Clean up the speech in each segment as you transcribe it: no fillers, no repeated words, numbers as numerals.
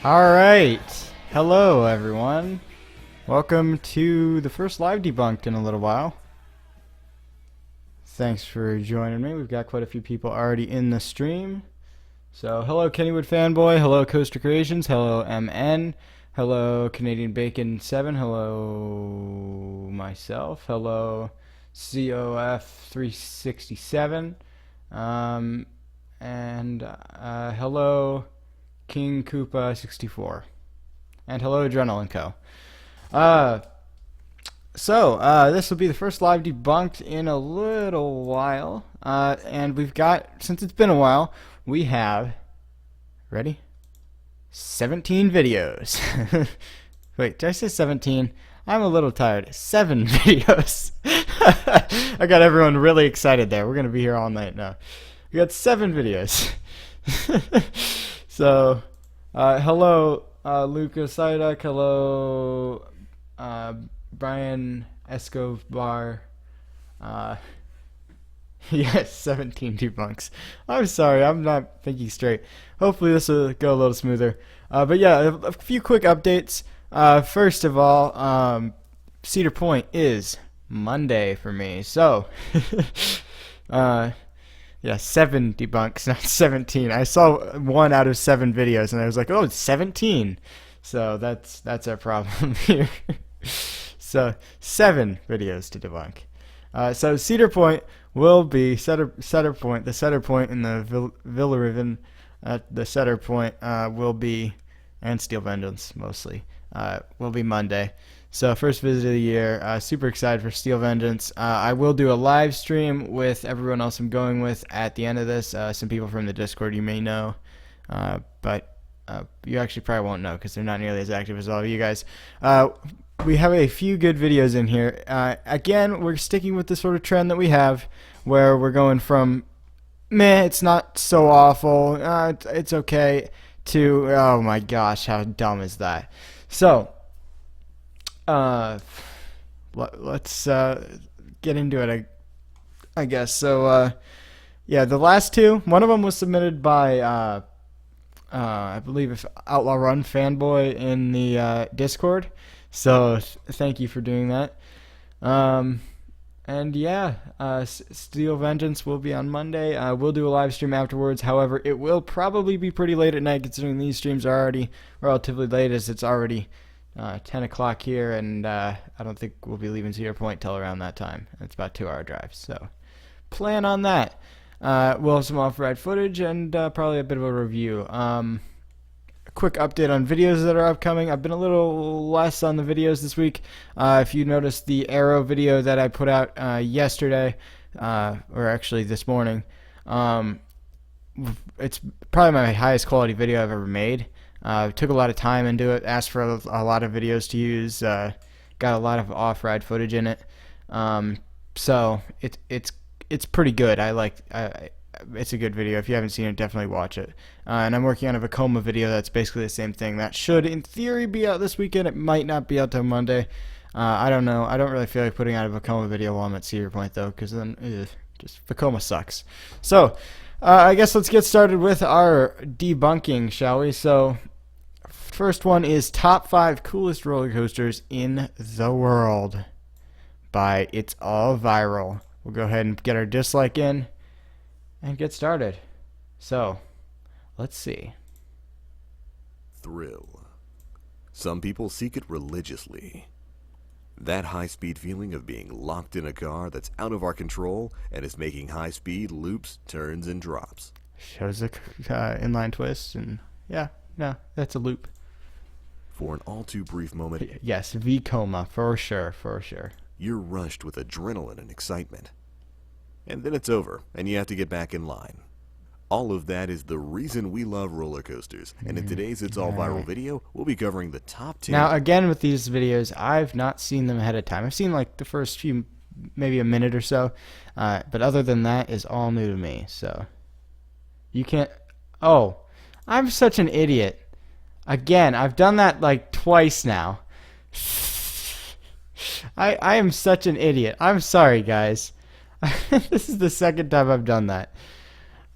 Alright, hello everyone. Welcome to the first live debunked in a little while. Thanks for joining me. We've got quite a few people already in the stream. So hello Kennywood Fanboy, hello Coaster Creations, hello MN, hello Canadian Bacon 7, hello myself, hello COF 367, and hello King Koopa 64, and hello Adrenaline Co. This will be the first live debunked in a little while, and we've got, since it's been a while, we have, ready? 17 videos. Wait, did I say 17? I'm a little tired. 7 videos. I got everyone really excited there. We're going to be here all night now. We got 7 videos. So, hello, Lucas Sidek, hello, Brian Escobar, yes, 17 debunks. I'm sorry, I'm not thinking straight. Hopefully this will go a little smoother. But yeah, a few quick updates. First of all, Cedar Point is Monday for me, so, yeah, 7 debunks, not 17. I saw 1 out of 7 videos, and I was like, oh, it's 17. So that's our problem here. So 7 videos to debunk. So Cedar Point will be Cedar Point. The Cedar Point in the Villariven, the Cedar Point will be, and Steel Vengeance mostly, will be Monday. So first visit of the year, super excited for Steel Vengeance. I will do a live stream with everyone else I'm going with at the end of this. Some people from the Discord you may know, but you actually probably won't know because they're not nearly as active as all of you guys. We have a few good videos in here. Again, we're sticking with the sort of trend that we have where we're going from, meh, it's not so awful, it's okay, to, oh my gosh, how dumb is that? So, let's get into it, I guess. So yeah, the last 2, one of them was submitted by I believe it's Outlaw Run Fanboy in the Discord, so thank you for doing that. And yeah, Steel Vengeance will be on Monday. We'll do a live stream afterwards. However, it will probably be pretty late at night, considering these streams are already relatively late, as it's already 10 o'clock here, and I don't think we'll be leaving Cedar Point till around that time. It's about a 2-hour drive, so plan on that. We'll have some off-ride footage and probably a bit of a review. A quick update on videos that are upcoming. I've been a little less on the videos this week. If you noticed the Arrow video that I put out yesterday, or actually this morning, it's probably my highest quality video I've ever made. Took a lot of time into it, asked for a lot of videos to use, got a lot of off-ride footage in it, so it's pretty good. It's a good video. If you haven't seen it, definitely watch it. And I'm working on a Vekoma video that's basically the same thing. That should, in theory, be out this weekend. It might not be out till Monday. I don't know. I don't really feel like putting out a Vekoma video while I'm at Cedar Point, though, because then, just Vekoma sucks. So, I guess let's get started with our debunking, shall we? So, first one is top 5 coolest roller coasters in the world by It's All Viral. We'll go ahead and get our dislike in and get started. So, let's see. Thrill. Some people seek it religiously. That high-speed feeling of being locked in a car that's out of our control and is making high-speed loops, turns, and drops. Shows a inline twist, and yeah, no, that's a loop. For an all-too-brief moment, yes, Vekoma, for sure, for sure. You're rushed with adrenaline and excitement. And then it's over, and you have to get back in line. All of that is the reason we love roller coasters, and in today's It's All Viral video, we'll be covering the top 10. Now, again, with these videos, I've not seen them ahead of time. I've seen, like, the first few, maybe a minute or so, but other than that is all new to me, so. You can't, oh, I'm such an idiot. Again, I've done that, like, twice now. I am such an idiot. I'm sorry, guys. This is the second time I've done that.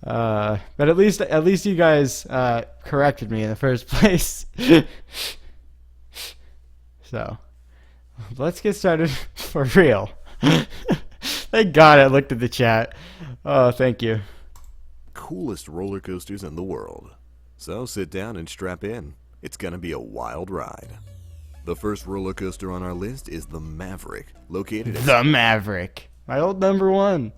But at least you guys corrected me in the first place. So let's get started for real. Thank God I looked at the chat. Oh, thank you. Coolest roller coasters in the world. So sit down and strap in. It's gonna be a wild ride. The first roller coaster on our list is the Maverick, located at The Maverick, my old number one.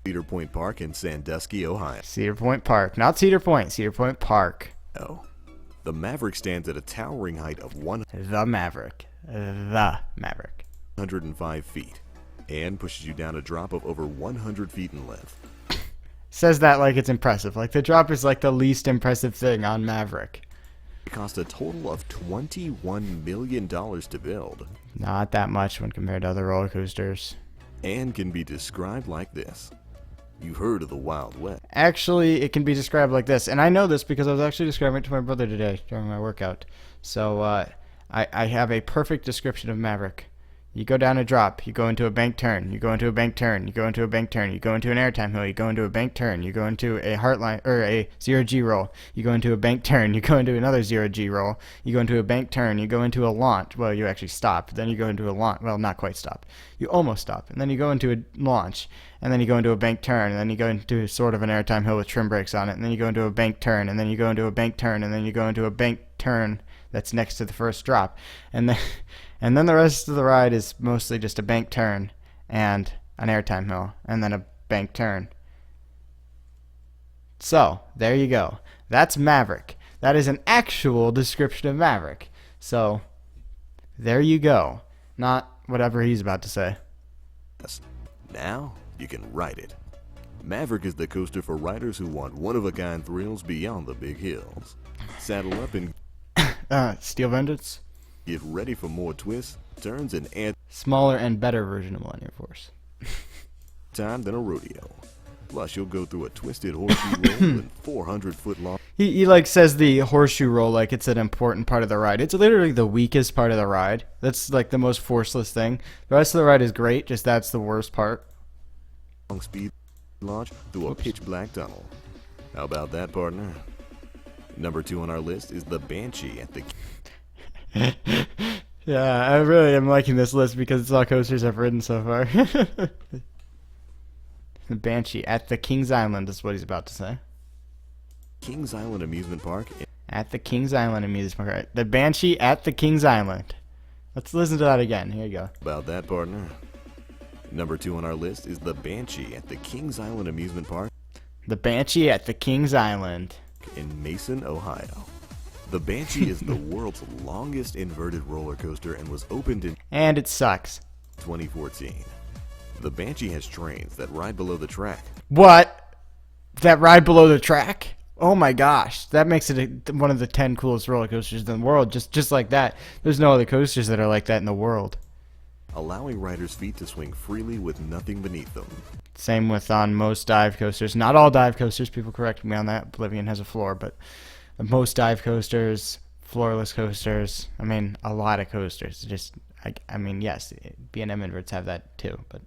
Cedar Point Park in Sandusky, Ohio. Cedar Point Park, not Cedar Point. Cedar Point Park. The Maverick stands at a towering height of The Maverick. The Maverick. 105 feet and pushes you down a drop of over 100 feet in length. Says that like it's impressive. Like the drop is like the least impressive thing on Maverick. It cost a total of $21 million to build. Not that much when compared to other roller coasters. And can be described like this. You've heard of the Wild West. Actually, it can be described like this. And I know this because I was actually describing it to my brother today during my workout. So I have a perfect description of Maverick. You go down a drop, you go into a bank turn, you go into a bank turn, you go into a bank turn, you go into an airtime hill, you go into a bank turn, you go into a heartline or a 0G roll, you go into a bank turn, you go into another 0G roll, you go into a bank turn, you go into a launch. Well, you actually stop, then you go into a launch. Well, not quite stop. You almost stop, and then you go into a launch, and then you go into a bank turn, and then you go into sort of an airtime hill with trim brakes on it, and then you go into a bank turn, and then you go into a bank turn, and then you go into a bank turn that's next to the first drop, and then the rest of the ride is mostly just a bank turn and an airtime hill and then a bank turn. So there you go. That's Maverick. That is an actual description of Maverick. So there you go. Not whatever he's about to say. Now you can ride it. Maverick is the coaster for riders who want one-of-a-kind thrills beyond the big hills. Saddle up and Steel Vengeance. get ready for more twists, turns, and Smaller and better version of Millennium Force. time than a rodeo. Plus, you'll go through a twisted horseshoe roll and 400-foot long. He like says the horseshoe roll like it's an important part of the ride. It's literally the weakest part of the ride. That's like the most forceless thing. The rest of the ride is great, just that's the worst part. Long speed launch through a pitch black tunnel. How about that, partner? Number 2 on our list is the Banshee at the Yeah, I really am liking this list because it's all coasters I've ridden so far. The Banshee at the Kings Island is what he's about to say. Kings Island Amusement Park. At the Kings Island Amusement Park. The Banshee at the Kings Island. Let's listen to that again. Here you go. About that, partner. Number 2 on our list is the Banshee at the Kings Island Amusement Park. The Banshee at the Kings Island. In Mason, Ohio. The Banshee is the world's longest inverted roller coaster and was opened in And it sucks. 2014. The Banshee has trains that ride below the track. What? That ride below the track? Oh my gosh. That makes it one of the 10 coolest roller coasters in the world. Just like that. There's no other coasters that are like that in the world. Allowing riders' feet to swing freely with nothing beneath them. Same with on most dive coasters. Not all dive coasters. People correct me on that. Oblivion has a floor, but most dive coasters, floorless coasters. I mean, a lot of coasters. Just, I mean, yes, B&M inverts have that too, but.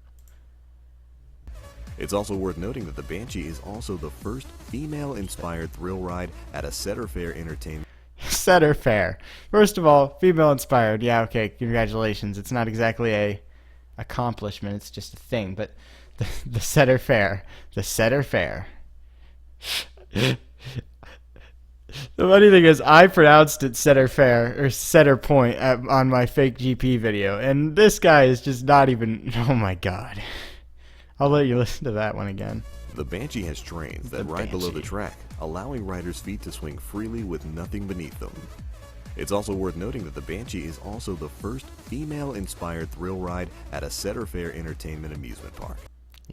It's also worth noting that the Banshee is also the first female-inspired thrill ride at a Setter Fair Entertainment. Setter Fair. First of all, female-inspired. Yeah, okay, congratulations. It's not exactly a accomplishment. It's just a thing, but the Setter Fair. The Setter Fair. The funny thing is, I pronounced it Setter Fair, or Setter Point, on my fake GP video, and this guy is just not even, oh my god. I'll let you listen to that one again. The Banshee has trains that ride below the track, allowing riders' feet to swing freely with nothing beneath them. It's also worth noting that the Banshee is also the first female-inspired thrill ride at a Setter Fair Entertainment amusement park.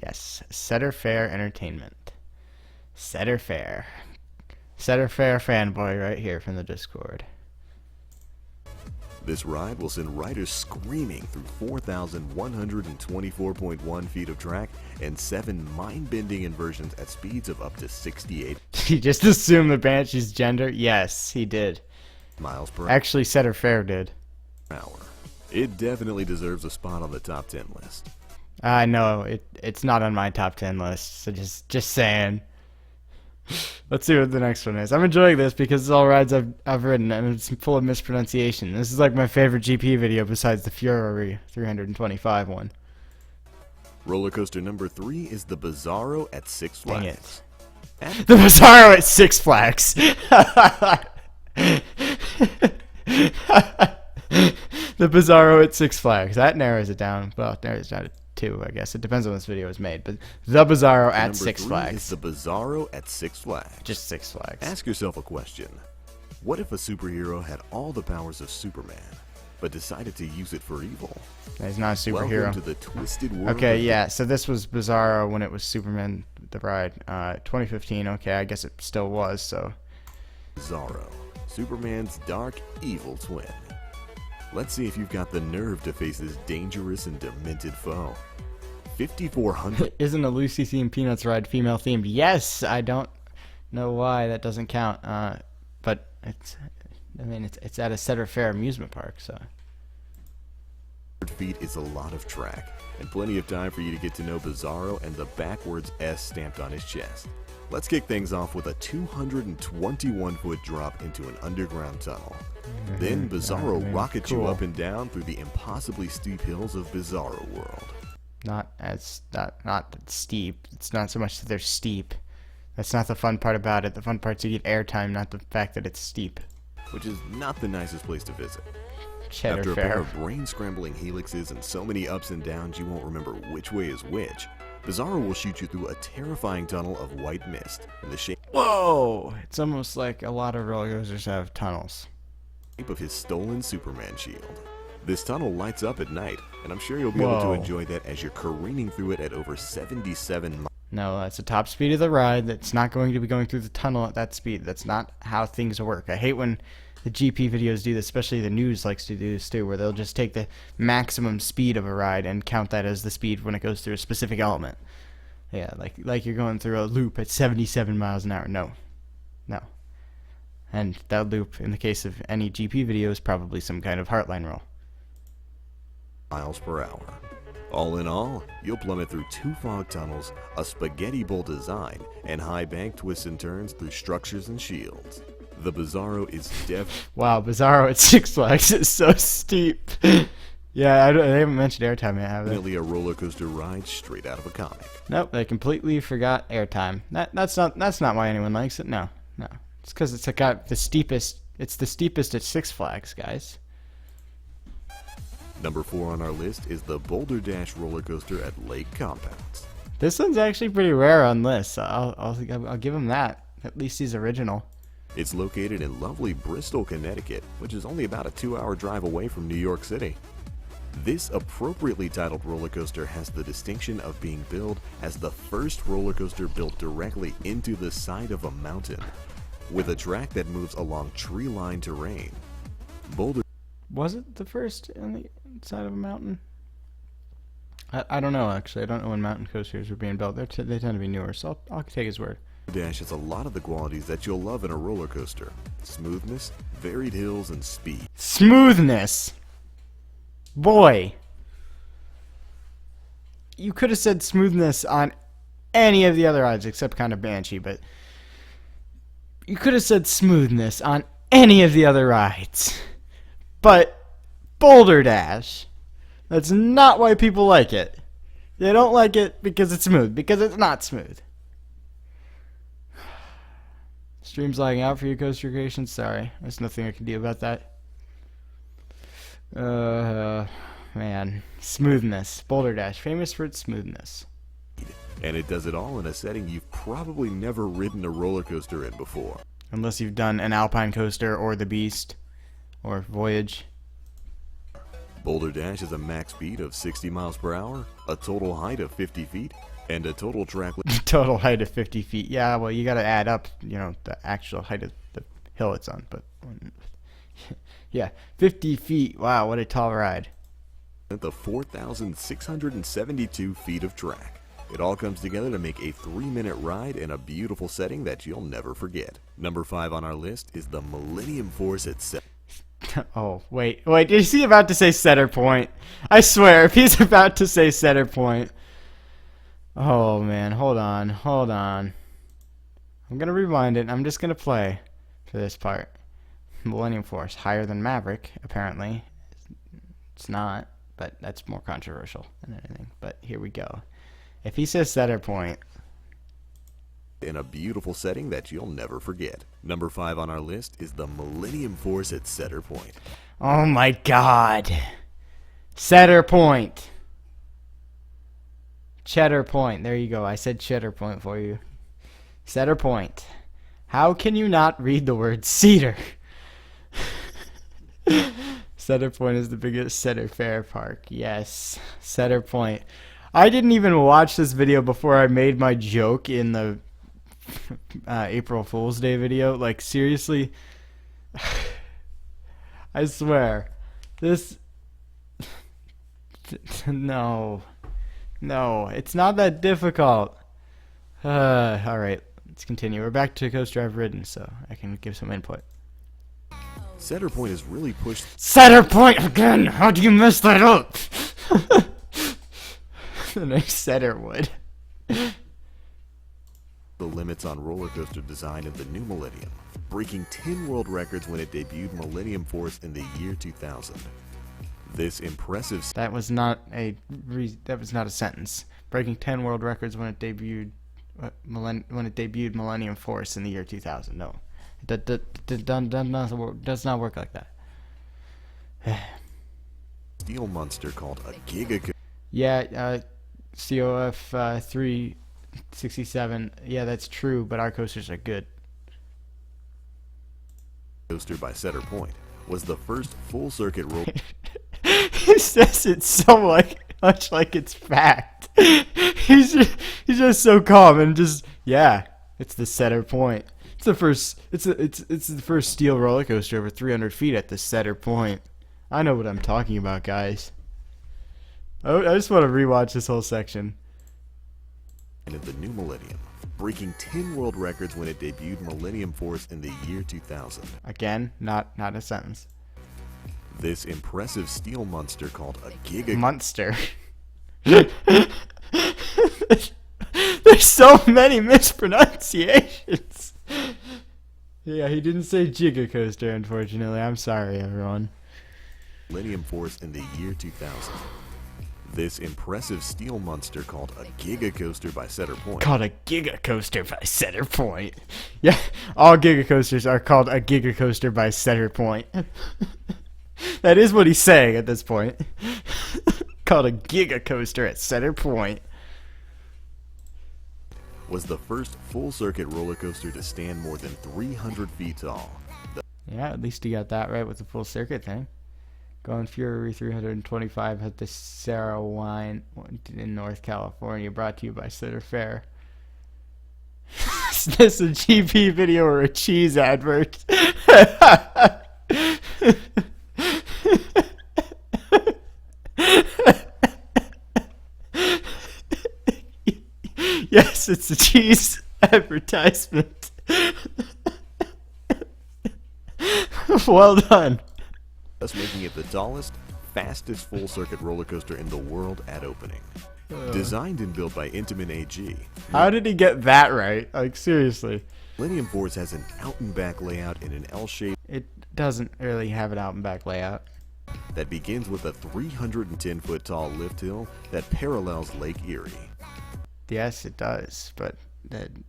Yes, Setter Fair Entertainment. Setter Fair. Setter Fair fanboy right here from the Discord. This ride will send riders screaming through 4,124.1 feet of track and 7 mind-bending inversions at speeds of up to 68 Did you just assume the Banshee's gender? Yes, he did. miles per Actually, Setter Fair did. hour. It definitely deserves a spot on the top 10 list. No, it's not on my top 10 list, so just saying. Let's see what the next one is. I'm enjoying this because it's all rides I've ridden, and it's full of mispronunciation. This is like my favorite GP video besides the Fury 325 one. Roller coaster number 3 is the Bizarro at Six Dang Flags. it. The Bizarro at Six Flags. The Bizarro at Six Flags. That narrows it down. Well, it narrows it down to 2, I guess. It depends on when this video is made. But the Bizarro at Six Flags. Is the Bizarro at Six Flags. Just Six Flags. Ask yourself a question. What if a superhero had all the powers of Superman, but decided to use it for evil? He's not a superhero. Welcome to the twisted world. Okay, yeah. So this was Bizarro when it was Superman the ride. 2015. Okay, I guess it still was. So Bizarro, Superman's dark, evil twin. Let's see if you've got the nerve to face this dangerous and demented foe. 5,400. Isn't a Lucy themed Peanuts ride female themed? Yes, I don't know why that doesn't count. But it's, I mean, it's at a Cedar Fair amusement park, so. feet is a lot of track, and plenty of time for you to get to know Bizarro and the backwards S stamped on his chest. Let's kick things off with a 221-foot drop into an underground tunnel. Then Bizarro rockets you up and down through the impossibly steep hills of Bizarro World. Not steep. It's not so much that they're steep. That's not the fun part about it. The fun part's you get airtime, not the fact that it's steep. Which is not the nicest place to visit. Cheddar After a Fair. pair of brain-scrambling helixes and so many ups and downs you won't remember which way is which, Bizarro will shoot you through a terrifying tunnel of white mist in the shape Whoa! It's almost like a lot of roller coasters have tunnels. of his stolen Superman shield. This tunnel lights up at night, and I'm sure you'll be able to enjoy that as you're careening through it at over 77 miles. No, that's the top speed of the ride. That's not going to be going through the tunnel at that speed. That's not how things work. I hate when the GP videos do this, especially the news likes to do this too, where they'll just take the maximum speed of a ride and count that as the speed when it goes through a specific element. Yeah, like you're going through a loop at 77 miles an hour. No. And that loop, in the case of any GP video, is probably some kind of Heartline roll. Miles per hour. All in all, you'll plummet through 2 fog tunnels, a spaghetti bowl design, and high bank twists and turns through structures and shields. The Bizarro is Wow, Bizarro at Six Flags is so steep. Yeah, they haven't mentioned airtime yet, have they? definitely a roller coaster ride straight out of a comic. Nope, they completely forgot airtime. That's not why anyone likes it. No. It's because it's got the steepest. It's the steepest at Six Flags, guys. Number 4 on our list is the Boulder Dash roller coaster at Lake Compounds. This one's actually pretty rare on this. I'll give him that. At least he's original. It's located in lovely Bristol, Connecticut, which is only about a 2-hour drive away from New York City. This appropriately titled roller coaster has the distinction of being billed as the first roller coaster built directly into the side of a mountain, with a track that moves along tree-lined terrain. Boulder Was it the first on the side of a mountain? I don't know, actually. I don't know when mountain coasters were being built. They tend to be newer, so I'll take his word. Dash has a lot of the qualities that you'll love in a roller coaster: smoothness, varied hills, and speed. Smoothness! Boy! You could have said smoothness on any of the other rides except kind of Banshee, but you could have said smoothness on any of the other rides. But Boulder Dash, that's not why people like it. They don't like it because it's smooth, because it's not smooth. Stream's lagging out for you, Coaster Creations. Sorry, there's nothing I can do about that. Man, smoothness. Boulder Dash, famous for its smoothness. And it does it all in a setting you've probably never ridden a roller coaster in before. Unless you've done an Alpine coaster or the Beast or Voyage. Boulder Dash has a max speed of 60 miles per hour, a total height of 50 feet, and a total track Total height of 50 feet. Yeah, well, you got to add up, the actual height of the hill it's on. But yeah, 50 feet. Wow, what a tall ride. The 4,672 feet of track. It all comes together to make a 3-minute ride in a beautiful setting that you'll never forget. Number 5 on our list is the Millennium Force at Oh, wait, is he about to say Center Point? I swear, if he's about to say Center Point. Oh, man, hold on. I'm gonna rewind it. I'm just gonna play for this part. Millennium Force higher than Maverick, apparently. It's not, but that's more controversial than anything. But here we go. If he says center point, in a beautiful setting that you'll never forget. Number 5 on our list is the Millennium Force at center point. oh my God, center point, cheddar point. There you go. I said cheddar point for you. Center point. How can you not read the word cedar? Cedar Point is the biggest Cedar Fair park. Yes, Cedar Point. I didn't even watch this video before I made my joke in the April Fool's Day video. Like, seriously, I swear, this, no, it's not that difficult. Alright, let's continue. We're back to Coaster I've ridden, so I can give some input. Center Point is really pushed Center Point again! How do you mess that up? The next Cedar would. the limits on roller coaster design in the new millennium, breaking 10 world records when it debuted Millennium Force in the year 2000. This impressive That was not a sentence. Breaking 10 world records when it debuted Millennium Force in the year 2000. No. That does not work like that. steel monster called a Giga Yeah, COF 367. Yeah, that's true, but our coasters are good. Coaster by Cedar Point was the first full circuit roller He says it so much like it's fact. He's just so calm and just, yeah, it's the Cedar Point. It's the first steel roller coaster over 300 feet at the Cedar Point. I know what I'm talking about, guys. I just want to rewatch this whole section. in the new millennium, breaking 10 world records when it debuted Millennium Force in the year 2000. Again, not a sentence. This impressive steel monster called a Giga Monster. There's so many mispronunciations. Yeah, he didn't say Giga Coaster, unfortunately. I'm sorry, everyone. Millennium Force in the year 2000. This impressive steel monster called a Giga Coaster by Cedar Point. Called a Giga Coaster by Cedar Point. Yeah, all Giga Coasters are called a Giga Coaster by Cedar Point. That is what he's saying at this point. Called a Giga Coaster at Cedar Point. Was the first full circuit roller coaster to stand more than 300 feet tall. Yeah, at least he got that right with the full circuit thing. Going Fury 325 at the Sarah Wine in North California, brought to you by Cedar Fair. Is this a GP video or a cheese advert? Yes, it's a cheese advertisement. Well done. Thus making it the tallest, fastest full-circuit roller coaster in the world at opening. Designed and built by Intamin AG, How did he get that right? Like, seriously. Millennium Force has an out-and-back layout in an L shape It doesn't really have an out and back layout. that begins with a 310-foot tall lift hill that parallels Lake Erie. Yes, it does. But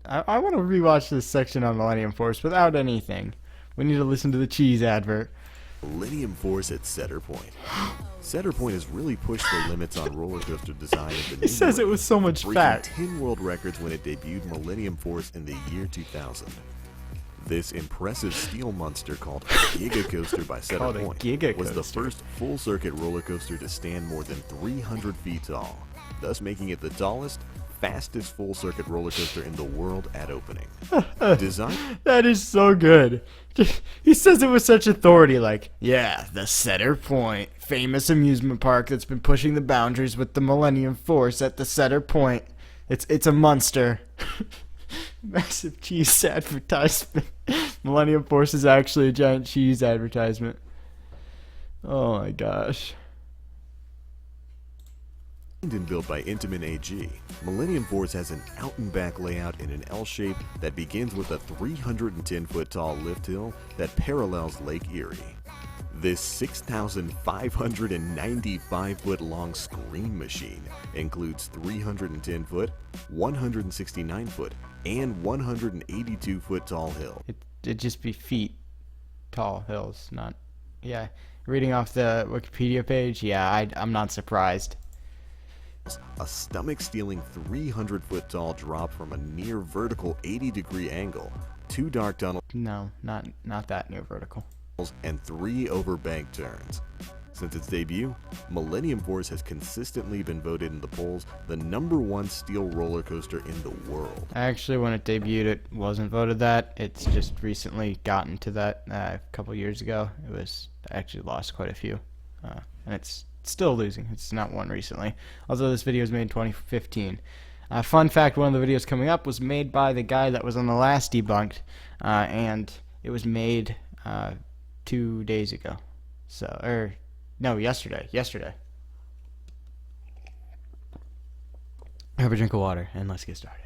I want to rewatch this section on Millennium Force without anything. We need to listen to the cheese advert. Millennium Force at Cedar Point. Cedar Point has really pushed the limits on roller coaster design in the new He says it millennium, with so much breaking fat. 10 world records when it debuted Millennium Force in the year 2000. This impressive steel monster called a Giga Coaster by Cedar Called a Point Giga was the Coaster. first full-circuit roller coaster to stand more than 300 feet tall, thus making it the tallest, fastest full-circuit roller coaster in the world at opening. Design That is so good. He says it with such authority, like, yeah, the Cedar Point, famous amusement park that's been pushing the boundaries with the Millennium Force at the Cedar Point. It's a monster. Massive cheese advertisement. Millennium Force is actually a giant cheese advertisement. Oh my gosh. And built by Intamin AG, Millennium Force has an out-and-back layout in an L shape that begins with a 310-foot-tall lift hill that parallels Lake Erie. This 6,595-foot-long scream machine includes 310-foot, 169-foot, and 182-foot-tall hill. It'd just be feet tall hills, not... Yeah, reading off the Wikipedia page, yeah, I'm not surprised. A stomach-stealing 300-foot-tall drop from a near vertical 80-degree angle, 2 dark tunnels, No, not that near vertical. and 3 overbank turns. Since its debut, Millennium Force has consistently been voted in the polls the #1 steel roller coaster in the world. Actually, when it debuted, it wasn't voted that. It's just recently gotten to that a couple years ago. It was actually lost quite a few, and it's still losing. It's not won recently, although this video was made in 2015. Fun fact, one of the videos coming up was made by the guy that was on the last Debunked, and it was made 2 days ago. No, yesterday. Have a drink of water, and let's get started.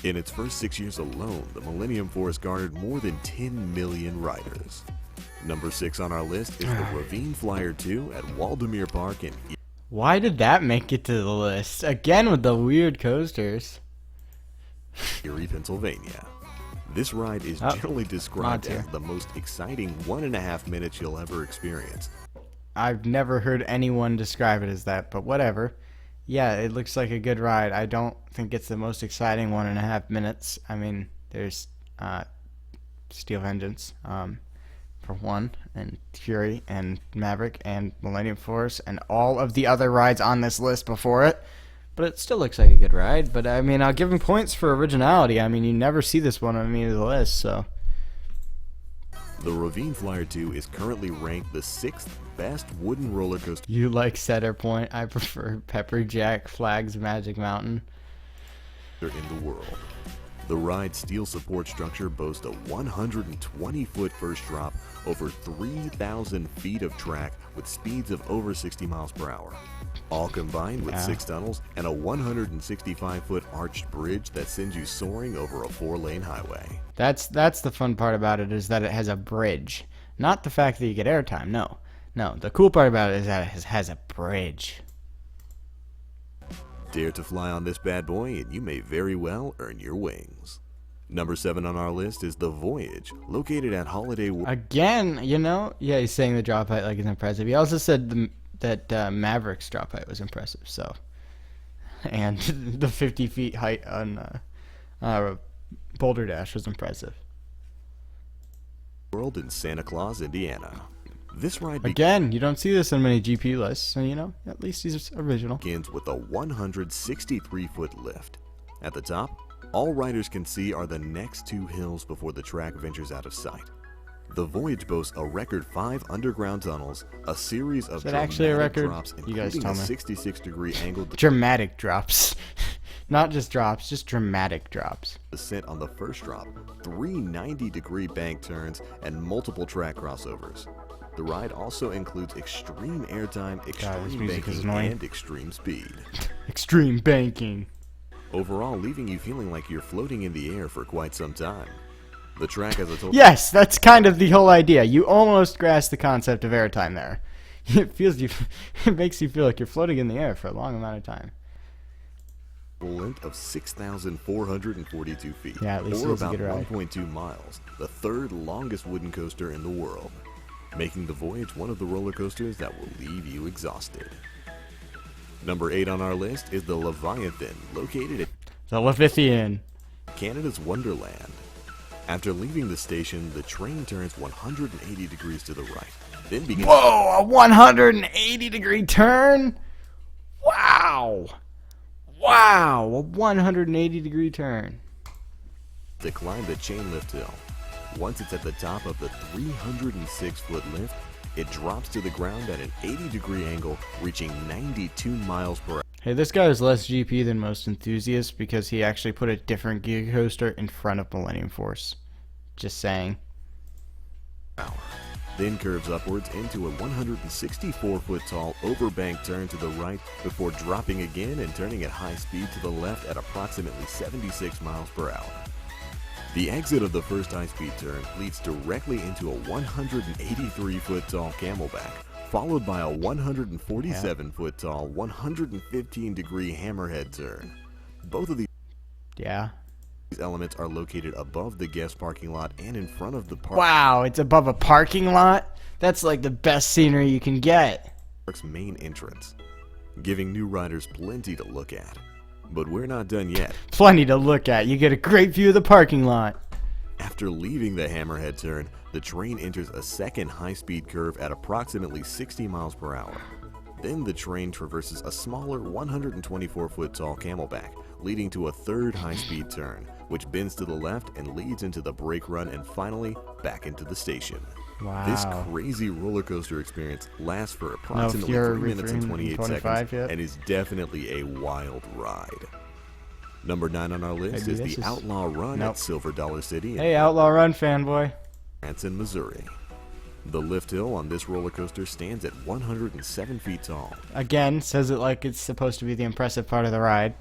In its first 6 years alone, the Millennium Force garnered more than 10 million riders. Number 6 on our list is the Ravine Flyer 2 at Waldemere Park in Why did that make it to the list? Again with the weird coasters. Erie, Pennsylvania. This ride is generally described as the most exciting 1.5 minutes you'll ever experience. I've never heard anyone describe it as that, but whatever. Yeah, it looks like a good ride. I don't think it's the most exciting 1.5 minutes. I mean, there's Steel Vengeance, for one, and Fury, and Maverick, and Millennium Force, and all of the other rides on this list before it. But it still looks like a good ride. But, I mean, I'll give him points for originality. I mean, you never see this one on any of the lists, so. The Ravine Flyer 2 is currently ranked the 6th best wooden roller coaster You like Cedar Point. I prefer Pepper Jack Flag's Magic Mountain. in the world. The ride's steel support structure boasts a 120-foot first drop over 3,000 feet of track with speeds of over 60 miles per hour. All combined with 6 tunnels and a 165-foot arched bridge that sends you soaring over a 4-lane highway. That's the fun part about it, is that it has a bridge. Not the fact that you get airtime, no. No, the cool part about it is that it has a bridge. Dare to fly on this bad boy and you may very well earn your wings. Number 7 on our list is The Voyage, located at Holiday World. Again, you know, yeah, he's saying the drop height like it's impressive. He also said that Maverick's drop height was impressive, so. And the 50 feet height on Boulder Dash was impressive. World in Santa Claus, Indiana. This ride Again, you don't see this on many GP lists, so you know, at least he's original. begins with a 163-foot lift. At the top, all riders can see are the next 2 hills before the track ventures out of sight. The Voyage boasts a record 5 underground tunnels, a series of actually a dramatic record? drops, You guys including tell a me. 66-degree angle Dramatic drops. Not just drops, just dramatic drops. descent on the first drop, 3 90-degree bank turns, and multiple track crossovers. The ride also includes extreme airtime, extreme music is banking, annoying. and extreme speed. Extreme banking. Overall, leaving you feeling like you're floating in the air for quite some time. The track has a total Yes, that's kind of the whole idea. You almost grasp the concept of airtime there. It makes you feel like you're floating in the air for a long amount of time. length of 6,442 feet, Yeah, at least it or was a about good ride. 1.2 miles, the 3rd longest wooden coaster in the world, making the Voyage one of the roller coasters that will leave you exhausted. Number 8 on our list is the Leviathan, located at The Levithian. Canada's Wonderland. After leaving the station, the train turns 180 degrees to the right, then begins Whoa, a 180 degree turn? Wow. Wow, a 180 degree turn. to climb the chain lift hill. Once it's at the top of the 306-foot lift, it drops to the ground at an 80-degree angle, reaching 92 miles per hour. Hey, this guy is less GP than most enthusiasts because he actually put a different Giga Coaster in front of Millennium Force. Just saying. then curves upwards into a 164-foot tall overbank turn to the right before dropping again and turning at high speed to the left at approximately 76 miles per hour. The exit of the first high-speed turn leads directly into a 183-foot tall camelback, followed by a 147-foot tall 115-degree hammerhead turn. Both of these elements are located above the guest parking lot and in front of the Wow, it's above a parking lot? That's like the best scenery you can get. park's main entrance, giving new riders plenty to look at. But we're not done yet. Plenty to look at. You get a great view of the parking lot. After leaving the hammerhead turn, the train enters a second high-speed curve at approximately 60 miles per hour. Then the train traverses a smaller 124-foot tall camelback, leading to a third high-speed turn, which bends to the left and leads into the brake run and finally back into the station. Wow. This crazy roller coaster experience lasts for approximately you're 3 minutes and 28 seconds yet? and is definitely a wild ride. Number 9 on our list is the Outlaw Run at Silver Dollar City in Hey, Outlaw Run fanboy. Branson, Missouri. The lift hill on this roller coaster stands at 107 feet tall, Again, says it like it's supposed to be the impressive part of the ride.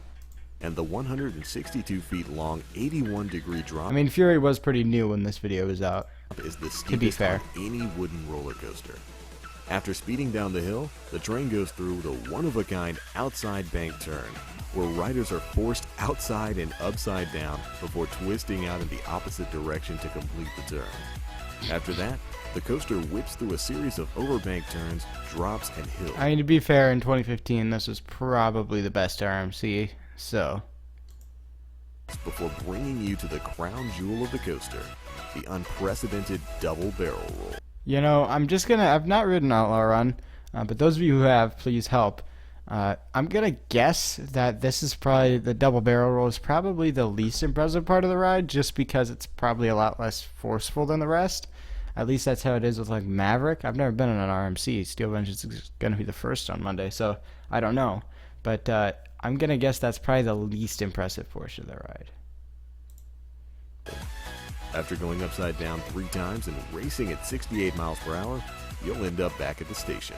and the 162 feet long 81-degree drop I mean, Fury was pretty new when this video was out. is the To be steepest fair. on any wooden roller coaster. After speeding down the hill, the train goes through the one-of-a-kind outside bank turn, where riders are forced outside and upside down before twisting out in the opposite direction to complete the turn. After that, the coaster whips through a series of overbank turns, drops, and hills. I mean, to be fair, in 2015, this was probably the best RMC, so. Before bringing you to the crown jewel of the coaster, the unprecedented double barrel roll. You know, I've not ridden Outlaw Run, but those of you who have, please help. I'm gonna guess that this is probably, the double barrel roll is probably the least impressive part of the ride, just because it's probably a lot less forceful than the rest. At least that's how it is with like Maverick. I've never been in an RMC. Steel Vengeance is gonna be the first on Monday, so I don't know. But I'm gonna guess that's probably the least impressive portion of the ride. After going upside down 3 times and racing at 68 miles per hour, you'll end up back at the station.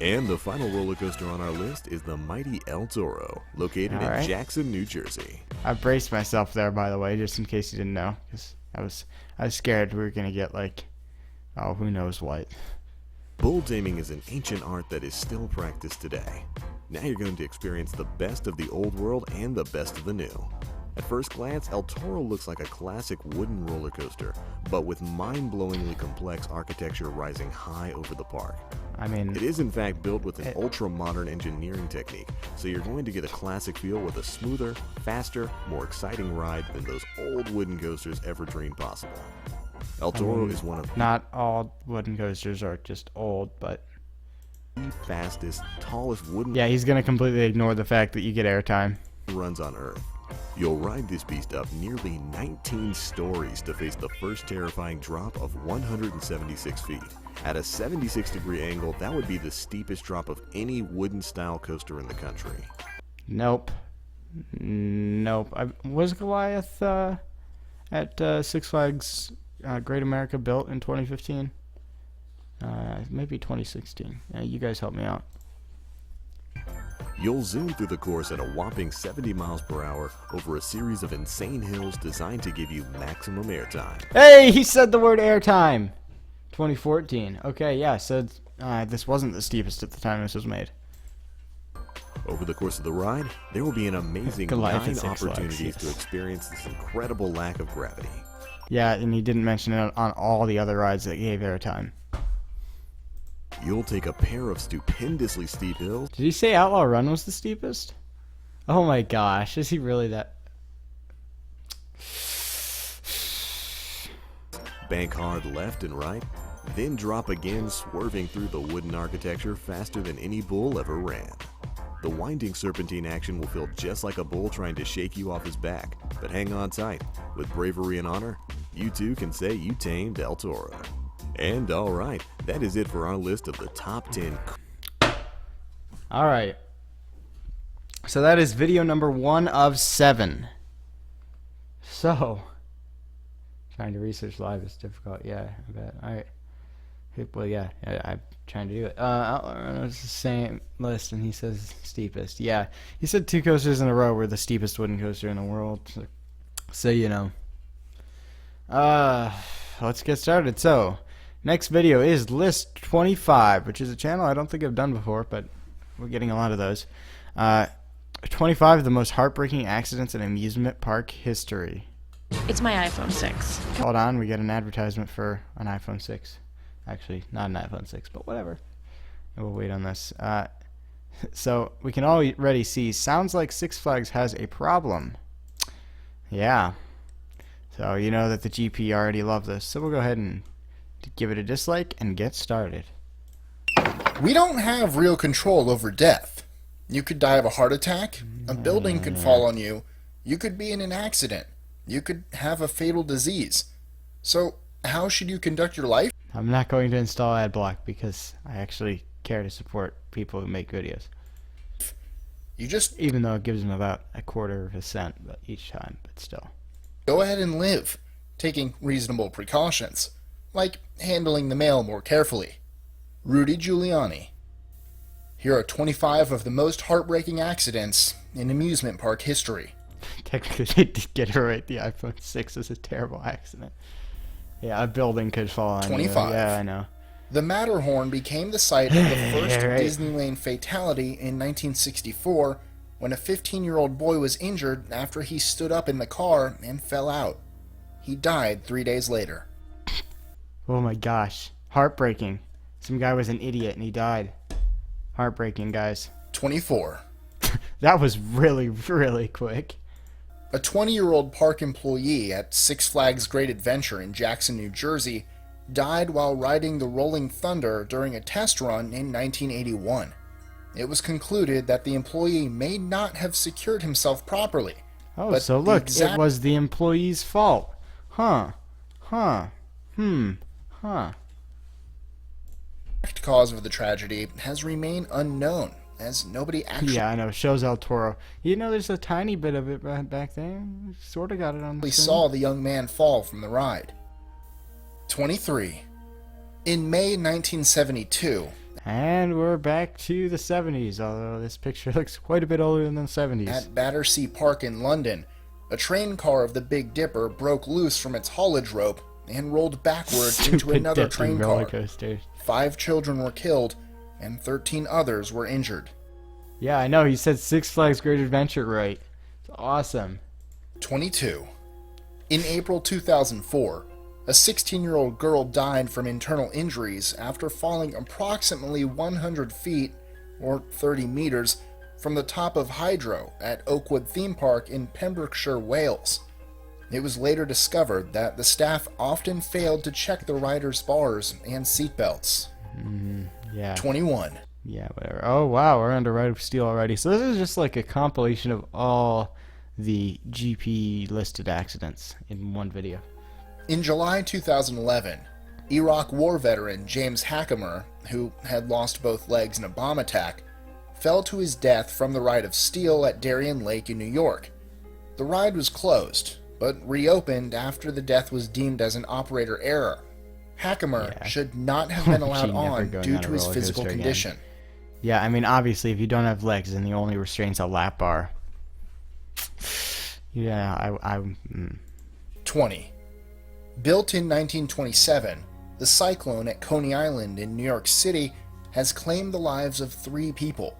And the final roller coaster on our list is the mighty El Toro, located in Jackson, New Jersey. I braced myself there, by the way, just in case you didn't know, because I was scared we were gonna get like, oh, who knows what. Bull taming is an ancient art that is still practiced today. Now you're going to experience the best of the old world and the best of the new. At first glance, El Toro looks like a classic wooden roller coaster, but with mind-blowingly complex architecture rising high over the park. I mean, It is in fact built with an ultra-modern engineering technique, so you're going to get a classic feel with a smoother, faster, more exciting ride than those old wooden coasters ever dreamed possible. El Toro is one of not all wooden coasters are just old, but the fastest, tallest wooden yeah, he's gonna completely ignore the fact that you get airtime. runs on Earth. You'll ride this beast up nearly 19 stories to face the first terrifying drop of 176 feet. At a 76-degree angle, that would be the steepest drop of any wooden-style coaster in the country. Nope. Was Goliath at Six Flags Great America built in 2015? Maybe 2016. You guys help me out. You'll zoom through the course at a whopping 70 miles per hour over a series of insane hills designed to give you maximum airtime. Hey, he said the word airtime. 2014. Okay, yeah, so this wasn't the steepest at the time this was made. Over the course of the ride, there will be an amazing Goliath 9 at Six Flags, opportunities to yes. experience this incredible lack of gravity. Yeah, and he didn't mention it on all the other rides that gave airtime. You'll take a pair of stupendously steep hills. Did he say Outlaw Run was the steepest? Oh my gosh, is he really that? Bank hard left and right, then drop again, swerving through the wooden architecture faster than any bull ever ran. The winding serpentine action will feel just like a bull trying to shake you off his back, but hang on tight. With bravery and honor, you too can say you tamed El Toro. And alright, that is it for our list of the top 10. Alright. So that is video number 1 of 7. So, trying to research live is difficult. Yeah, I bet. Alright. Well, yeah, I'm trying to do it. It's the same list, and he says steepest. Yeah, he said 2 coasters in a row were the steepest wooden coaster in the world. So you know. Let's get started. So, next video is list 25, which is a channel I don't think I've done before, but we're getting a lot of those. 25 of the most heartbreaking accidents in amusement park history. It's my iPhone 6. Hold on, we get an advertisement for an iPhone 6. Actually, not an iPhone 6, but whatever. We'll wait on this. So, we can already see, sounds like Six Flags has a problem. Yeah. So, you know that the GP already loved this. So, we'll go ahead and give it a dislike and get started. We don't have real control over death. You could die of a heart attack, a building could fall on you, you could be in an accident, you could have a fatal disease. So, how should you conduct your life? I'm not going to install AdBlock because I actually care to support people who make videos. You just Even though it gives them about a quarter of a cent each time, but still. go ahead and live, taking reasonable precautions, like handling the mail more carefully. Rudy Giuliani. Here are 25 of the most heartbreaking accidents in amusement park history. Technically, they did get it right. The iPhone 6 is a terrible accident. Yeah, a building could fall on 25. you. Yeah, I know. The Matterhorn became the site of the first Yeah, right. Disneyland fatality in 1964 when a 15-year-old boy was injured after he stood up in the car and fell out. He died 3 days later. Oh my gosh. Heartbreaking. Some guy was an idiot and he died. Heartbreaking, guys. 24. That was really, really quick. A 20-year-old park employee at Six Flags Great Adventure in Jackson, New Jersey, died while riding the Rolling Thunder during a test run in 1981. It was concluded that the employee may not have secured himself properly. Oh, but so the look, exact it was the employee's fault. Huh. Huh. Huh. cause of the tragedy has remained unknown, as nobody actually Yeah, I know. Shows El Toro. You know, there's a tiny bit of it back there. Sort of got it on the screen. saw the young man fall from the ride. 23. In May 1972, And we're back to the 70s, although this picture looks quite a bit older than the 70s. at Battersea Park in London, a train car of the Big Dipper broke loose from its haulage rope and rolled backwards into Stupid another dipping train roller car. coaster. 5 children were killed, and 13 others were injured. Yeah, I know. He said Six Flags Great Adventure right. It's awesome. 22. In April 2004, a 16-year-old girl died from internal injuries after falling approximately 100 feet, or 30 meters, from the top of Hydro at Oakwood Theme Park in Pembrokeshire, Wales. It was later discovered that the staff often failed to check the riders' bars and seatbelts. Yeah. 21. Yeah, whatever. Oh, wow. We're under Right of Steel already. So this is just like a compilation of all the GP listed accidents in one video. In July 2011, Iraq war veteran James Hackemer, who had lost both legs in a bomb attack, fell to his death from the Ride of Steel at Darien Lake in New York. The ride was closed, but reopened after the death was deemed as an operator error. Hackemer Yeah. should not have been allowed She never on going due on a to his roller physical coaster again. condition. Yeah, I mean, obviously, if you don't have legs and the only restraint's a lap bar. Yeah, 20. Built in 1927, the cyclone at Coney Island in New York City has claimed the lives of 3 people.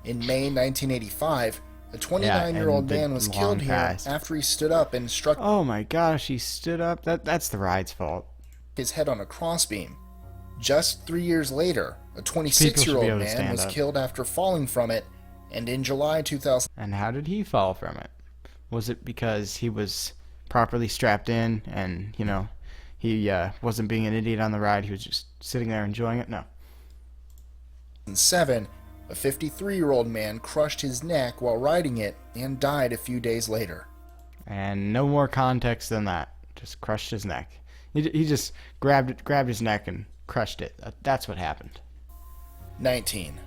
In May 1985, a 29-year-old and the man was long killed here pass. after he stood up and struck Oh my gosh, he stood up. That's the ride's fault. his head on a crossbeam. Just 3 years later, a People should be 26-year-old able to man stand was up. killed after falling from it, and in July 2000, And how did he fall from it? Was it because he was properly strapped in and, you know, he wasn't being an idiot on the ride, he was just sitting there enjoying it? No. 2007, a 53-year-old man crushed his neck while riding it and died a few days later. And no more context than that. Just crushed his neck. He just grabbed his neck and crushed it. That's what happened. 19.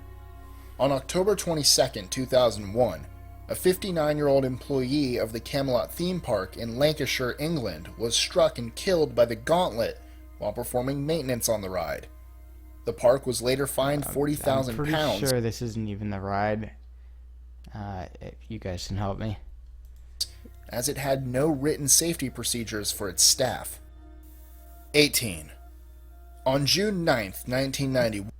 On October 22, 2001, a 59-year-old employee of the Camelot theme park in Lancashire, England, was struck and killed by the Gauntlet while performing maintenance on the ride. The park was later fined I'm £40,000. pretty sure this isn't even the ride. If you guys can help me. As it had no written safety procedures for its staff. 18. On June 9th, 1991,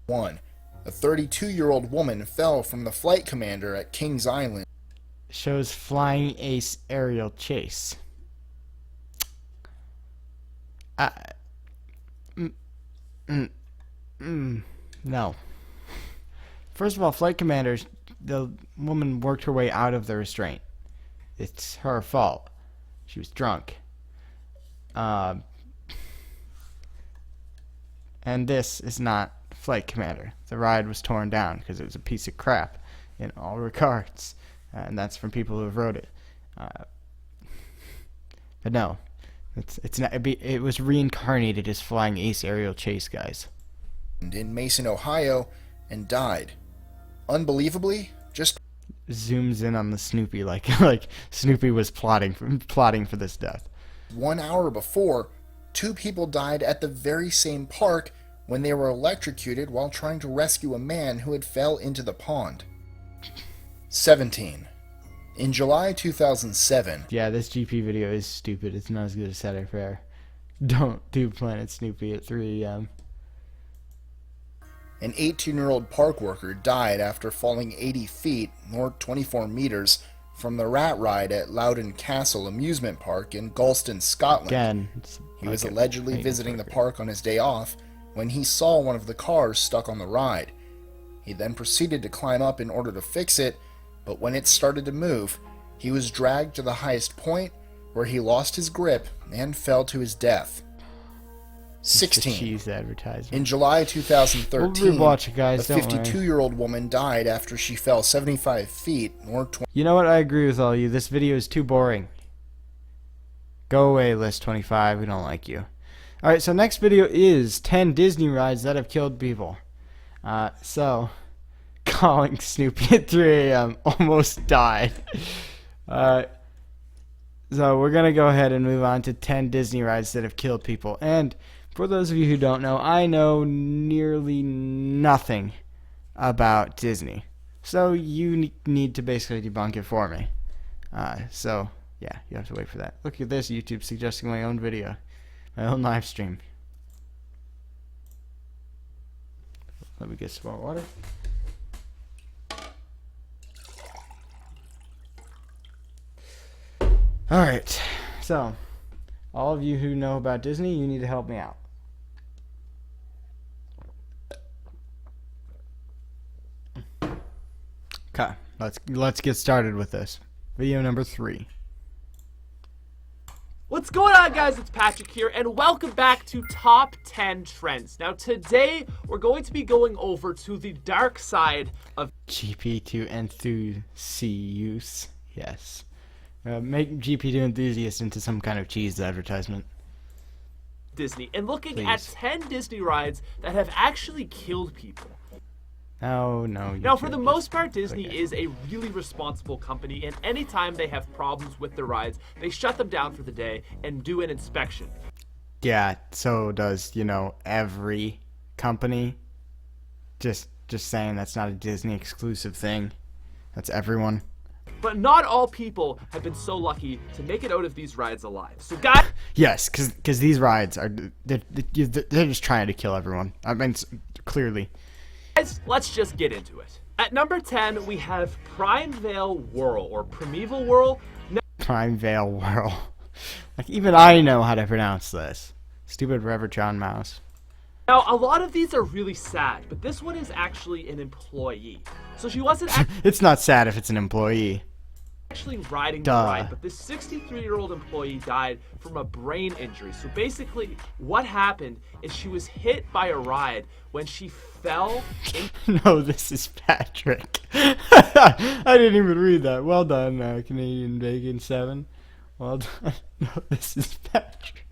a 32-year-old woman fell from the flight commander at Kings Island. Shows Flying Ace aerial chase. No. First of all, flight commanders, the woman worked her way out of the restraint. It's her fault. She was drunk. And this is not flight commander. The ride was torn down because it was a piece of crap in all regards. And that's from people who wrote it. But no, it's not. It was reincarnated as Flying Ace aerial chase, guys. In Mason, Ohio, and died. Unbelievably, just Zooms in on the Snoopy like Snoopy was plotting for this death. 1 hour before, 2 people died at the very same park when they were electrocuted while trying to rescue a man who had fell into the pond. 17. In July 2007, Yeah, this GP video is stupid. It's not as good as Saturday Fair. Don't do Planet Snoopy at 3 a.m. an 18-year-old park worker died after falling 80 feet, or 24 meters, from the rat ride at Loudon Castle Amusement Park in Galston, Scotland. Again, He was allegedly visiting the park on his day off when he saw one of the cars stuck on the ride. He then proceeded to climb up in order to fix it, but when it started to move, he was dragged to the highest point where he lost his grip and fell to his death. 16. cheese advertisement. In July 2013, We'll rewatch it, guys, a don't worry. 52-year-old woman died after she fell 75 feet, or 20. You know what? I agree with all of you. This video is too boring. Go away, List 25. We don't like you. Alright, so next video is 10 Disney rides that have killed people. So, calling Snoopy at 3 a.m. almost died. So we're going to go ahead and move on to 10 Disney rides that have killed people. And for those of you who don't know, I know nearly nothing about Disney. So you need to basically debunk it for me. So, yeah, you have to wait for that. Look at this, YouTube suggesting my own video. My own live stream. Let me get some more water. Alright, so, all of you who know about Disney, you need to help me out. Okay, let's get started with this. Video number 3. What's going on, guys? It's Patrick here, and welcome back to Top 10 Trends. Now, today, we're going to be going over to the dark side of GP2 enthusiast. Yes. Make GP2 enthusiast into some kind of cheese advertisement. Disney, and looking Please. at 10 Disney rides that have actually killed people. Oh, no. Now, for the YouTube, most part, Disney okay. is a really responsible company, and anytime they have problems with their rides, they shut them down for the day and do an inspection. Yeah, so does, every company. Just saying that's not a Disney exclusive thing. That's everyone. But not all people have been so lucky to make it out of these rides alive. So, guys, Yes, because these rides are they're just trying to kill everyone. I mean, clearly. let's just get into it. At number 10, we have Primevale Whirl, or Primeval Whirl. Prime Vale Whirl. Like, even I know how to pronounce this. Stupid Reverend John Mouse. Now, a lot of these are really sad, but this one is actually an employee. So she wasn't It's not sad if it's an employee. actually riding the Duh. ride, but this 63-year-old employee died from a brain injury. So basically, what happened is she was hit by a ride when she fell in. No, this is Patrick. I didn't even read that. Well done, Canadian Bacon 7. Well done. No, this is Patrick.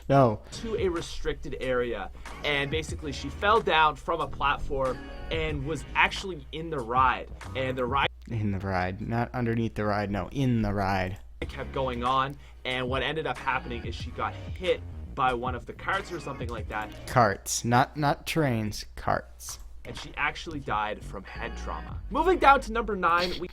No. To a restricted area, and basically she fell down from a platform and was actually in the ride, and the ride In the ride. Not underneath the ride. No, in the ride. kept going on, and what ended up happening is she got hit by one of the carts or something like that. Carts, not trains, carts. And she actually died from head trauma. Moving down to number 9, we...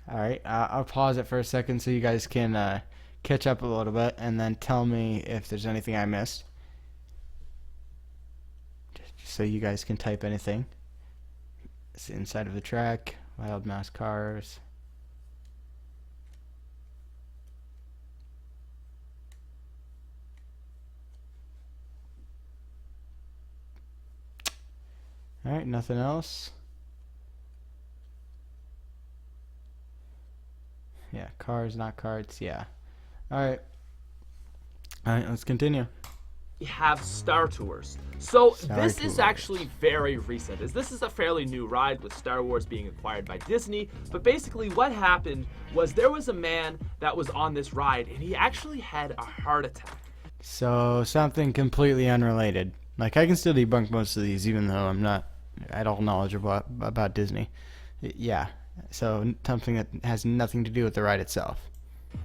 Alright, I'll pause it for a second so you guys can catch up a little bit and then tell me if there's anything I missed. Just so you guys can type anything. It's inside of the track, wild mouse cars. Alright, nothing else. Yeah, cars, not carts, yeah. Alright. Alright, let's continue. We have Star Tours. So Star this Tours. is actually very recent, as this is a fairly new ride with Star Wars being acquired by Disney. But basically what happened was there was a man that was on this ride and he actually had a heart attack. So, something completely unrelated. Like, I can still debunk most of these even though I'm not at all knowledgeable about Disney. Yeah, so something that has nothing to do with the ride itself.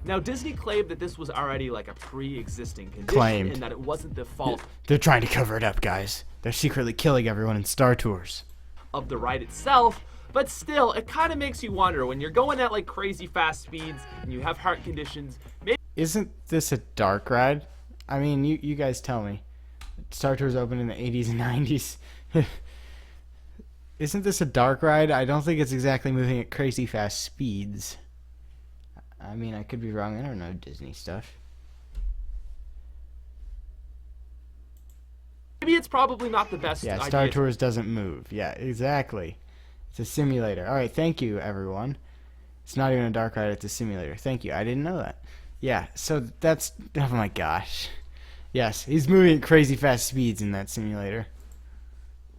Now Disney claimed that this was already like a pre-existing condition Claimed. and that it wasn't the fault They're trying to cover it up, guys. They're secretly killing everyone in Star Tours. of the ride itself, but still, it kind of makes you wonder when you're going at like crazy fast speeds and you have heart conditions, maybe Isn't this a dark ride? I mean, you guys tell me. Star Tours opened in the 80s and 90s. Isn't this a dark ride? I don't think it's exactly moving at crazy fast speeds. I mean, I could be wrong. I don't know Disney stuff. it's probably not the best Yeah, idea. Star Tours doesn't move. Yeah, exactly. It's a simulator. All right, thank you, everyone. It's not even a dark ride. It's a simulator. Thank you. I didn't know that. Yeah, so that's... Oh, my gosh. Yes, he's moving at crazy fast speeds in that simulator.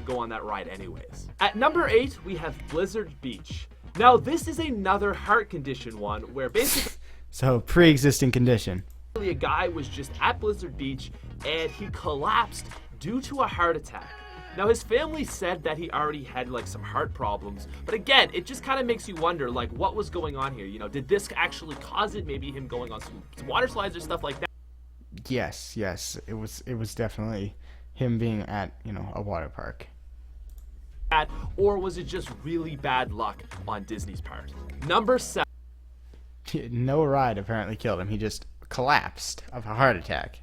Go on that ride anyways. At number 8, we have Blizzard Beach. Now, this is another heart condition one where basically So, pre-existing condition. a guy was just at Blizzard Beach and he collapsed due to a heart attack. Now, his family said that he already had like some heart problems, but again, it just kind of makes you wonder like what was going on here. You know, did this actually cause it? Maybe him going on some water slides or stuff like that. Yes, it was definitely him being at, a water park. Or was it just really bad luck on Disney's part? Number 7. No ride apparently killed him. He just collapsed of a heart attack.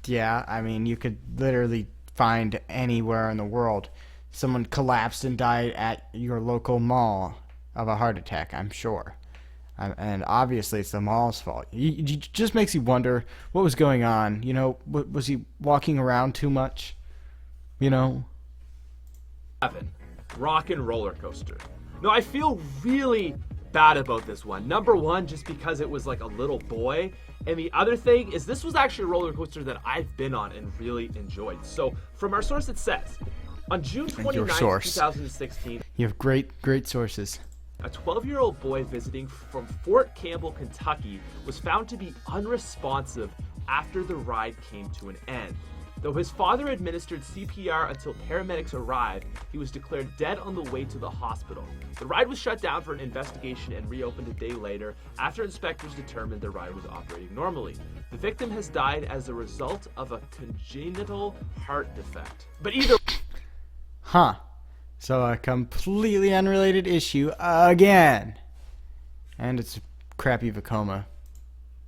Yeah, I mean, you could literally find anywhere in the world someone collapsed and died at your local mall of a heart attack, I'm sure. And obviously it's the mall's fault. It just makes you wonder what was going on. Was he walking around too much? 7. Rock and Roller Coaster. Now, I feel really bad about this one. Number 1, just because it was like a little boy. And the other thing is this was actually a roller coaster that I've been on and really enjoyed. So from our source, it says, on June 29th, 2016, You have great sources. a 12-year-old boy visiting from Fort Campbell, Kentucky, was found to be unresponsive after the ride came to an end. Though his father administered CPR until paramedics arrived, he was declared dead on the way to the hospital. The ride was shut down for an investigation and reopened a day later after inspectors determined the ride was operating normally. The victim has died as a result of a congenital heart defect. But either... Huh. So a completely unrelated issue again. And it's a crappy Vacoma.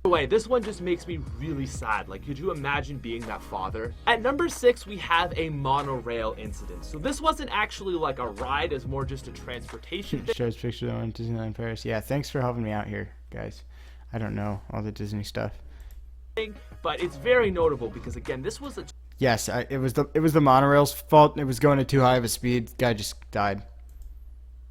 way, this one just makes me really sad. Like, could you imagine being that father? At number 6, we have a monorail incident. So this wasn't actually like a ride, it's more just a transportation thing. Shows picture of Disneyland Paris. Yeah, thanks for helping me out here, guys. I don't know all the Disney stuff. But it's very notable because again, this was a Yes, it was the monorail's fault. It was going at too high of a speed. Guy just died.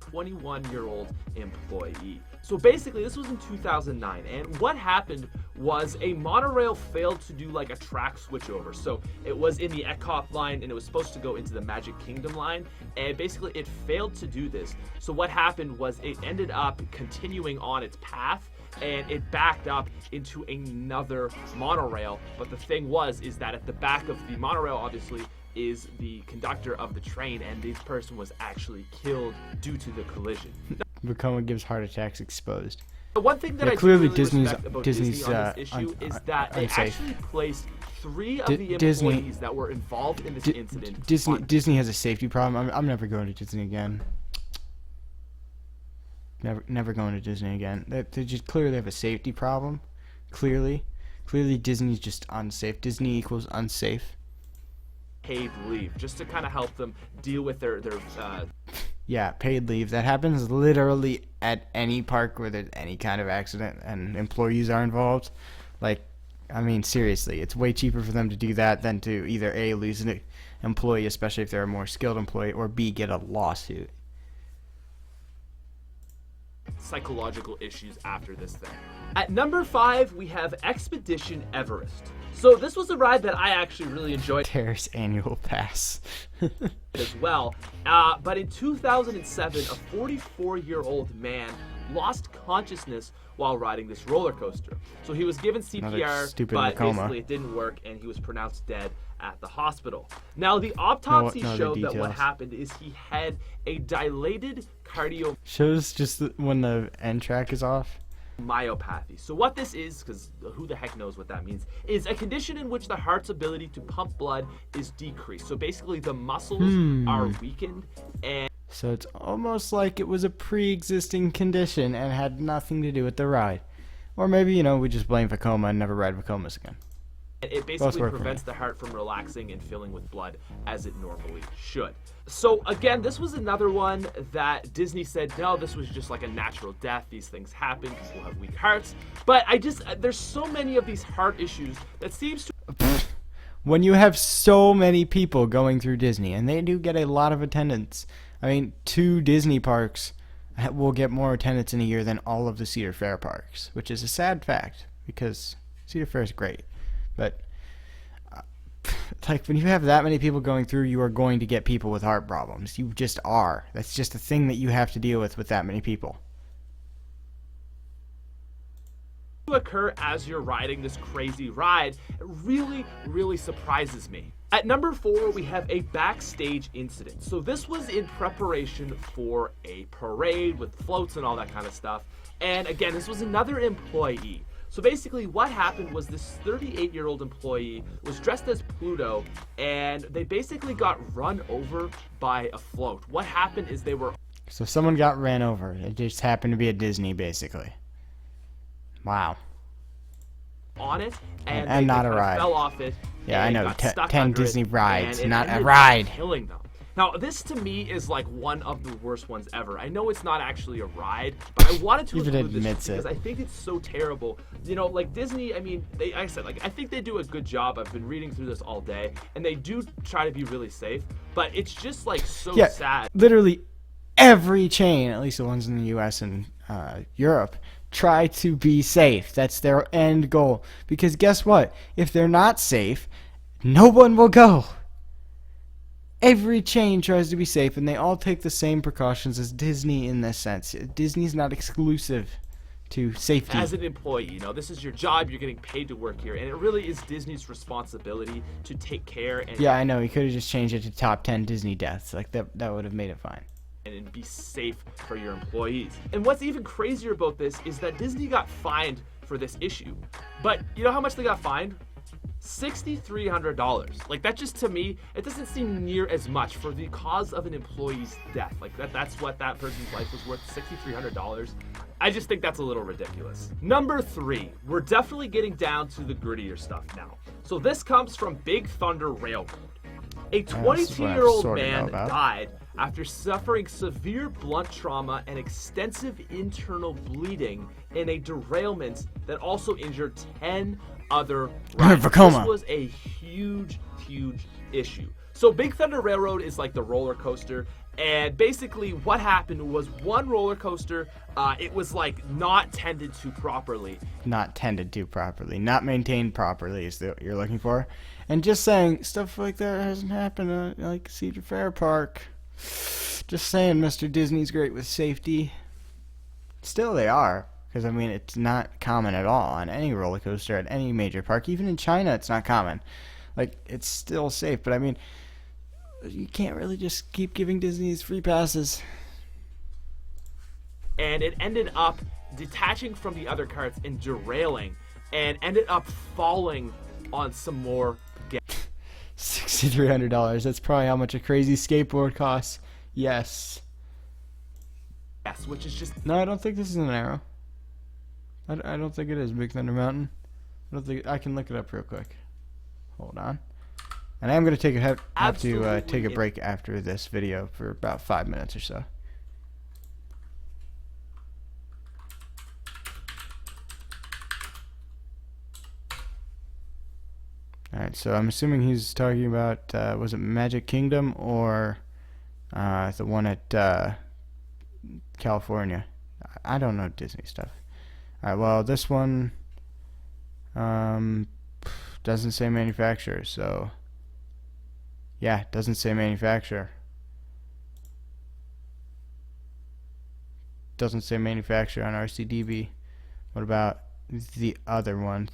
21-year-old employee. So basically, this was in 2009, and what happened was a monorail failed to do like a track switchover. So it was in the Epcot line, and it was supposed to go into the Magic Kingdom line, and basically it failed to do this. So what happened was it ended up continuing on its path, and it backed up into another monorail. But the thing is that at the back of the monorail, obviously, is the conductor of the train, and this person was actually killed due to the collision. Vacoma gives heart attacks exposed. The one thing that Yeah, I do clearly really Disney's- respect about Disney's, Disney on this issue is that they unsafe. actually placed 3 of the Disney- employees that were involved in this incident Disney on Disney has a safety problem. I'm never going to Disney again. Never going to Disney again. They just clearly have a safety problem. Clearly Disney's just unsafe. Disney equals unsafe. paid leave, just to kind of help them deal with their Yeah, paid leave. That happens literally at any park where there's any kind of accident and employees are involved. Like, I mean, seriously, it's way cheaper for them to do that than to either A, lose an employee, especially if they're a more skilled employee, or B, get a lawsuit. psychological issues after this thing. At number 5, we have Expedition Everest. So this was a ride that I actually really enjoyed Terrace annual pass. as well. But in 2007, a 44-year-old man lost consciousness while riding this roller coaster. So he was given Another CPR, stupid but coma. basically it didn't work, and he was pronounced dead at the hospital. Now, the autopsy No other showed that what details. happened is he had a dilated cardiomyopathy. Shows just when the end track is off. So what this is, because who the heck knows what that means, is a condition in which the heart's ability to pump blood is decreased. So basically the muscles are weakened, and So it's almost like it was a pre-existing condition and had nothing to do with the ride. Or maybe, we just blame Vekoma and never ride Vekomas again. it basically work for prevents me. the heart from relaxing and filling with blood as it normally should. So again, this was another one that Disney said, no, this was just like a natural death. These things happen. People have weak hearts. But there's so many of these heart issues that seems to When you have so many people going through Disney, and they do get a lot of attendance. I mean, 2 Disney parks will get more attendance in a year than all of the Cedar Fair parks, which is a sad fact because Cedar Fair is great. But like when you have that many people going through, you are going to get people with heart problems. You just are. That's just a thing that you have to deal with that many people. occur as you're riding this crazy ride. It really, really surprises me. At number 4, we have a backstage incident. So this was in preparation for a parade with floats and all that kind of stuff. And again, this was another employee. So basically what happened was this 38-year-old employee was dressed as Pluto, and they basically got run over by a float. What happened is they were So someone got ran over. It just happened to be a Disney, basically. Wow. on it, and And they not a kinda ride. fell off it. Yeah, I and know. got 10 stuck 10 under it, Disney rides, and it not a ended up ride. killing them. Now, this to me is like one of the worst ones ever. I know it's not actually a ride, but I wanted to Even include this admits because it. I think it's so terrible. You know, like Disney, I mean, I think they do a good job. I've been reading through this all day, and they do try to be really safe, but it's just like so Yeah, sad. literally every chain, at least the ones in the U.S. and Europe, try to be safe. That's their end goal. Because guess what? If they're not safe, no one will go. Every chain tries to be safe, and they all take the same precautions as Disney in this sense. Disney's not exclusive to safety. As an employee, you know, this is your job. You're getting paid to work here, and it really is Disney's responsibility to take care and Yeah, I know. He could have just changed it to top 10 Disney deaths. Like that would have made it fine. and be safe for your employees. And what's even crazier about this is that Disney got fined for this issue. But you know how much they got fined? $6,300. Like, that just, to me, it doesn't seem near as much for the cause of an employee's death. Like, that's what that person's life was worth, $6,300. I just think that's a little ridiculous. Number 3, we're definitely getting down to the grittier stuff now. So this comes from Big Thunder Railroad. A this is what I 22-year-old sort of know man about. died after suffering severe blunt trauma and extensive internal bleeding in a derailment that also injured 10 other riders. Vekoma. This was a huge, huge issue. So Big Thunder Railroad is like the roller coaster, and basically what happened was one roller coaster, it was like not tended to properly. Not tended to properly, not maintained properly is what you're looking for. And just saying stuff like that hasn't happened at like Cedar Fair Park. Just saying, Mr. Disney's great with safety. Still, they are, because I mean it's not common at all on any roller coaster at any major park. Even in China, it's not common. Like, it's still safe, but I mean, you can't really just keep giving Disney these free passes. And it ended up detaching from the other carts and derailing, and ended up falling on some more gas. $6,300. That's probably how much a crazy skateboard costs. Yes. Which is just... No, I don't think this is an arrow. I don't think it is Big Thunder Mountain. I don't think I can look it up real quick. Hold on. And I am going to take have to take a break after this video for about 5 minutes or so. Alright, so I'm assuming he's talking about, was it Magic Kingdom or the one at California? I don't know Disney stuff. Alright, well, this one doesn't say manufacturer, so yeah, it doesn't say manufacturer. Doesn't say manufacturer on RCDB. What about the other one?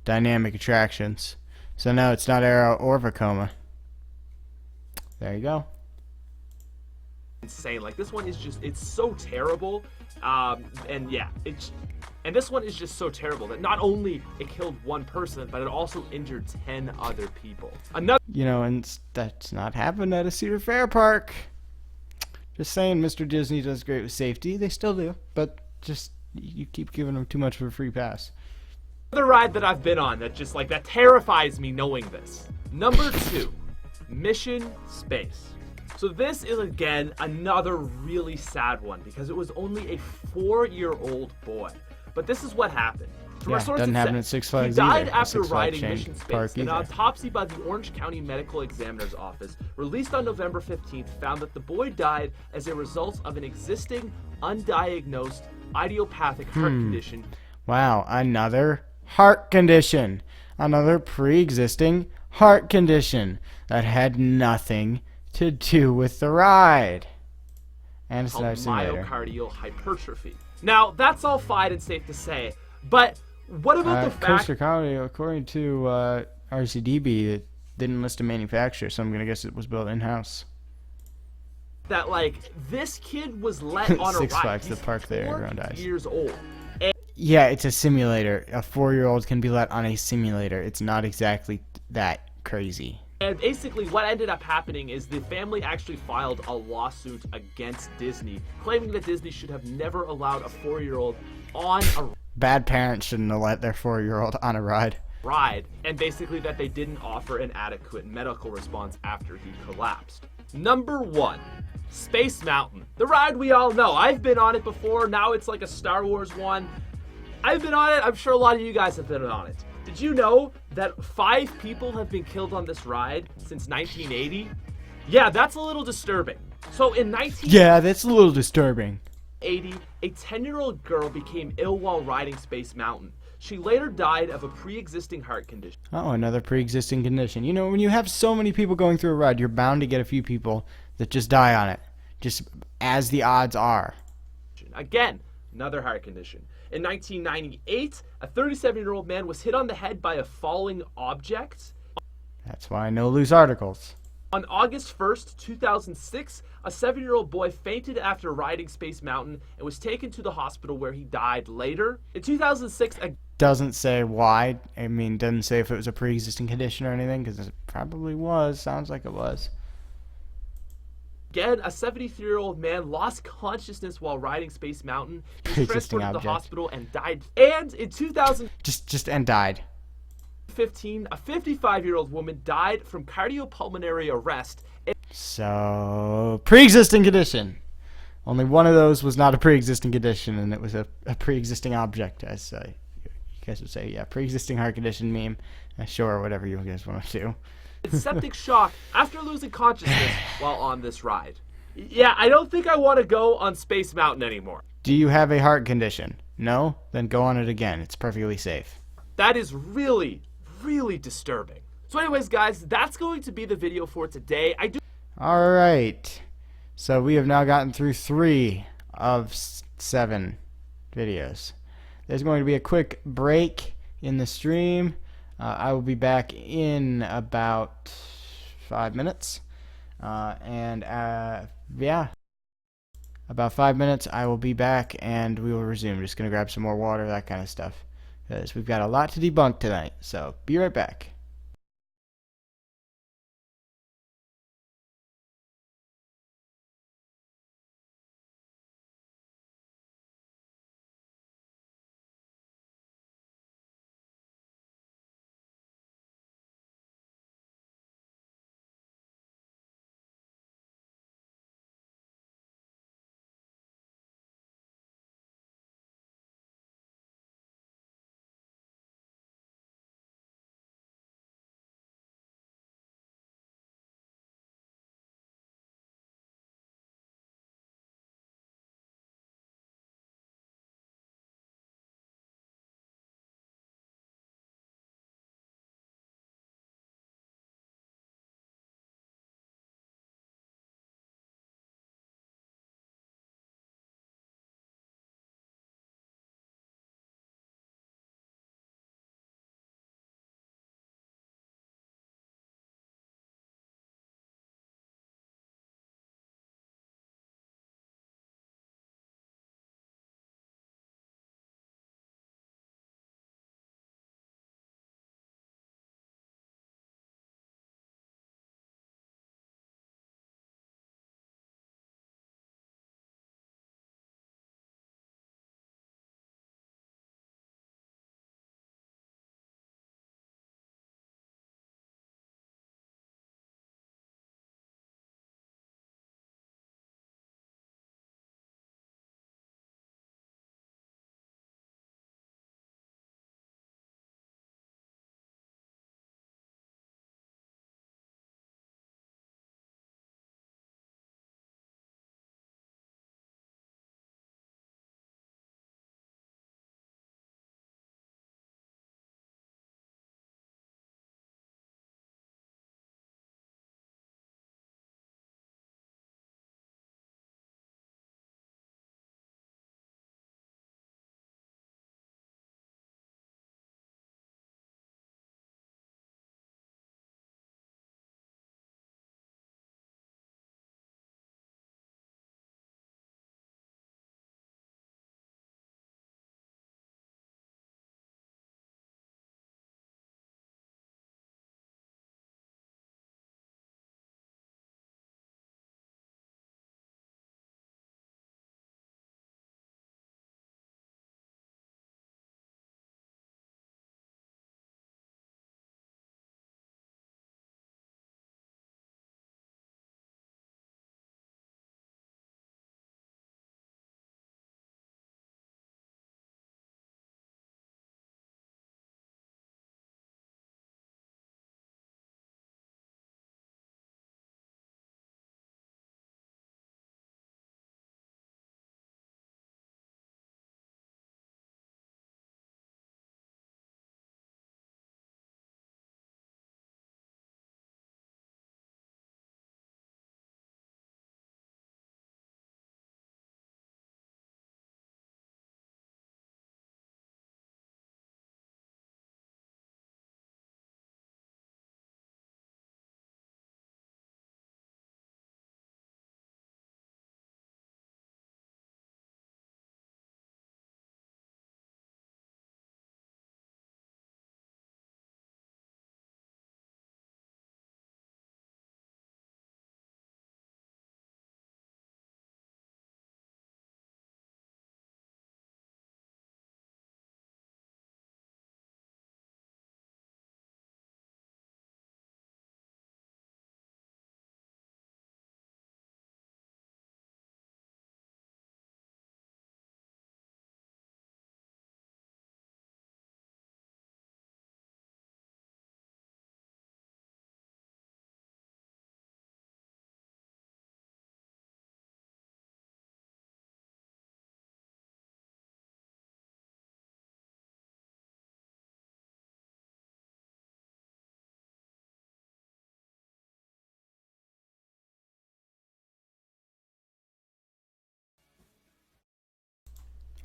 Dynamic Attractions. So no, it's not Arrow or Vekoma. There you go. Insane. Like, this one is just, it's so terrible. And yeah, and this one is just so terrible that not only it killed one person, but it also injured 10 other people. Another, you know, and that's not happened at a Cedar Fair park. Just saying, Mr. Disney does great with safety. They still do, but just you keep giving them too much of a free pass. Another ride that I've been on that just, like, that terrifies me knowing this. Number 2, Mission Space. So this is, again, another really sad one because it was only a 4-year-old boy. But this is what happened. From our sources, doesn't happen at Six Flags he died either, after Six Flags riding chain Mission park Space. An either. autopsy by the Orange County Medical Examiner's Office, released on November 15th, found that the boy died as a result of an existing, undiagnosed, idiopathic heart condition. Wow, another heart condition. Another pre-existing heart condition that had nothing to do with the ride. And it's Called not a simulator. myocardial hypertrophy. Now, that's all fine and safe to say, but what about the fact... Coaster Comedy, according to RCDB, it didn't list a manufacturer, so I'm going to guess it was built in-house. That, like, this kid was let on a Six ride. Flags, the He's park there, 4 everyone dies. years old. Yeah, it's a simulator. A 4-year-old can be let on a simulator. It's not exactly that crazy. And basically what ended up happening is the family actually filed a lawsuit against Disney, claiming that Disney should have never allowed a 4-year-old on a Bad parents shouldn't have let their 4-year-old on a ride. ride, and basically that they didn't offer an adequate medical response after he collapsed. Number 1, Space Mountain. The ride we all know. I've been on it before. Now it's like a Star Wars one. I've been on it. I'm sure a lot of you guys have been on it. Did you know that 5 people have been killed on this ride since 1980? Yeah, that's a little disturbing. So in 1980, Yeah, that's a little disturbing. a 10-year-old girl became ill while riding Space Mountain. She later died of a pre-existing heart condition. Oh, another pre-existing condition. You know, when you have so many people going through a ride, you're bound to get a few people that just die on it. Just as the odds are. Again, another heart condition. In 1998, a 37-year-old man was hit on the head by a falling object. That's why I know loose articles. On August 1st, 2006, a 7-year-old boy fainted after riding Space Mountain and was taken to the hospital where he died later. In 2006, Doesn't say why. I mean, doesn't say if it was a pre-existing condition or anything, because it probably was. Sounds like it was. again, a 73-year-old man lost consciousness while riding Space Mountain. He was Pre-existing transported to the object. hospital and died. And in 2015, And died. a 55-year-old woman died from cardiopulmonary arrest. So, pre-existing condition. Only one of those was not a pre-existing condition, and it was a pre-existing object, as you guys would say. Yeah, pre-existing heart condition meme. Sure, whatever you guys want to do. Septic shock after losing consciousness while on this ride. Yeah, I don't think I want to go on Space Mountain anymore. Do you have a heart condition? No? Then go on it again. It's perfectly safe. That is really, really disturbing. So anyways, guys, that's going to be the video for today. Alright. So we have now gotten through 3 of 7 videos. There's going to be a quick break in the stream. I will be back in about 5 minutes. Yeah. about 5 minutes, I will be back and we will resume. Just gonna grab some more water, that kind of stuff, because we've got a lot to debunk tonight. So be right back.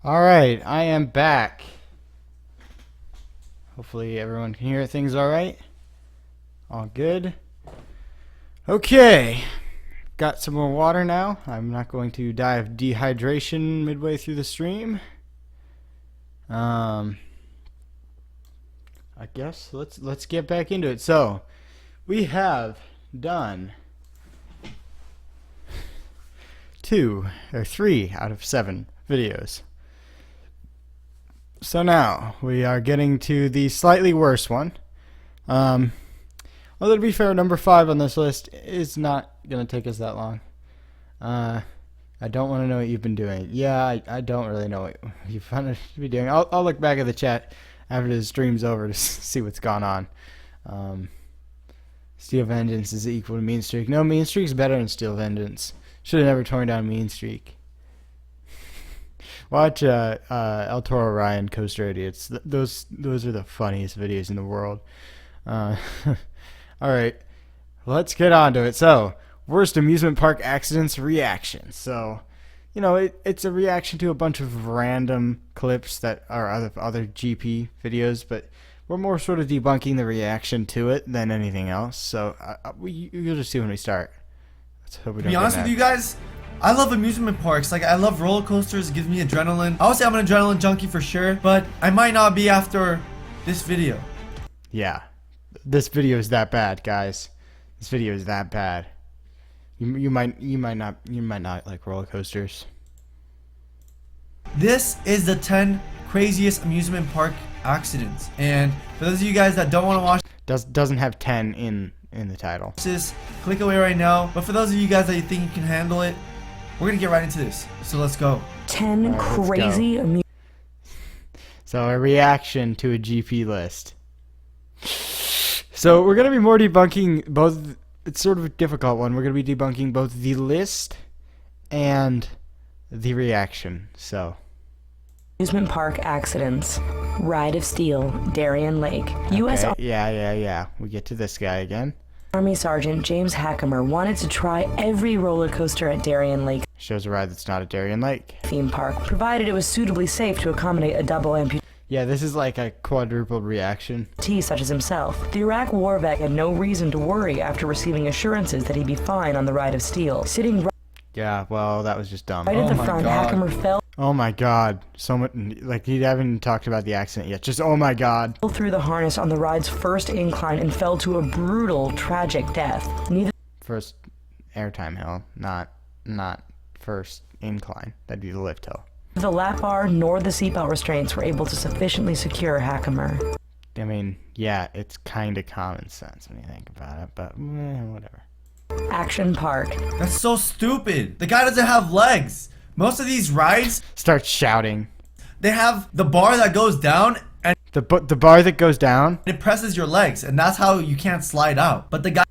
Alright, I am back. Hopefully everyone can hear things alright. All good. Okay. got some more water now. I'm not going to die of dehydration midway through the stream. I guess let's get back into it. So, we have done 2 or 3 out of 7 videos. So now we are getting to the slightly worse one. Although to be fair, number 5 on this list is not gonna take us that long. I don't want to know what you've been doing. Yeah, I don't really know what you've wanted to be doing. I'll look back at the chat after the stream's over to see what's gone on. Steel Vengeance is equal to Mean Streak. No, Mean Streak's better than Steel Vengeance. Should have never torn down Mean Streak. Watch El Toro Ryan Coaster Idiots. Those are the funniest videos in the world. Alright, let's get on to it. So, worst amusement park accidents reaction. So, you know, it's a reaction to a bunch of random clips that are other GP videos, but we're more sort of debunking the reaction to it than anything else. So, you'll just see when we start. Let's hope we don't To be honest with you guys, I love amusement parks. Like, I love roller coasters. It gives me adrenaline. I would say I'm an adrenaline junkie for sure, but I might not be after this video. Yeah, this video is that bad, guys. This video is that bad. You might not like roller coasters. This is the 10 craziest amusement park accidents. And for those of you guys that don't want to watch Doesn't have 10 in the title. this, click away right now. But for those of you guys that you think you can handle it, we're gonna get right into this. So let's go. 10 Alright, let's crazy go. So a reaction to a GP list. So we're gonna be more debunking both. It's sort of a difficult one. We're gonna be debunking both the list and the reaction. So amusement park accidents. Ride of Steel, Darien Lake. U.S. okay, yeah. We get to this guy again. Army Sergeant James Hackemer wanted to try every roller coaster at Darien Lake Shows a ride that's not at Darien Lake. theme park, provided it was suitably safe to accommodate a double amputee Yeah, this is like a quadrupled reaction. such as himself. The Iraq war vet had no reason to worry after receiving assurances that he'd be fine on the Ride of Steel. Sitting Yeah, well, that was just dumb. right at the my front, God. Hackemer fell Oh my god. So much, like, you haven't even talked about the accident yet. Just, oh my god. through the harness on the ride's first incline and fell to a brutal, tragic death. Neither First airtime hill, not first incline. That'd be the lift hill. the lap bar nor the seatbelt restraints were able to sufficiently secure Hackemer. I mean, yeah, it's kind of common sense when you think about it, but whatever. Action Park. That's so stupid. The guy doesn't have legs. Most of these rides, Start shouting. they have the bar that goes down and The bar that goes down. it presses your legs, and that's how you can't slide out. But the guy,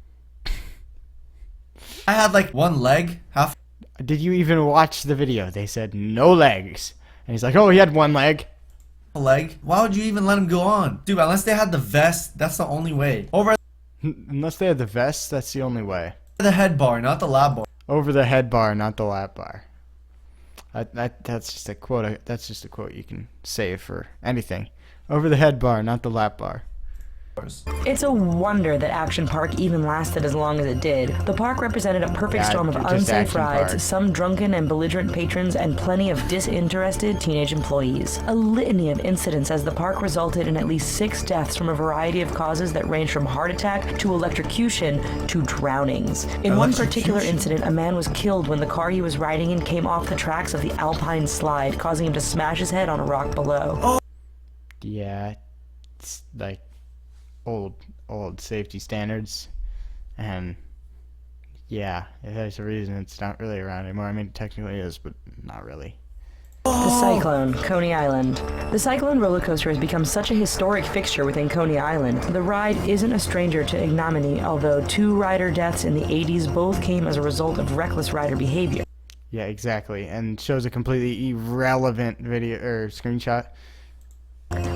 I had like one leg, half Did you even watch the video? They said no legs, and he's like, oh, he had one leg. a leg. Why would you even let him go on? Dude, unless they had the vest, that's the only way. Over Unless they had the vest, that's the only way. the head bar, not the lap bar. Over the head bar, not the lap bar. That's just a quote. That's just a quote you can say for anything. Over the head bar, not the lap bar. It's a wonder that Action Park even lasted as long as it did. The park represented a perfect Yeah, storm of just unsafe Action rides, Park. some drunken and belligerent patrons, and plenty of disinterested teenage employees. A litany of incidents as the park resulted in at least 6 deaths from a variety of causes that range from heart attack to electrocution to drownings. In one particular incident, a man was killed when the car he was riding in came off the tracks of the Alpine slide, causing him to smash his head on a rock below. Yeah, it's like old safety standards, and yeah, there's a reason it's not really around anymore. I mean, technically it is, but not really. The Cyclone, Coney Island. The Cyclone roller coaster has become such a historic fixture within Coney Island. The ride isn't a stranger to ignominy, although 2 rider deaths in the 80s both came as a result of reckless rider behavior. Yeah, exactly, and shows a completely irrelevant video or screenshot.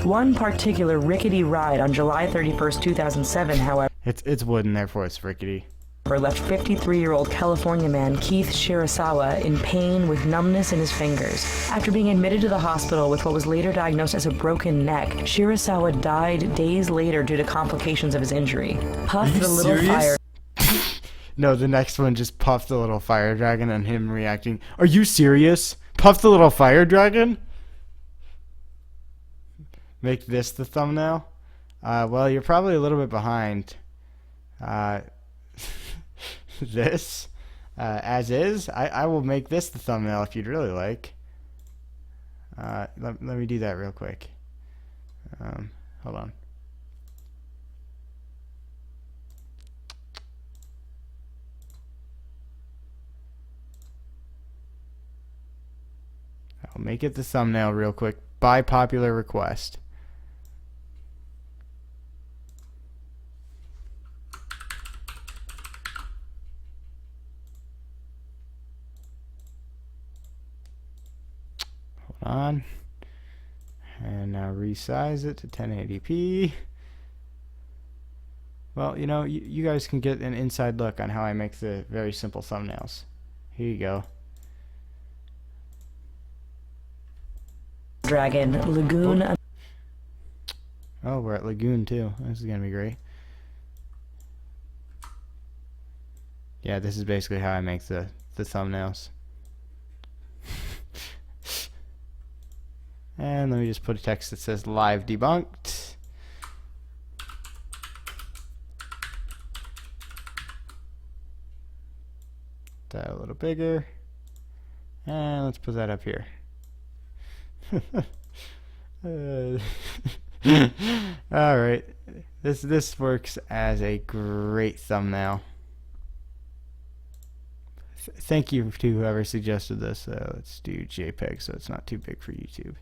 One particular rickety ride on July 31st, 2007, however, It's wooden, therefore it's rickety. left 53-year-old California man Keith Shirasawa in pain with numbness in his fingers. After being admitted to the hospital with what was later diagnosed as a broken neck, Shirasawa died days later due to complications of his injuff. Puff Are you the little serious? fire. No, the next one just Puff the Little Fire Dragon and him reacting. Are you serious? Puff the Little Fire Dragon? Make this the thumbnail? Well, you're probably a little bit behind. This, as is. I will make this the thumbnail if you'd really like. Let me do that real quick. Hold on. I'll make it the thumbnail real quick by popular request. Hold on. And now resize it to 1080p. Well, you know, you guys can get an inside look on how I make the very simple thumbnails. Here you go. Dragon Lagoon. Oh, we're at Lagoon too. This is gonna be great. Yeah, this is basically how I make the thumbnails. And let me just put a text that says live debunked. That a little bigger. And let's put that up here. Alright. This works as a great thumbnail. Thank you to whoever suggested this. Let's do JPEG so it's not too big for YouTube.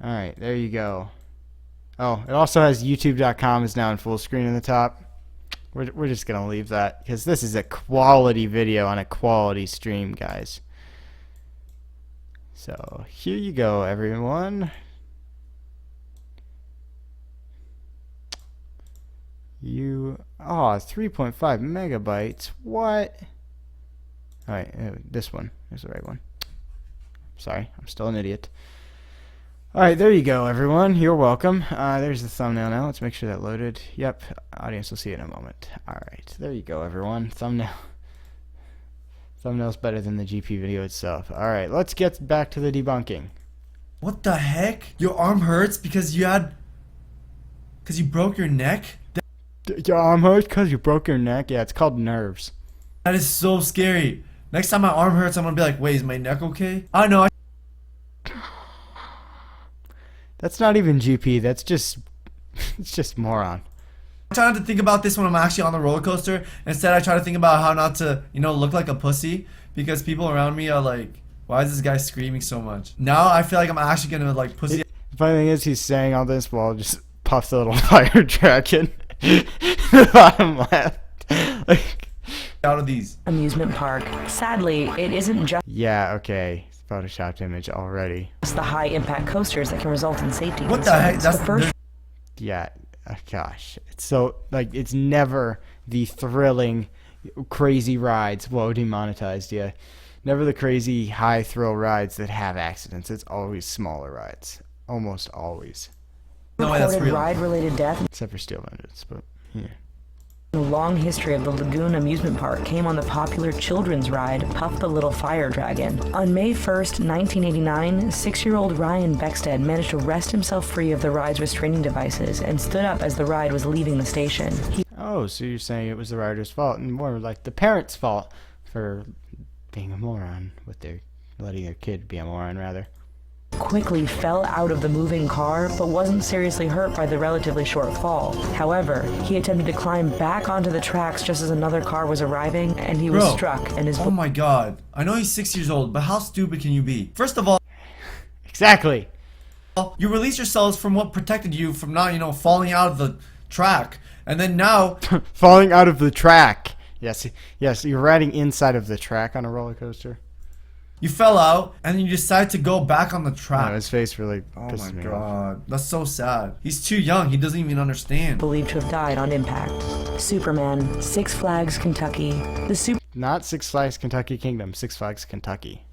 Alright, there you go. Oh, it also has youtube.com is now in full screen in the top. We're just going to leave that because this is a quality video on a quality stream, guys. So, here you go, everyone. Oh, 3.5 megabytes. What? Alright, this one is the right one. Sorry, I'm still an idiot. Alright, there you go, everyone. You're welcome. There's the thumbnail now. Let's make sure that loaded. Yep, audience will see it in a moment. Alright, there you go, everyone. Thumbnail. Thumbnail's better than the GP video itself. Alright, let's get back to the debunking. What the heck? Your arm hurts because you broke your neck? Your arm hurts because you broke your neck? Yeah, it's called nerves. That is so scary. Next time my arm hurts, I'm gonna be like, wait, is my neck okay? I know. That's not even GP. That's just, it's just moron. I try not to think about this when I'm actually on the roller coaster. Instead, I try to think about how not to, look like a pussy. Because people around me are like, why is this guy screaming so much? Now I feel like I'm actually gonna like pussy. The funny thing is he's saying all this while just Puff the Little Fire Dragon. The bottom left. Like, out of these. Amusement park. Sadly, it isn't just yeah, okay. Photoshopped image already. the high impact coasters that can result in safety What the heck? concerns. That's The first Yeah, gosh. It's so, like, it's never the thrilling, crazy rides. Whoa, demonetized, yeah. Never the crazy, high thrill rides that have accidents. It's always smaller rides. Almost always. No way, that's recorded real. ride-related death Except for Steel Vengeance, but, yeah. The long history of the Lagoon amusement park came on the popular children's ride Puff the Little Fire Dragon. On May 1st, 1989, 6-year-old Ryan Beckstead managed to wrest himself free of the ride's restraining devices and stood up as the ride was leaving the station. Oh, so you're saying it was the rider's fault, and more like the parents' fault for being a moron with their letting their kid be a moron, rather. Quickly fell out of the moving car, but wasn't seriously hurt by the relatively short fall. However, he attempted to climb back onto the tracks just as another car was arriving, and he was Bro, struck, and his oh my god. I know he's 6 years old, but how stupid can you be? First of all, Exactly. you release yourselves from what protected you from not, falling out of the track. And then now, Falling out of the track. Yes, you're riding inside of the track on a roller coaster. you fell out, and then you decide to go back on the track. No, his face really Oh pisses my me off. god. That's so sad. He's too young. He doesn't even understand. believed to have died on impact. Superman, Six Flags, Kentucky. The Not Six Flags Kentucky Kingdom, Six Flags Kentucky.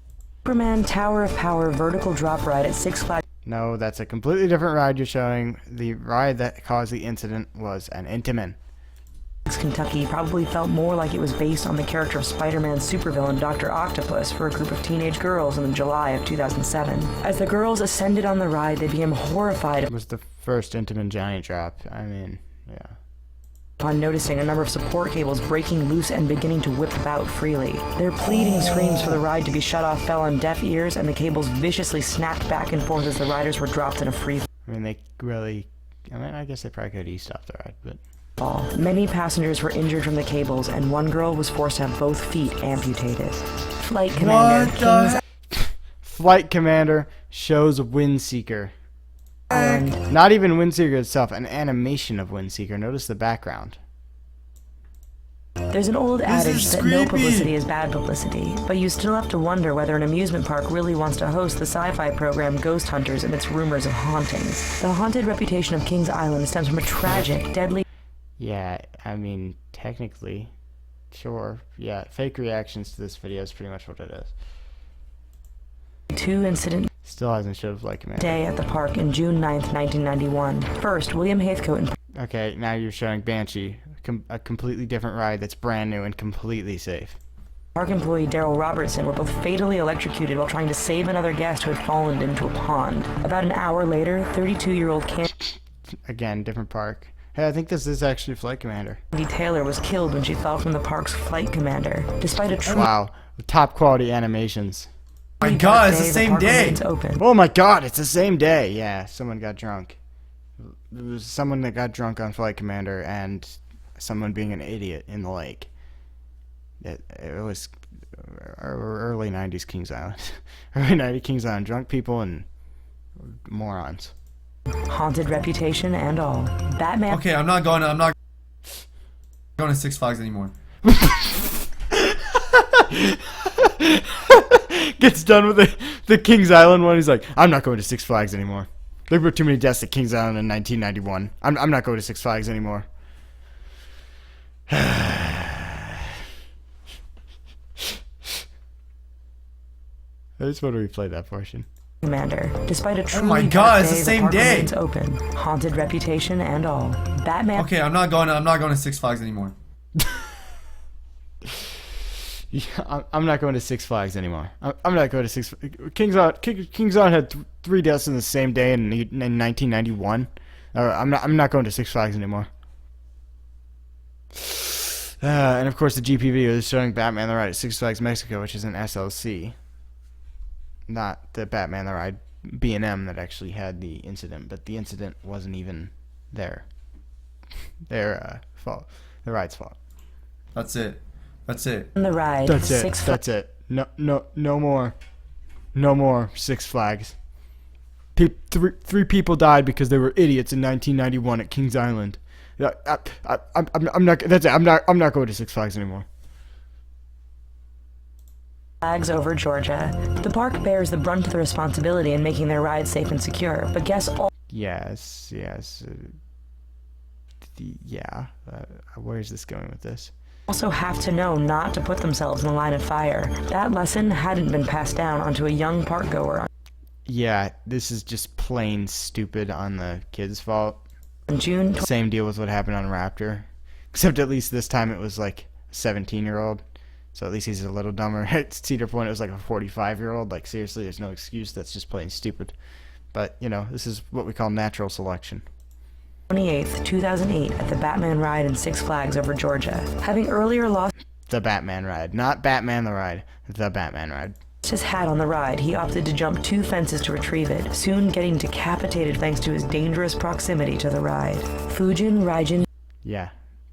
Superman Tower of Power vertical drop ride at Six Flags No, that's a completely different ride you're showing. The ride that caused the incident was an Intamin. Kentucky probably felt more like it was based on the character of Spider-Man's supervillain Dr. Octopus for a group of teenage girls in July of 2007. As the girls ascended on the ride, they became horrified It was the first Intamin giant drop. I mean, yeah. upon noticing a number of support cables breaking loose and beginning to whip about freely. Their pleading screams for the ride to be shut off fell on deaf ears, and the cables viciously snapped back and forth as the riders were dropped in a free I mean, they really... I mean, I guess they probably could have stopped the ride, but... fall. Many passengers were injured from the cables, and one girl was forced to have both feet amputated. Flight Commander King's Flight Commander shows Windseeker. Island. Not even Windseeker itself, an animation of Windseeker. Notice the background. There's an old adage is that no creepy. publicity is bad publicity, but you still have to wonder whether an amusement park really wants to host the sci-fi program Ghost Hunters and its rumors of hauntings. The haunted reputation of Kings Island stems from a tragic, deadly Yeah, I mean, technically, sure. Yeah, fake reactions to this video is pretty much what it is. two-incident Still hasn't showed Flight Commander. day at the park in June 9th, 1991. First, William Heathcote and Okay, now you're showing Banshee, a completely different ride that's brand new and completely safe. park employee Daryl Robertson were both fatally electrocuted while trying to save another guest who had fallen into a pond. About an hour later, 32-year-old Again, different park. Hey, I think this is actually Flight Commander. Candy Taylor was killed when she fell from the park's flight commander. Despite a Wow, top quality animations. My God, it's the the same park day. remains open. Oh my God, it's the same day. Yeah, someone got drunk. It was someone that got drunk on Flight Commander and someone being an idiot in the lake. It was early 90s Kings Island. Early 90s Kings Island. Drunk people and morons. Haunted reputation and all. Batman Okay, I'm not going to Six Flags anymore. Gets done with the Kings Island one. He's like, I'm not going to Six Flags anymore. There were too many deaths at Kings Island in 1991. I'm not going to Six Flags anymore. I just want to replay that portion. Commander. Despite a truly my dark God, it's the day, same park day. remains open. Haunted reputation and all. Batman Okay, I'm not going to Six Flags anymore. Yeah, I'm not going to Six Flags anymore. I'm not going to Six. Kings Island had 3 deaths in the same day in 1991. I'm not going to Six Flags anymore. And of course, the GP video is showing Batman the Ride at Six Flags Mexico, which is an SLC, not the Batman the Ride B&M that actually had the incident. But the incident wasn't even their fault. The ride's fault. That's it. That's it. the ride. That's it. Six That's it. No more Six Flags. Three people died because they were idiots in 1991 at Kings Island. I'm not. That's it. I'm not going to Six Flags anymore. Flags over Georgia. The park bears the brunt of the responsibility in making their ride safe and secure, but guests Yes. Yeah. Where is this going with this? also have to know not to put themselves in the line of fire. That lesson hadn't been passed down onto a young park goer Yeah, this is just plain stupid on the kid's fault. on June Same deal with what happened on Raptor, except at least this time it was like a 17-year-old. So at least he's a little dumber. At Cedar Point, it was like a 45-year-old. Like, seriously, there's no excuse. That's just plain stupid. But, you know, this is what we call natural selection. 28th, 2008, at the Batman ride in Six Flags over Georgia. Having earlier lost The Batman ride. Not Batman the ride. The Batman ride. his hat on the ride, he opted to jump 2 fences to retrieve it, soon getting decapitated thanks to his dangerous proximity to the ride. Fujin Raijin Yeah,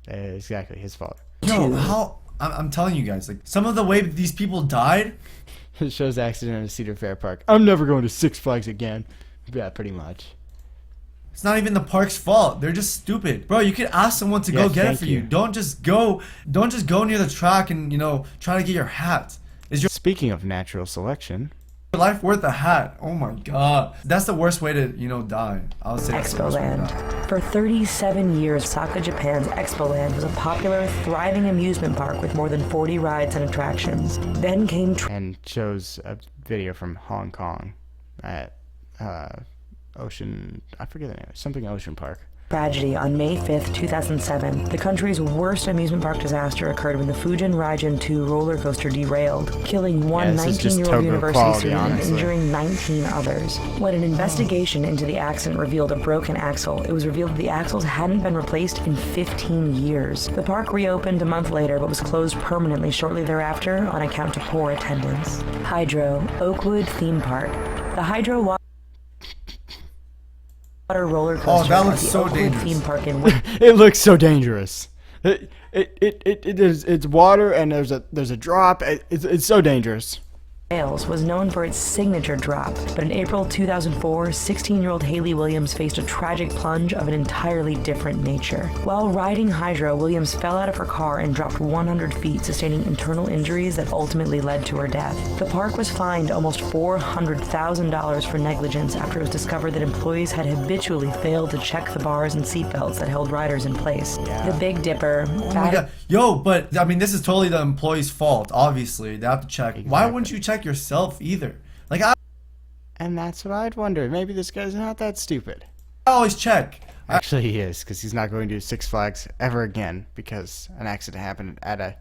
exactly. His fault. Yo, how? I'm telling you guys, like, some of the way these people died. It shows accident at Cedar Fair Park. I'm never going to Six Flags again. Yeah, pretty much. It's not even the park's fault. They're just stupid. Bro, you could ask someone to go get it thank for you. Don't just go near the track and, try to get your hat. Is your Speaking of natural selection, life worth a hat? Oh my God. That's the worst way to, die. I'll say that's the worst way to die. Expoland. For 37 years, Osaka, Japan's Expoland was a popular, thriving amusement park with more than 40 rides and attractions. Then came and shows a video from Hong Kong at Ocean. I forget the name. Something Ocean Park. Tragedy on May 5th, 2007. The country's worst amusement park disaster occurred when the Fujin Raijin 2 roller coaster derailed, killing one this is just 19-year-old Togo university quality, student and honestly. injuring 19 others. When an investigation into the accident revealed a broken axle, it was revealed that the axles hadn't been replaced in 15 years. The park reopened a month later but was closed permanently shortly thereafter on account of poor attendance. Hydro, Oakwood Theme Park. The Hydro water roller coaster that at looks the so Oakwood dangerous. theme park in It looks so dangerous. It's water and there's a drop. It's so dangerous. Wales was known for its signature drop, but in April 2004, 16-year-old Hayley Williams faced a tragic plunge of an entirely different nature. While riding Hydro, Williams fell out of her car and dropped 100 feet, sustaining internal injuries that ultimately led to her death. The park was fined almost $400,000 for negligence after it was discovered that employees had habitually failed to check the bars and seatbelts that held riders in place. The Big Dipper. Oh my god. Yo, but I mean, this is totally the employee's fault. Obviously, they have to check. Why wouldn't you check yourself either? Like, I And that's what I'd wonder. Maybe this guy's not that stupid. always check. Actually, he is, because he's not going to Six Flags ever again because an accident happened at a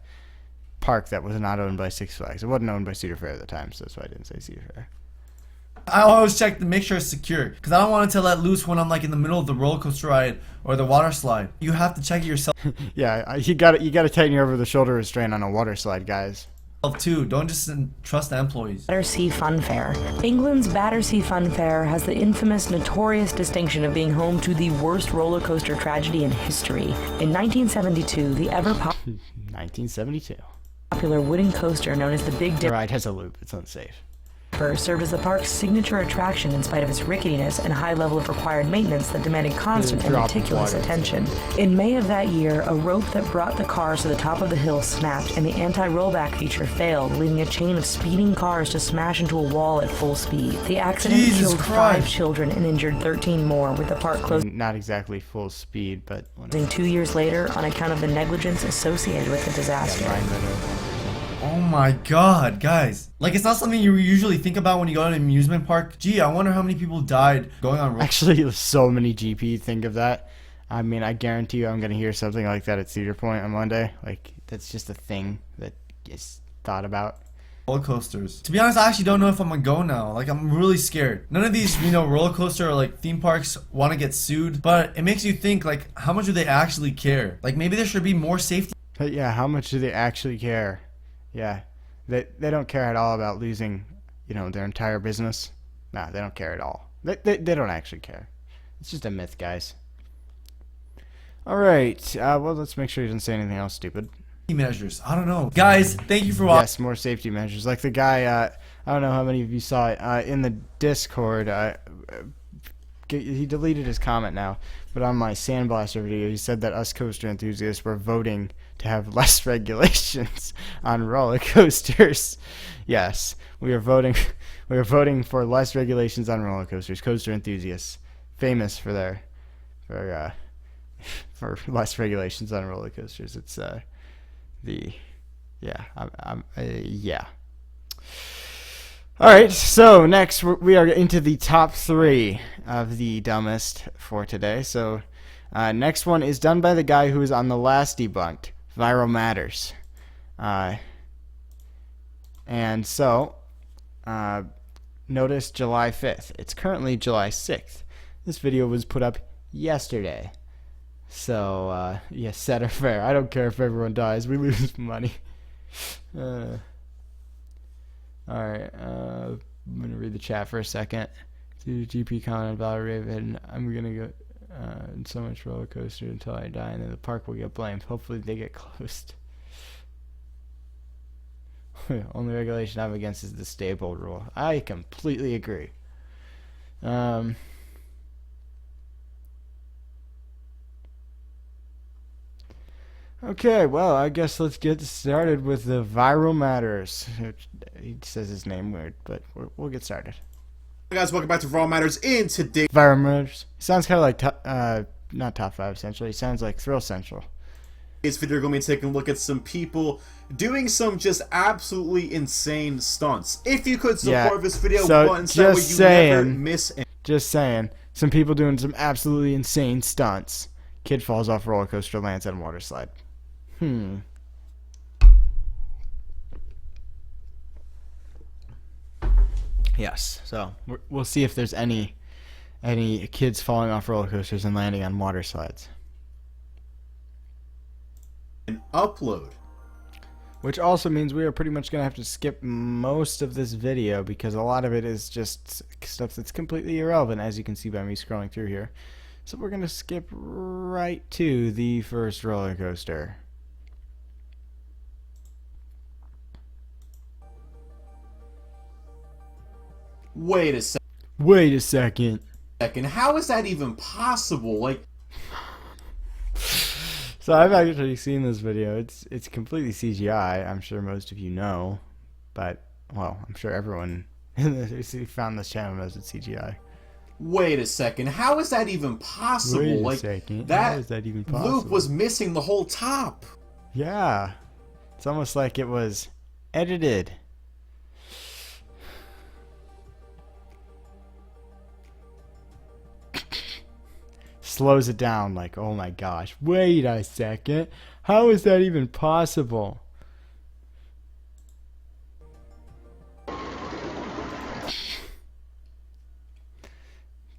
park that was not owned by Six Flags. It wasn't owned by Cedar Fair at the time, so that's why I didn't say Cedar Fair. I always check to make sure it's secure because I don't want it to let loose when I'm like in the middle of the roller coaster ride or the water slide. You have to check it yourself Yeah, you got to tighten your over the shoulder restraint on a water slide, guys. too. Don't just trust the employees. Battersea Fun Fair. England's Battersea Fun Fair has the infamous, notorious distinction of being home to the worst roller coaster tragedy in history. In 1972, the ever 1972. popular wooden coaster known as the Big The Dipper ride has a loop. It's unsafe. served as the park's signature attraction in spite of its ricketiness and high level of required maintenance that demanded constant and drop of meticulous water. attention. In May of that year, a rope that brought the cars to the top of the hill snapped and the anti-rollback feature failed, leaving a chain of speeding cars to smash into a wall at full speed. The accident Jesus killed Christ. 5 children and injured 13 more, with the park closing Not exactly full speed, but whatever. 2 years later on account of the negligence associated with the disaster. Oh my god, guys. Like, it's not something you usually think about when you go to an amusement park. Gee, I wonder how many people died going on roller. Actually, so many GP think of that. I mean, I guarantee you I'm going to hear something like that at Cedar Point on Monday. Like, that's just a thing that is thought about. Roller coasters. To be honest, I actually don't know if I'm gonna go now. Like, I'm really scared. None of these, roller coaster or like theme parks want to get sued, but it makes you think, like, how much do they actually care? Like, maybe there should be more safety. But yeah, how much do they actually care? Yeah, they don't care at all about losing, their entire business. Nah, they don't care at all. They don't actually care. It's just a myth, guys. All right. Well, let's make sure he doesn't say anything else stupid. Measures. I don't know. Guys, thank you for watching. Yes, more safety measures. Like the guy, I don't know how many of you saw it, in the Discord, he deleted his comment now, but on my Sandblaster video, he said that us coaster enthusiasts were voting to have less regulations on roller coasters. Yes, we are voting for less regulations on roller coasters. Coaster enthusiasts, famous for for less regulations on roller coasters. It's yeah. All right, so next we are into the top 3 of the dumbest for today. So next one is done by the guy who was on the last Debunked, Viral Matters. And so notice July 5th. It's currently July 6th. This video was put up yesterday. So, yes, set or fair. I don't care if everyone dies. We lose money. Alright, I'm going to read the chat for a second. To GP comment about Raven, I'm going to go in so much roller coaster until I die, and then the park will get blamed. Hopefully they get closed. Only regulation I'm against is the stable rule. I completely agree. Okay, well, I guess let's get started with the Viral Matters. He says his name weird, but we'll get started. Hey guys, welcome back to Viral Matters. In today's Viral Matters. Sounds kind of like, not Top 5 Central. He sounds like Thrill Central. video, we're going to be taking a look at some people doing some just absolutely insane stunts. If you could support this video, so button so that way just you never saying, miss Just saying. Some people doing some absolutely insane stunts. Kid falls off roller coaster, lands on water slide. Yes. So we'll see if there's any kids falling off roller coasters and landing on water slides. And upload. Which also means we are pretty much going to have to skip most of this video because a lot of it is just stuff that's completely irrelevant, as you can see by me scrolling through here. So we're going to skip right to the first roller coaster. Wait a second. Wait a second. How is that even possible? Like, So I've actually seen this video. It's completely CGI. I'm sure most of you know, but well, I'm sure everyone who found this channel knows it's CGI. wait a second. How is that even possible? Wait a like, second. That How is that even possible? loop was missing the whole top. Yeah, it's almost like it was edited. Slows it down like, oh my gosh, wait a second. How is that even possible?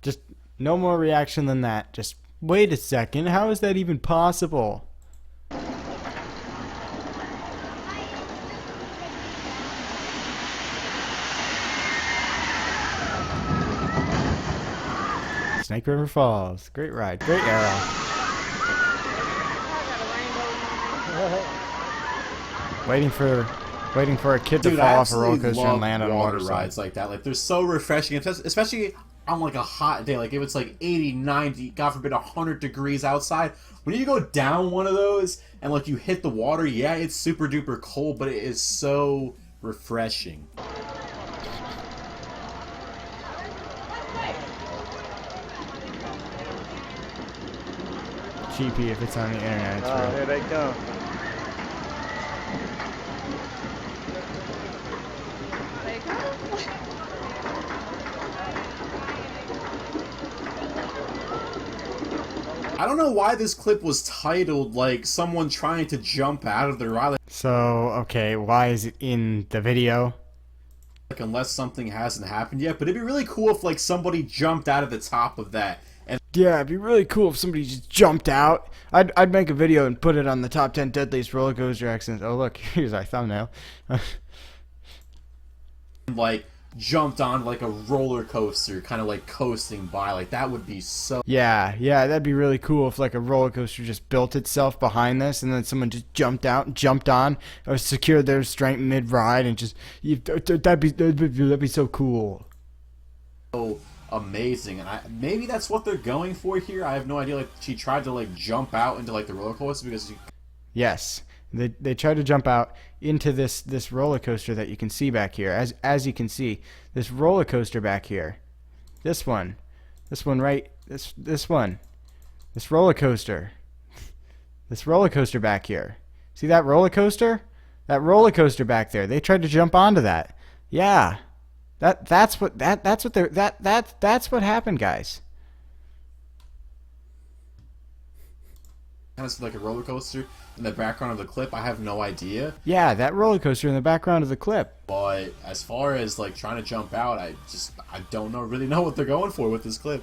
Just no more reaction than that. Just wait a second. How is that even possible? Snake River Falls. Great ride. Great arrow. Waiting for a kid to Dude, fall I off a roller absolutely coaster and love land on a water water slide. rides like that. Like, they're so refreshing, especially on like a hot day. Like if it's like 80, 90, God forbid 100 degrees outside. When you go down one of those and like you hit the water, yeah, it's super duper cold, but it is so refreshing. Cheapy if it's on the internet. It's real. Here they come. I don't know why this clip was titled like someone trying to jump out of their ride. So, okay, why is it in the video? Like, unless something hasn't happened yet, but it'd be really cool if like somebody jumped out of the top of that. And Yeah, it'd be really cool if somebody just jumped out. I'd make a video and put it on the top 10 deadliest roller coaster accidents. Oh look, here's our thumbnail. like jumped on like a roller coaster, kind of like coasting by. Like that would be so. Yeah, that'd be really cool if like a roller coaster just built itself behind this, and then someone just jumped out, and jumped on, or secured their strength mid-ride, and just that'd be so cool. Amazing, and maybe that's what they're going for here. I have no idea. Like she tried to like jump out into like the roller coaster because Yes, they tried to jump out into this roller coaster that you can see back here. As you can see, this roller coaster back here, this one right, this one, this roller coaster back here. See that roller coaster? That roller coaster back there. They tried to jump onto that. Yeah. That's what happened, guys. Kind of like a roller coaster in the background of the clip. I have no idea. Yeah, that roller coaster in the background of the clip. But as far as like trying to jump out, I don't really know what they're going for with this clip.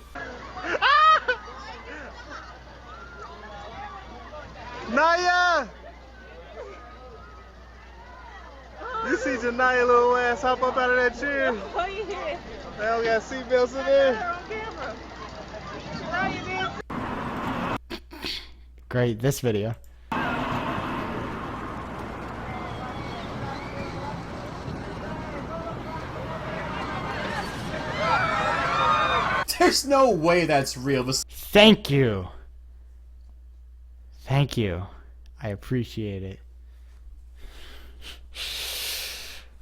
Naya! You see Janaya little ass hop up out of that chair. Oh, yeah. They don't got seatbelts in there. Great, this video. There's no way that's real. Thank you. Thank you. I appreciate it.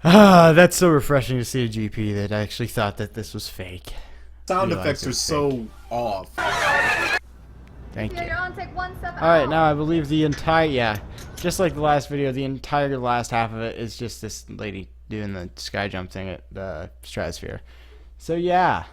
Ah, that's so refreshing to see a GP that I actually thought that this was fake. Sound Realized effects it are was so fake. off. Thank you. Take 1 step. Alright, now I believe the entire, just like the last video, the entire last half of it is just this lady doing the sky jump thing at the stratosphere. So yeah,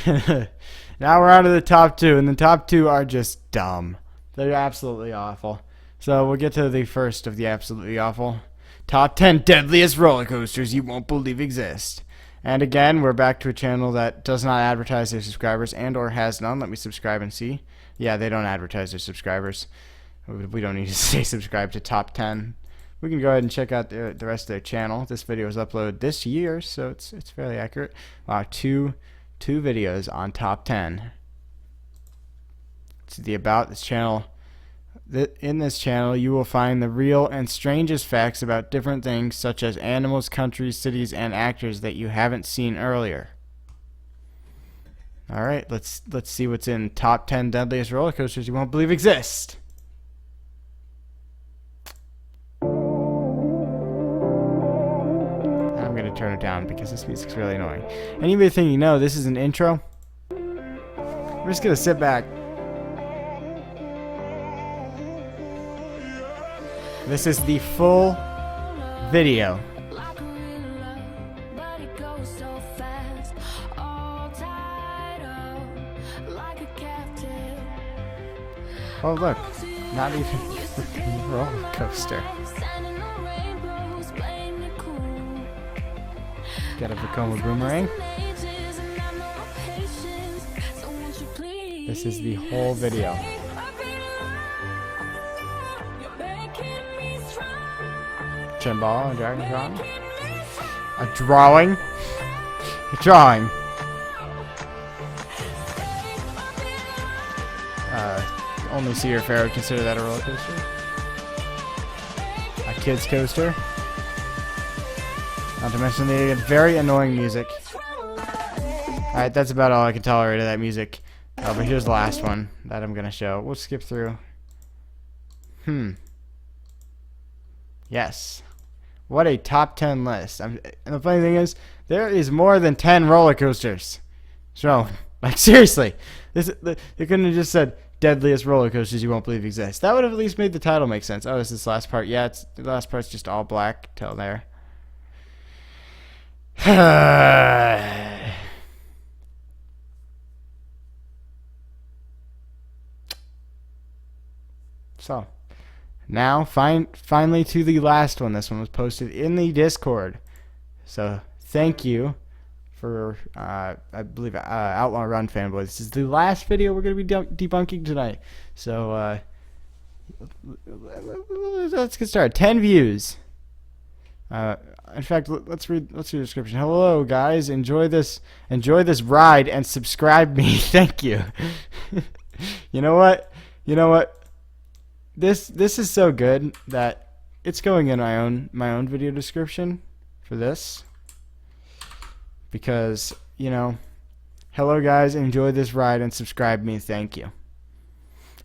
Now we're on to the top 2, and the top 2 are just dumb. They're absolutely awful. So we'll get to the first of the absolutely awful. Top 10 deadliest roller coasters you won't believe exist. And again, we're back to a channel that does not advertise their subscribers and or has none. Let me subscribe and see. Yeah, they don't advertise their subscribers. We don't need to say subscribe to top 10. We can go ahead and check out the rest of their channel. This video was uploaded this year, so it's fairly accurate. Wow, two videos on top 10. It's the About This channel. In this channel, you will find the real and strangest facts about different things, such as animals, countries, cities, and actors that you haven't seen earlier. All right, let's see what's in top 10 deadliest roller coasters you won't believe exist. I'm gonna turn it down because this music's really annoying. Anybody think you know this is an intro? I'm just gonna sit back. This is the full video. Oh look, not even a roller coaster. Got a Vekoma boomerang. This is the whole video. Ball and Dragon Drawing. A drawing? A drawing. Only Cedar Fair would consider that a roller coaster. A kid's coaster. Not to mention the very annoying music. Alright, that's about all I can tolerate of that music. But here's the last one that I'm going to show. We'll skip through. Yes. What a top 10 list. And the funny thing is, there is more than 10 roller coasters. So, like, seriously. They couldn't have just said, deadliest roller coasters you won't believe exist. That would have at least made the title make sense. Oh, is this last part? Yeah, the last part's just all black till there. So, now finally to the last one. This one was posted in the Discord. So, thank you for, I believe, Outlaw Run fanboy. This is the last video we're going to be debunking tonight. So, let's get started. 10 views. In fact, let's read the description. Hello, guys. Enjoy this ride and subscribe me. Thank you. You know what? This is so good that it's going in my own video description for this. Because, hello guys, enjoy this ride and subscribe me, thank you.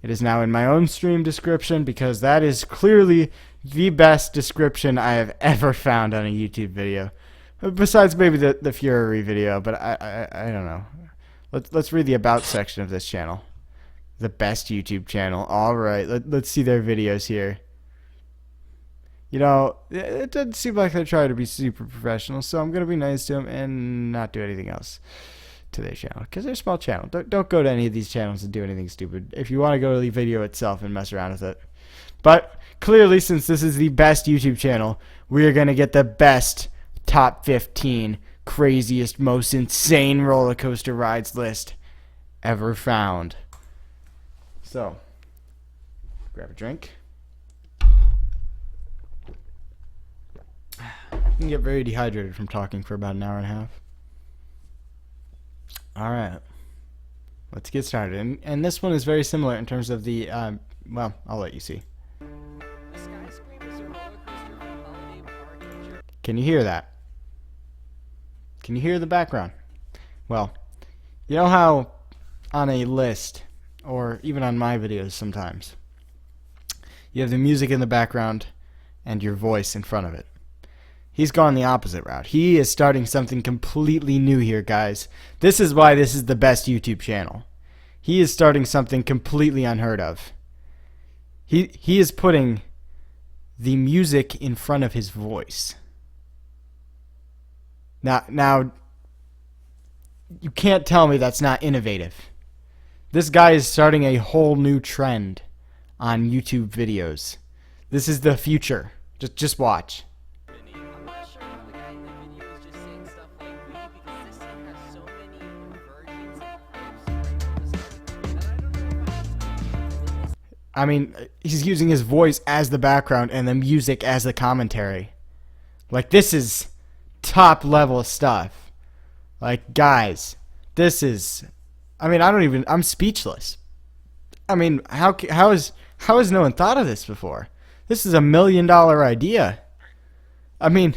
It is now in my own stream description because that is clearly the best description I have ever found on a YouTube video. Besides maybe the Fury video, but I don't know. Let's read the about section of this channel. The best YouTube channel. Alright, let's see their videos here. It doesn't seem like they're trying to be super professional, so I'm going to be nice to them and not do anything else to their channel. Because they're a small channel. Don't go to any of these channels and do anything stupid. If you want to go to the video itself and mess around with it. But clearly, since this is the best YouTube channel, we are going to get the best top 15 craziest, most insane roller coaster rides list ever found. So, grab a drink. You can get very dehydrated from talking for about an hour and a half. Alright. Let's get started. And this one is very similar in terms of the, well, I'll let you see. Can you hear that? Can you hear the background? Well, you know how on a list, or even on my videos sometimes, you have the music in the background and your voice in front of it. He's gone the opposite route. He is starting something completely new here, guys. This is why this is the best YouTube channel. He is starting something completely unheard of. He is putting the music in front of his voice. Now, You can't tell me that's not innovative. This guy is starting a whole new trend on YouTube videos. This is the future. Just watch. I'm not sure if the guy in the video is just saying stuff like we because this thing has so many versions of I mean, he's using his voice as the background and the music as the commentary. Like, this is top level stuff. Like, guys, this is, I mean, I'm speechless. I mean, how has no one thought of this before? This is $1 million idea. I mean,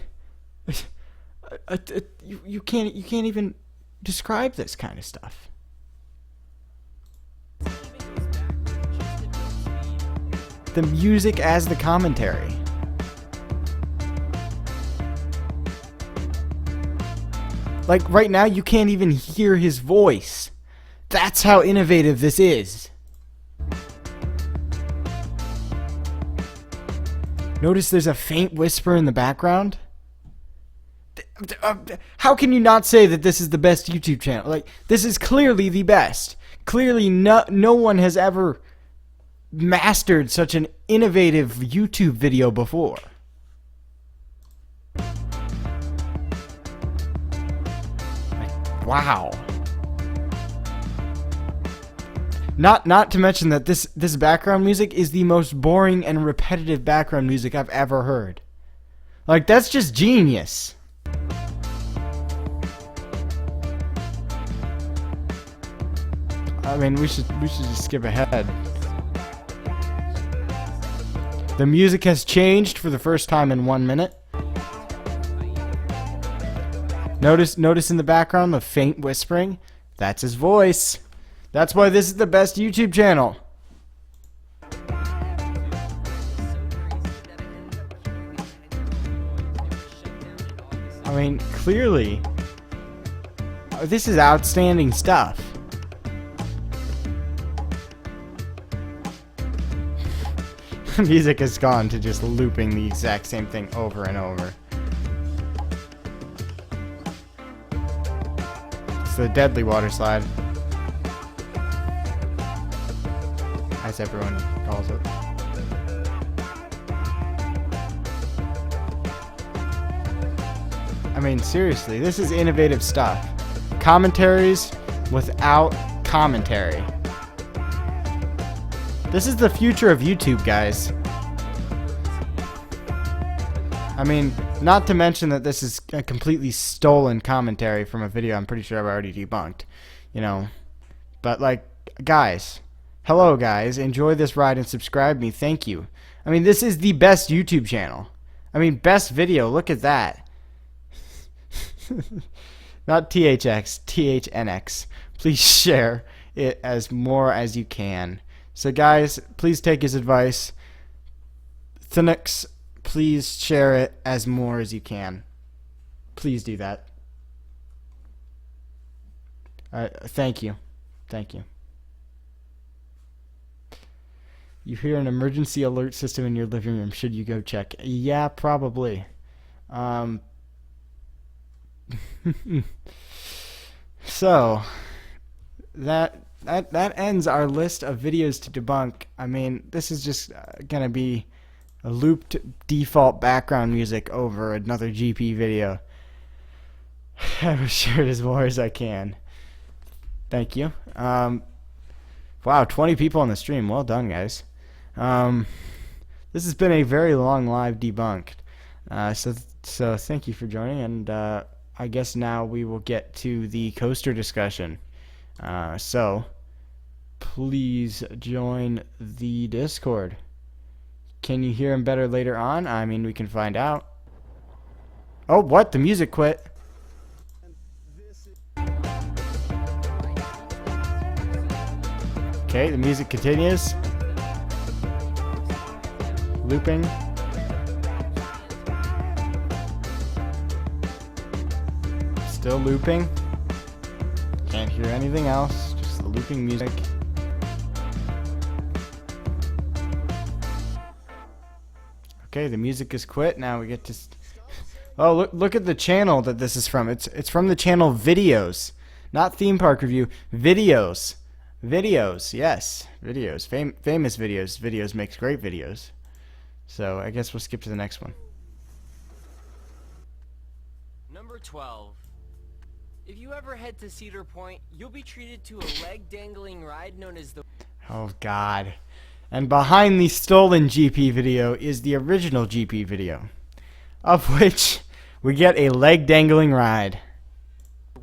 you can't even describe this kind of stuff. The music as the commentary. Like, right now, you can't even hear his voice. That's how innovative this is. Notice there's a faint whisper in the background. How can you not say that this is the best YouTube channel? Like, this is clearly the best. Clearly, no one has ever mastered such an innovative YouTube video before. Wow. Not to mention that this background music is the most boring and repetitive background music I've ever heard. Like, that's just genius. I mean, we should just skip ahead. The music has changed for the first time in 1 minute. Notice in the background the faint whispering. That's his voice. That's why this is the best YouTube channel. I mean, clearly, this is outstanding stuff. Music has gone to just looping the exact same thing over and over. It's the deadly water slide, as everyone calls it. I mean, seriously, this is innovative stuff. Commentaries without commentary. This is the future of YouTube, guys. I mean, not to mention that this is a completely stolen commentary from a video I'm pretty sure I've already debunked. You know, but like, guys, hello guys, enjoy this ride and subscribe me, thank you. I mean, this is the best YouTube channel. I mean, best video, look at that. Not THX, THNX. Please share it as more as you can. So guys, please take his advice. Thinix, please share it as more as you can. Please do that. Thank you. Thank you. You hear an emergency alert system in your living room. Should you go check? Yeah, probably. So that ends our list of videos to debunk. I mean, this is just gonna be a looped default background music over another GP video. I will share it as more as I can. Thank you. Wow, 20 people on the stream. Well done, guys. This has been a very long live debunked. So thank you for joining, and I guess now we will get to the coaster discussion. So please join the Discord. Can you hear him better later on? I mean, we can find out. Oh, what? The music quit. Okay, the music continues. Looping. Still looping. Can't hear anything else. Just the looping music. Okay, the music is quit. Now we get to... Oh, look at the channel that this is from. It's from the channel Videos. Not theme park review. Videos. Videos. Yes. Videos. Famous videos. Videos makes great videos. So I guess we'll skip to the next one. Number 12. If you ever head to Cedar Point, you'll be treated to a leg-dangling ride known as the... Oh, God. And behind the stolen GP video is the original GP video, of which we get a leg-dangling ride.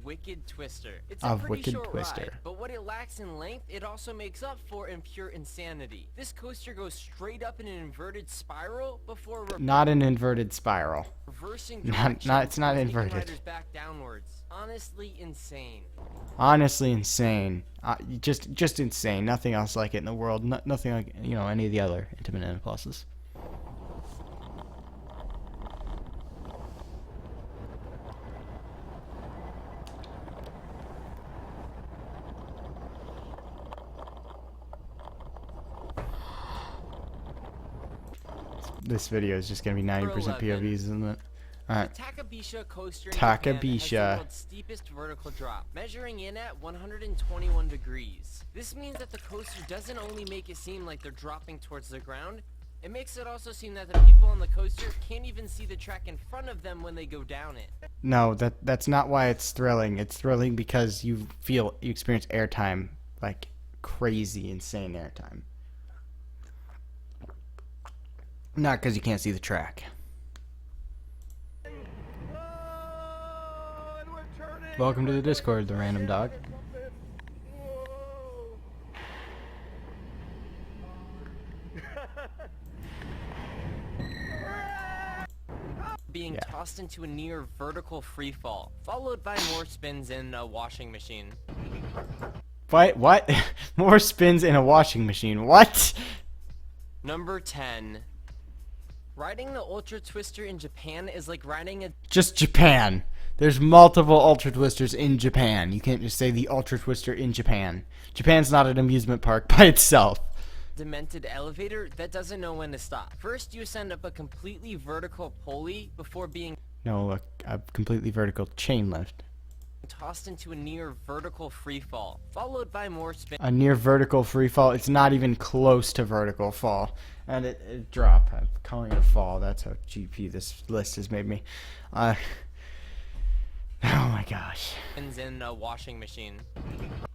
Wicked Twister. It's a Of pretty Wicked short Twister. ride, but what it lacks in length, it also makes up for in pure insanity. This coaster goes straight up in an inverted spiral before Not an inverted spiral. reversing Not- direction it's not and taking inverted. riders back downwards. Honestly insane. Honestly insane. Just insane. Nothing else like it in the world. Nothing like, you know, any of the other Intimate Pluses. This video is just gonna be 90% POVs, isn't it? Alright. The Takabisha coaster in Japan has the Takabisha. world's steepest vertical drop, measuring in at 121 degrees. This means that the coaster doesn't only make it seem like they're dropping towards the ground, it makes it also seem that the people on the coaster can't even see the track in front of them when they go down it. No, that's not why it's thrilling. It's thrilling because you experience airtime, like crazy, insane airtime. Not because you can't see the track. Welcome to the Discord, the random dog. Being tossed into a near vertical free fall, followed by more spins in a washing machine. What? More spins in a washing machine. What? Number 10. Riding the Ultra Twister in Japan is like riding a Just Japan. There's multiple Ultra Twisters in Japan. You can't just say the Ultra Twister in Japan. Japan's not an amusement park by itself. demented elevator that doesn't know when to stop. First, you ascend up a completely vertical pulley before being No, a completely vertical chain lift. tossed into a near vertical free fall, followed by more spin. A near vertical free fall. It's not even close to vertical fall. And it drop. I'm calling it a fall. That's how GP this list has made me. Oh my gosh. In a washing machine.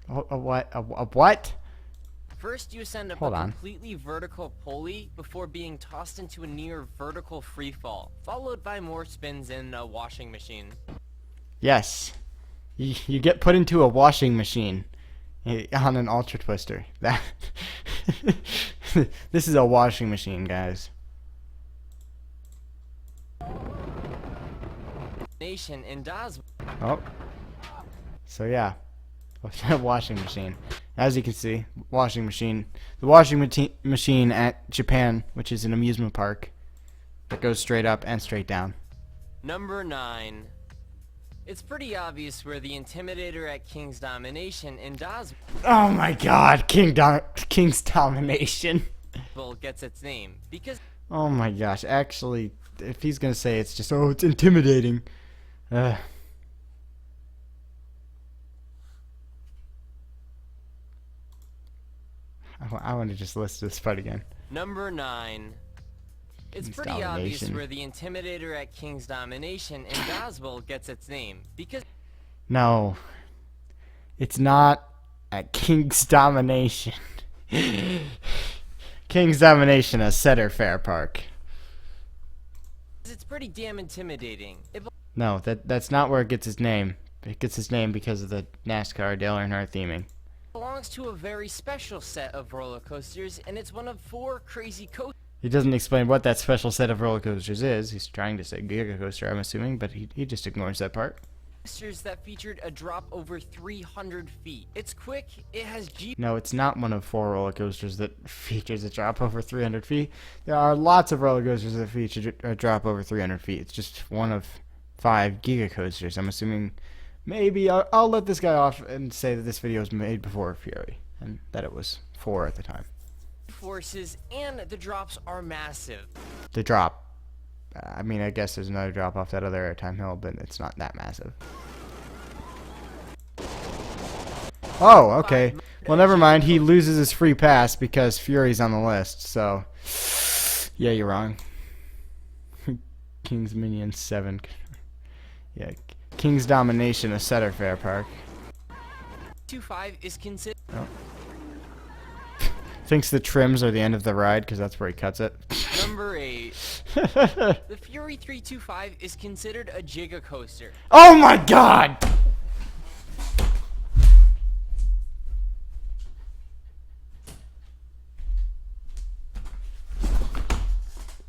A what? A what? First, you ascend up Hold a on. completely vertical pulley before being tossed into a near vertical free fall, followed by more spins in a washing machine. Yes. You get put into a washing machine on an Ultra Twister. That this is a washing machine, guys. Nation and Das. Oh. So yeah, washing machine. As you can see, washing machine. The washing machine at Japan, which is an amusement park that goes straight up and straight down. Number 9. It's pretty obvious where the Intimidator at King's Domination and Das Oh my God, King's Domination. gets its name, because Oh my gosh, actually, if he's gonna say it's just, oh, it's intimidating. I want to just list this part again. Number 9. It's King's pretty obvious Domination. where the Intimidator at King's Domination and Doswell gets its name, because No, it's not at King's Domination. King's Domination, a Cedar Fair park. it's pretty damn intimidating. It No, that's not where it gets its name. It gets its name because of the NASCAR Dale Earnhardt theming. belongs to a very special set of roller coasters, and it's one of 4 crazy coasters. He doesn't explain what that special set of roller coasters is. He's trying to say Giga Coaster, I'm assuming, but he just ignores that part. That featured a drop over 300 feet. It's quick, it has G. No, it's not one of 4 roller coasters that features a drop over 300 feet. There are lots of roller coasters that feature a drop over 300 feet. It's just one of 5 Giga Coasters. I'm assuming maybe I'll let this guy off and say that this video was made before Fury, and that it was 4 at the time. Forces, and the drops are massive. The drop. I mean, I guess there's another drop off that other airtime hill, but it's not that massive. Oh, okay. Well, never mind. He loses his free pass because Fury's on the list. So, yeah, you're wrong. King's Minions 7. Yeah, King's Domination, a Cedar Fair Park. 25 is considered. Oh. Thinks the trims are the end of the ride because that's where he cuts it. Number 8. The Fury 325 is considered a Giga Coaster. Oh my god!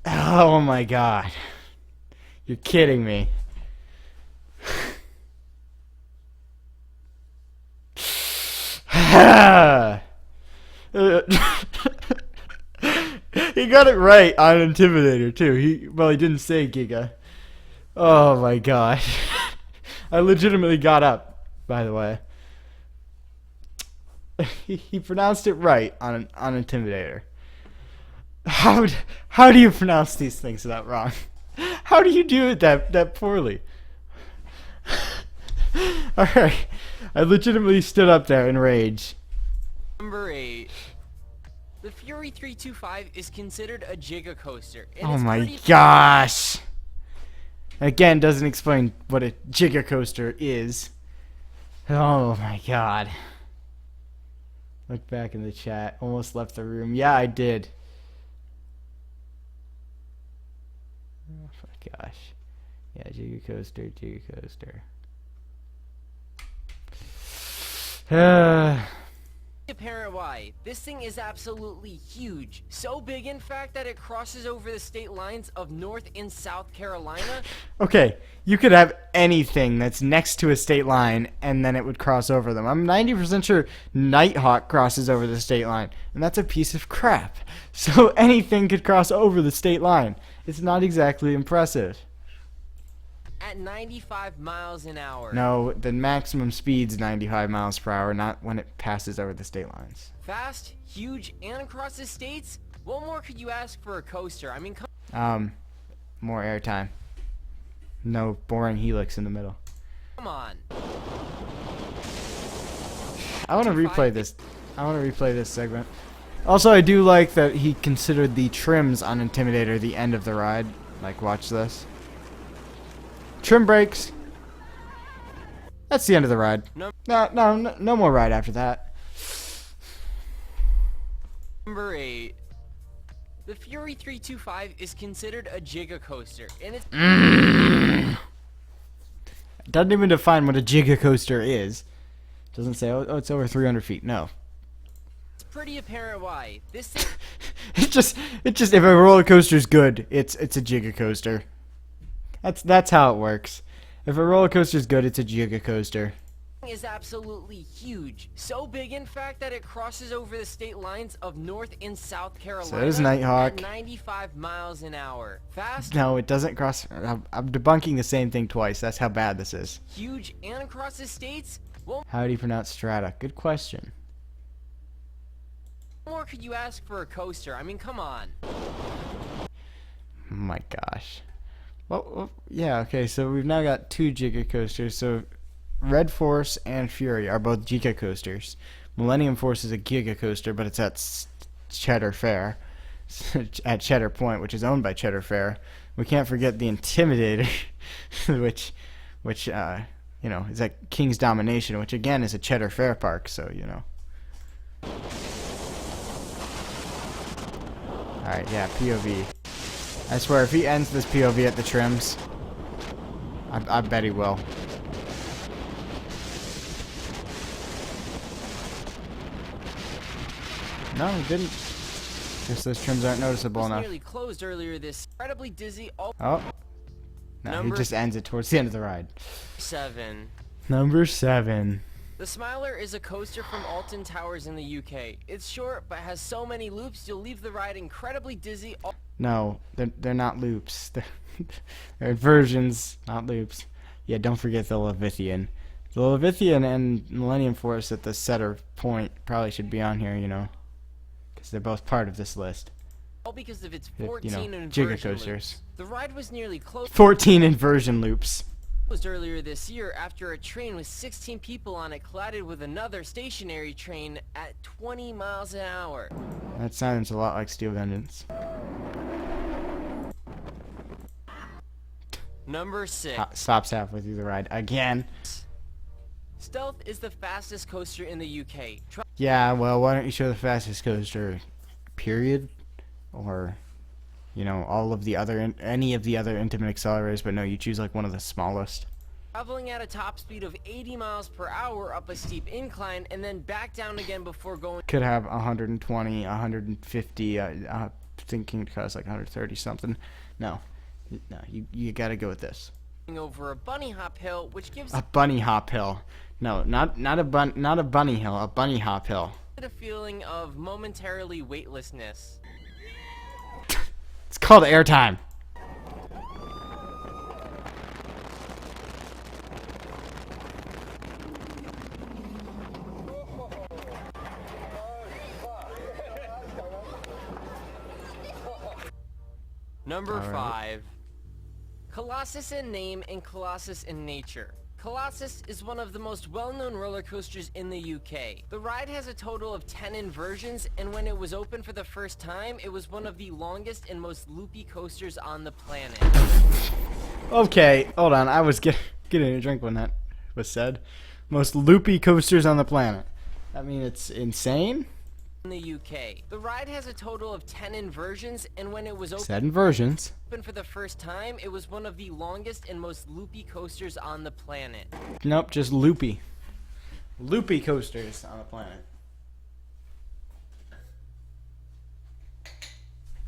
Oh my god. You're kidding me. He got it right on Intimidator too. He didn't say Giga. Oh my god. I legitimately got up, by the way. He pronounced it right on Intimidator. How do you pronounce these things without wrong? How do you do it that poorly? Alright. I legitimately stood up there in rage. Number 8. The Fury 325 is considered a Giga Coaster. And Oh it's my pretty gosh. Again, doesn't explain what a Giga Coaster is. Oh my god. Look back in the chat. Almost left the room. Yeah, I did. Oh my gosh. Yeah, Giga Coaster, Giga Coaster. apparent why. This thing is absolutely huge. So big, in fact, that it crosses over the state lines of North and South Carolina. Okay, you could have anything that's next to a state line, and then it would cross over them. I'm 90% sure Nighthawk crosses over the state line, and that's a piece of crap. So anything could cross over the state line. It's not exactly impressive. At 95 miles an hour. No, the maximum speed's 95 miles per hour, not when it passes over the state lines. Fast, huge, and across the states? What more could you ask for a coaster? I mean, come more airtime. No boring helix in the middle. on. I want to replay this. I want to replay this segment. Also, I do like that he considered the trims on Intimidator the end of the ride. Like, watch this. Trim brakes. That's the end of the ride. No more ride after that. Number 8. The Fury 325 is considered a Giga Coaster, and it's Doesn't even define what a Giga Coaster is. Doesn't say, oh, it's over 300 feet. No. It's pretty apparent why. This thing It's just if a roller coaster's good, it's a Giga Coaster. That's how it works. If a roller coaster's good, it's a Giga Coaster. is absolutely huge. So big, in fact, that it crosses over the state lines of North and South Carolina. So there's Nighthawk. At 95 miles an hour. Fast, No, it doesn't cross. I'm debunking the same thing twice. That's how bad this is. huge, and across the states? What How do you pronounce strata? Good question. more could you ask for a coaster? I mean, come on. Oh my gosh. Well, yeah, okay, so we've now got 2 Giga Coasters. So Red Force and Fury are both Giga Coasters. Millennium Force is a Giga Coaster, but it's at Cheddar Fair. At Cheddar Point, which is owned by Cheddar Fair. We can't forget the Intimidator, which you know, is at King's Domination, which again is a Cheddar Fair park, so, you know. Alright, yeah, POV. I swear, if he ends this POV at the trims, I bet he will. No, he didn't. Just those trims aren't noticeable Was enough. nearly closed earlier this incredibly dizzy. Oh. No, he Number just ends it towards the end of the ride. 7. Number 7. The Smiler is a coaster from Alton Towers in the UK. It's short, but has so many loops you'll leave the ride incredibly dizzy. No, they're not loops. They're inversions, not loops. Yeah, don't forget the Levithian. The Levithian and Millennium Force at the Cedar Point probably should be on here, you know, because they're both part of this list. All because of its You 14 know, inversion Giga loops. Coasters. The ride was nearly closed. 14 inversion loops. Closed earlier this year after a train with 16 people on it collided with another stationary train at 20 miles an hour. That sounds a lot like Steel Vengeance. Number 6. Stops halfway through the ride again. Stealth is the fastest coaster in the UK. Yeah, well, why don't you show the fastest coaster, period? Or, you know, all of the other, any of the other intimate accelerators, but no, you choose like one of the smallest. Traveling at a top speed of 80 miles per hour up a steep incline and then back down again before going. Could have 120, 150, thinking it costs like 130 something. No, you gotta go with this. Over a bunny hop hill, which gives A bunny hop hill. No, not a bunny hill, a bunny hop hill. it a feeling of momentarily weightlessness. It's called airtime. Number 5. Colossus in name and Colossus in nature. Colossus is one of the most well-known roller coasters in the UK. The ride has a total of 10 inversions, and when it was open for the first time, it was one of the longest and most loopy coasters on the planet. Okay, hold on. I was getting a drink when that was said. Most loopy coasters on the planet. I mean, it's insane. In the UK, the ride has a total of 10 inversions, and when it was Said inversions. open for the first time, it was one of the longest and most loopy coasters on the planet. Nope, just loopy. Loopy coasters on the planet.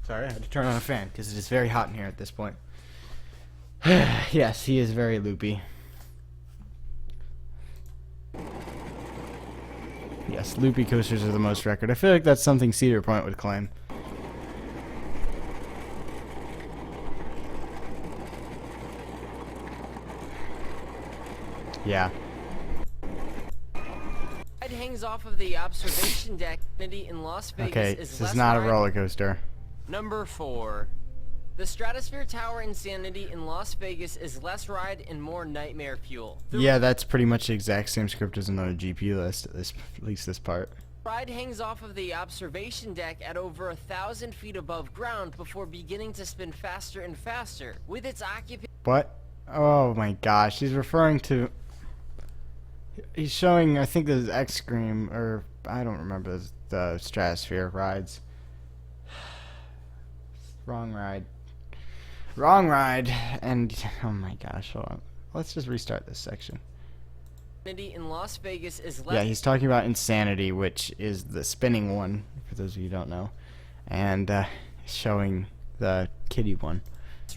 Sorry, I had to turn on a fan because it is very hot in here at this point. Yes, he is very loopy. Yes, loopy coasters are the most record. I feel like that's something Cedar Point would claim. Yeah. It hangs off of the observation deck in Las Vegas. Okay, is this is not a ride- roller coaster. Number 4. The Stratosphere Tower Insanity in Las Vegas is less ride and more nightmare fuel. The Yeah, that's pretty much the exact same script as another GP list, at least this part. ride hangs off of the observation deck at over 1,000 feet above ground before beginning to spin faster and faster. With its occupant. What? Oh my gosh, he's referring to... He's showing, I think, the X-Scream, or I don't remember the Stratosphere rides. Wrong ride. Wrong ride. And, oh my gosh, hold on. Let's just restart this section. In Las Vegas is less. Yeah, he's talking about Insanity, which is the spinning one, for those of you who don't know. And showing the kiddie one.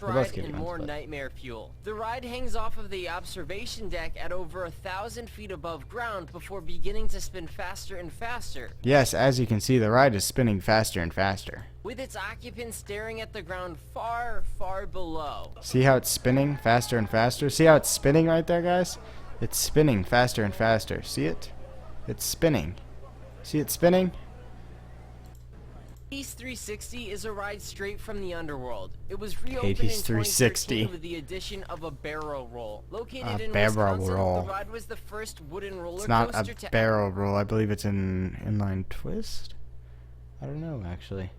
They're both Ride kiddie and ones, more but- nightmare fuel. The ride hangs off of the observation deck at over 1,000 feet above ground before beginning to spin faster and faster. Yes, as you can see, the ride is spinning faster and faster. With its occupants staring at the ground far, far below. See how it's spinning faster and faster? See how it's spinning right there, guys? It's spinning faster and faster. See it? It's spinning. See it spinning? Hades 360 is a ride straight from the underworld. It was reopened in Hades 2013 360. with the addition of a barrel roll. Located A in barrel Wisconsin, roll. the ride was the first wooden roller It's not coaster a to barrel roll. I believe it's an inline twist. I don't know, actually.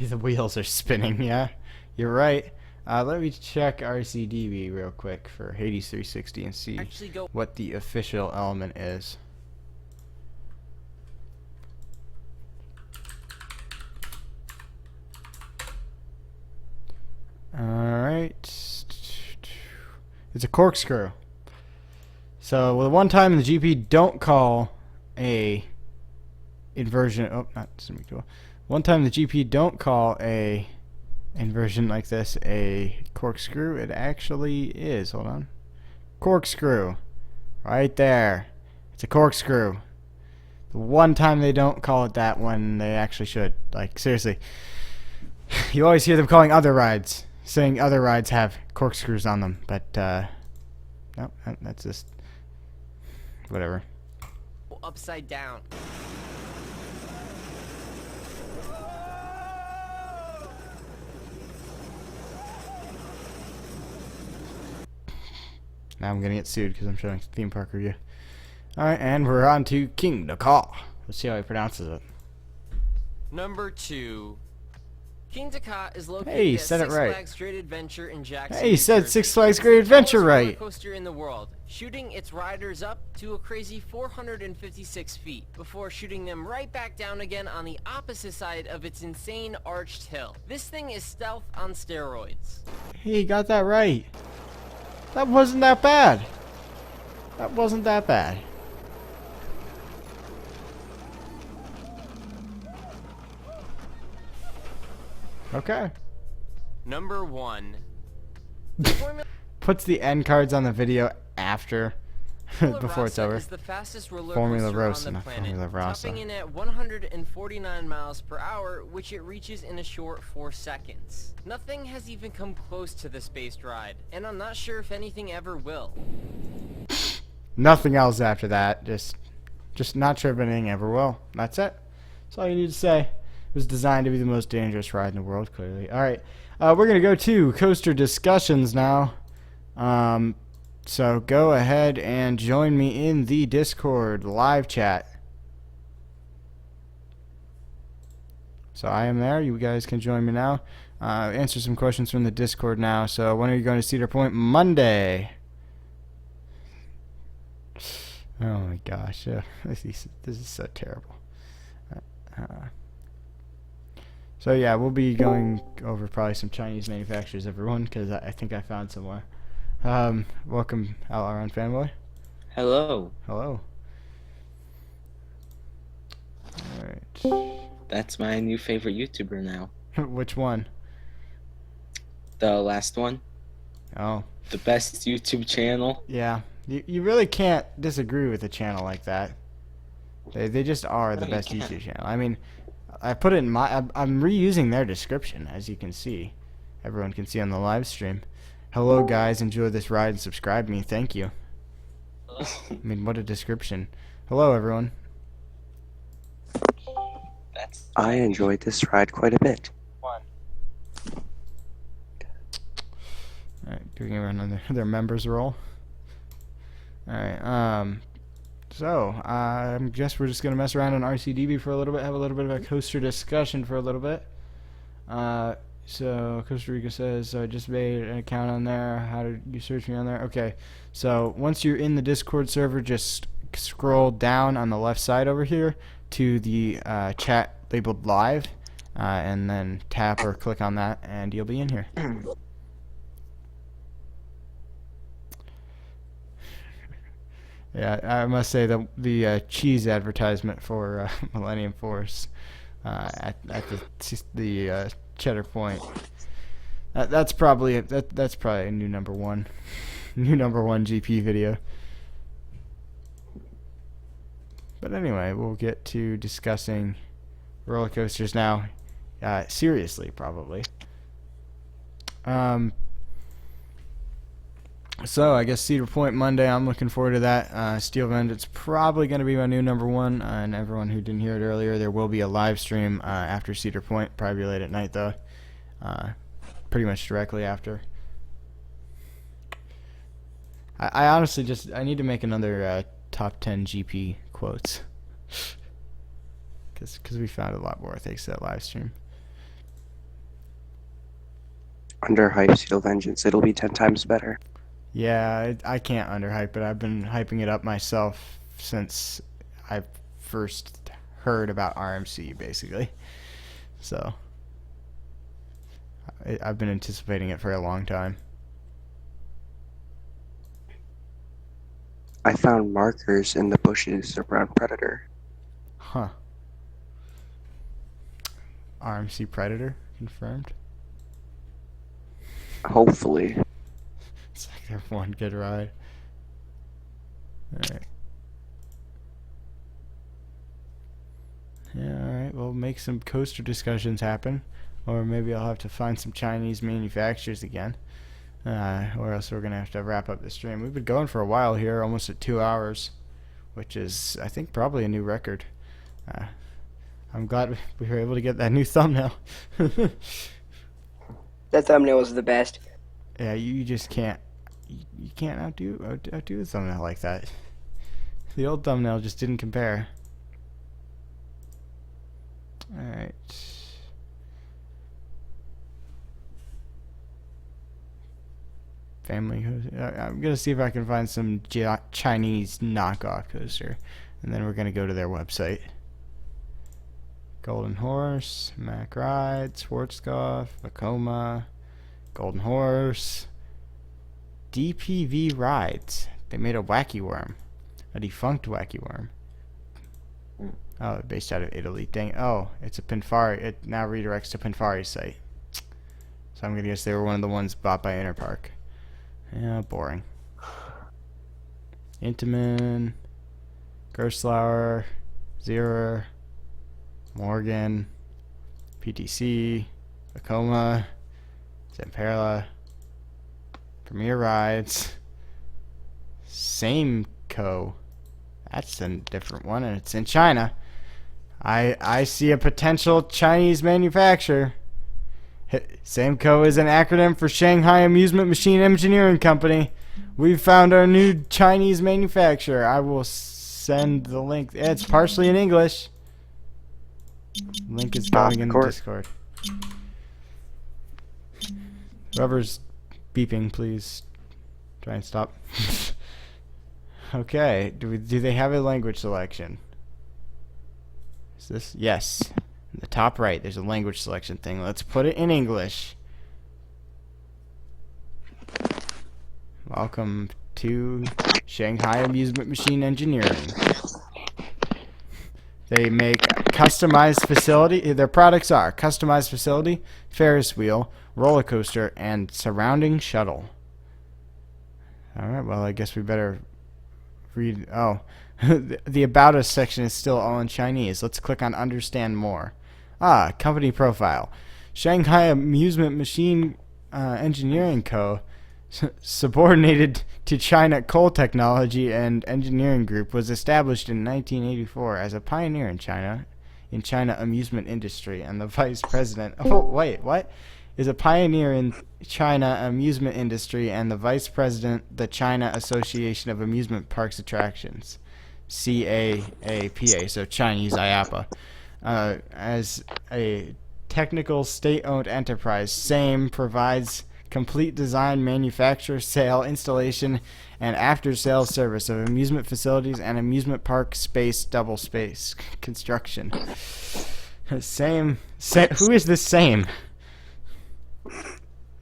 The wheels are spinning, yeah. You're right. Let me check RCDB real quick for Hades 360 and see actually go. what the official element is. Alright. It's a corkscrew. So, well, one time in the GP, don't call a inversion. Oh, not semi-cool. One time the GP, don't call a inversion like this a corkscrew. It actually is. Hold on. Corkscrew. Right there. It's a corkscrew. The one time they don't call it that when they actually should. Like, seriously. You always hear them calling other rides, saying other rides have corkscrews on them, but no, that's just whatever. Upside down. Now I'm gonna get sued because I'm showing theme park review. Alright, and we're on to King the Caw. Let's see how he pronounces it. Number 2. King Dakar is located Hey, he at said it Six right. Flags Great Adventure in Jackson. Hey, he New said Jersey. Six Flags It's Great the Adventure tallest roller right. coaster in the world, shooting its riders up to a crazy 456 feet before shooting them right back down again on the opposite side of its insane arched hill. This thing is stealth on steroids. He got that right. That wasn't that bad. That wasn't that bad. Okay. Number 1. Puts the end cards on the video after before it's Rasa over. is the fastest roller Formula coaster Rosa, on the not planet, Formula Rasa. topping in at 149 miles per hour, which it reaches in a short 4 seconds. Nothing has even come close to this based ride, and I'm not sure if anything ever will. Nothing else after that. Just not sure if anything ever will. That's it. That's all you need to say. It was designed to be the most dangerous ride in the world, clearly. Alright, we're going to go to coaster discussions now. So go ahead and join me in the Discord live chat. So I am there. You guys can join me now. Answer some questions from the Discord now. So when are you going to Cedar Point? Monday. Oh my gosh. This is so terrible. So yeah, we'll be going over probably some Chinese manufacturers, everyone, because I think I found somewhere. Welcome, Alaron fanboy. Hello. Hello. Alright. That's my new favorite YouTuber now. Which one? The last one. Oh. The best YouTube channel. Yeah. You really can't disagree with a channel like that. They just are the best YouTube channel. I mean, I put it in my... I'm reusing their description, as you can see. Everyone can see on the live stream. Hello, guys. Enjoy this ride and subscribe me. Thank you. I mean, what a description. Hello, everyone. I enjoyed this ride quite a bit. Alright, doing everyone their members role. Alright, so, I guess we're just going to mess around on RCDB for a little bit, have a little bit of a coaster discussion for a little bit. So, Costa Rica says, so I just made an account on there. How did you search me on there? Okay, so once you're in the Discord server, just scroll down on the left side over here to the chat labeled live, and then tap or click on that, and you'll be in here. Yeah, I must say the cheese advertisement for Millennium Force at the Cheddar Point. That's probably a new number one, new number one GP video. But anyway, we'll get to discussing roller coasters now, seriously probably. So I guess Cedar Point Monday, I'm looking forward to that. Steel Vengeance probably going to be my new number one, and everyone who didn't hear it earlier, there will be a live stream after Cedar Point, probably late at night though, pretty much directly after. I honestly I need to make another top 10 GP quotes, because we found a lot more thanks to that live stream. Under hype Steel Vengeance, it'll be 10 times better. Yeah, I can't underhype it. I've been hyping it up myself since I first heard about RMC, basically. So, I've been anticipating it for a long time. I found markers in the bushes around Predator. Huh. RMC Predator confirmed? Hopefully. It's like their one good ride. Alright. Yeah, alright. We'll make some coaster discussions happen. Or maybe I'll have to find some Chinese manufacturers again. Or else we're going to have to wrap up the stream. We've been going for a while here, almost at 2 hours. Which is, I think, probably a new record. I'm glad we were able to get that new thumbnail. That thumbnail was the best. Yeah, you just can't you can't outdo a thumbnail like that. The old thumbnail just didn't compare. Alright. Family coaster. I'm gonna see if I can find some Chinese knockoff coaster, and then we're gonna go to their website. Golden Horse, Mack Ride, Schwarzkopf, Vekoma, Golden Horse, DPV Rides. They made a wacky worm, a defunct wacky worm. Oh, based out of Italy. Dang. Oh, it's a Pinfari. It now redirects to Pinfari's site. So I'm gonna guess they were one of the ones bought by Interpark. Yeah, boring. Intamin, Gerstlauer, Zierer, Morgan, PTC, Vekoma, Zamperla, Premier Rides, Sameco. That's a different one, and it's in China. I see a potential Chinese manufacturer. Sameco is an acronym for Shanghai Amusement Machine Engineering Company. We've found our new Chinese manufacturer. I will send the link. It's partially in English. Link is going in the Discord. Whoever's beeping, please try and stop. Okay, do they have a language selection? Is this? Yes. In the top right, there's a language selection thing. Let's put it in English. Welcome to Shanghai Amusement Machine Engineering. They make customized facility. Their products are customized facility, Ferris wheel, roller coaster, and surrounding shuttle. All right. Well, I guess we better read. Oh, the About Us section is still all in Chinese. Let's click on Understand More. Company profile. Shanghai Amusement Machine Engineering Co., subordinated to China Coal Technology and Engineering Group, was established in 1984 as a pioneer in China amusement industry, and the vice president. Oh, wait, what? Is a pioneer in China amusement industry and the vice president, the China Association of Amusement Parks Attractions, CAAPA, so Chinese IAPA. As a technical state-owned enterprise, SAME provides complete design, manufacture, sale, installation, and after-sales service of amusement facilities and amusement park space, double space construction. SAME. Who is this SAME?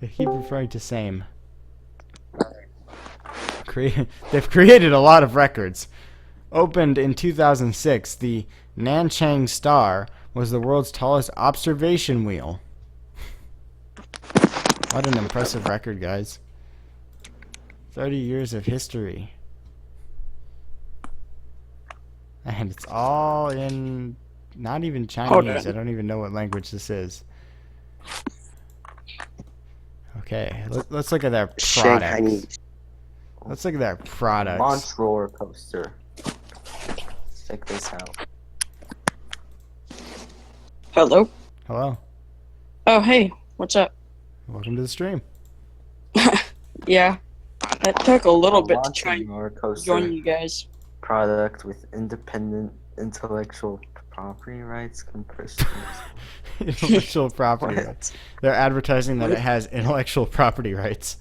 They keep referring to SAME. They've created a lot of records. Opened in 2006, the Nanchang Star was the world's tallest observation wheel. What an impressive record, guys. 30 years of history. And it's all in not even Chinese. I don't even know what language this is. Okay, let's look at their products. Let's look at their products. Launch roller coaster. Let's check this out. Hello? Hello. Oh, hey. What's up? Welcome to the stream. Yeah. That took a little bit to try roller and coaster join you guys. product with independent intellectual property rights compression. Intellectual property rights. They're advertising that it has intellectual property rights.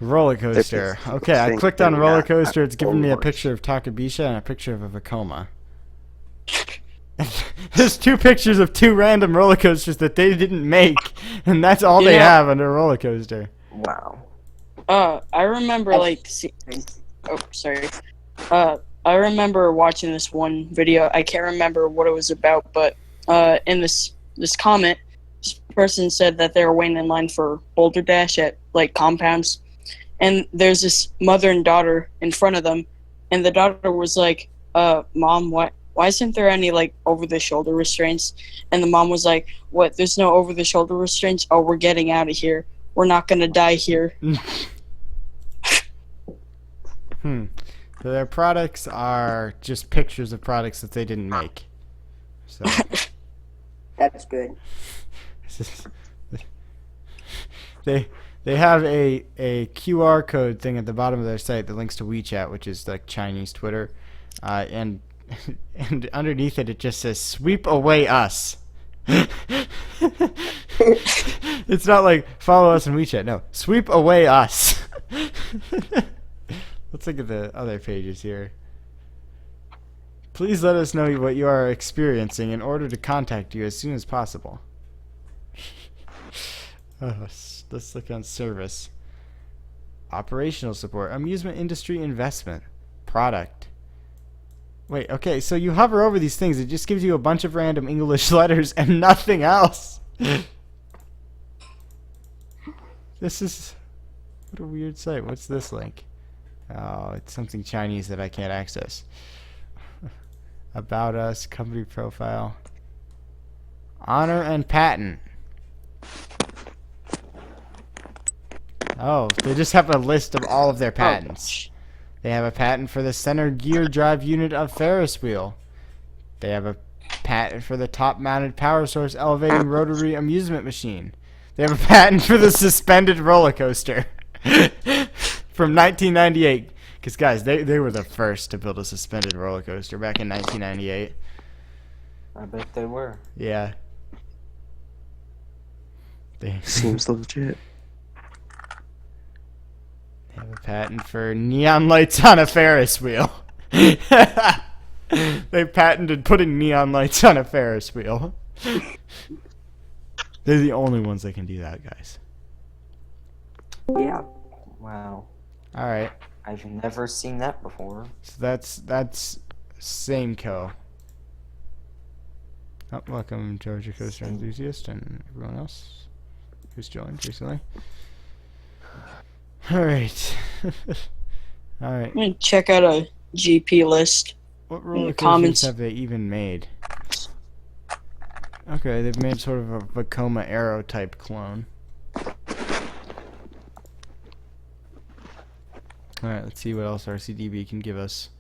Roller coaster. Okay, I clicked on roller coaster. It's giving me a picture of Takabisha and a picture of a Vekoma. There's two pictures of two random roller coasters that they didn't make, and that's all they have under a roller coaster. Wow. I remember like oh, sorry. I remember watching this one video. I can't remember what it was about, but in this comment, this person said that they were waiting in line for Boulder Dash at like compounds, and there's this mother and daughter in front of them, and the daughter was like, "Mom, why isn't there any like over-the-shoulder restraints?" And the mom was like, "What? There's no over-the-shoulder restraints? Oh, we're getting out of here. We're not gonna die here." So their products are just pictures of products that they didn't make. So that's good. They have a QR code thing at the bottom of their site that links to WeChat, which is like Chinese Twitter, and and underneath it just says "Sweep away us." It's not like follow us on WeChat. No, sweep away us. Let's look at the other pages here. Please let us know what you are experiencing in order to contact you as soon as possible. Let's look on service. Operational support. Amusement industry investment. Product. Wait, okay, so you hover over these things, it just gives you a bunch of random English letters and nothing else. This is... What a weird site. What's this link? Oh, it's something Chinese that I can't access. About us, company profile. Honor and patent. Oh, they just have a list of all of their patents. They have a patent for the center gear drive unit of Ferris wheel. They have a patent for the top-mounted power source elevating rotary amusement machine. They have a patent for the suspended roller coaster from 1998. Because, guys, they were the first to build a suspended roller coaster back in 1998. I bet they were. Yeah. Seems legit. They have a patent for neon lights on a Ferris wheel. They patented putting neon lights on a Ferris wheel. They're the only ones that can do that, guys. Yeah. Wow. Alright. I've never seen that before. So that's Sameco. Oh, welcome, Georgia Coaster Enthusiast and everyone else who's joined recently. Alright. Alright. I'm gonna check out a GP list. What roller coasters comments. have they even made? Okay, they've made sort of a Vekoma Arrow type clone. Alright, let's see what else RCDB can give us.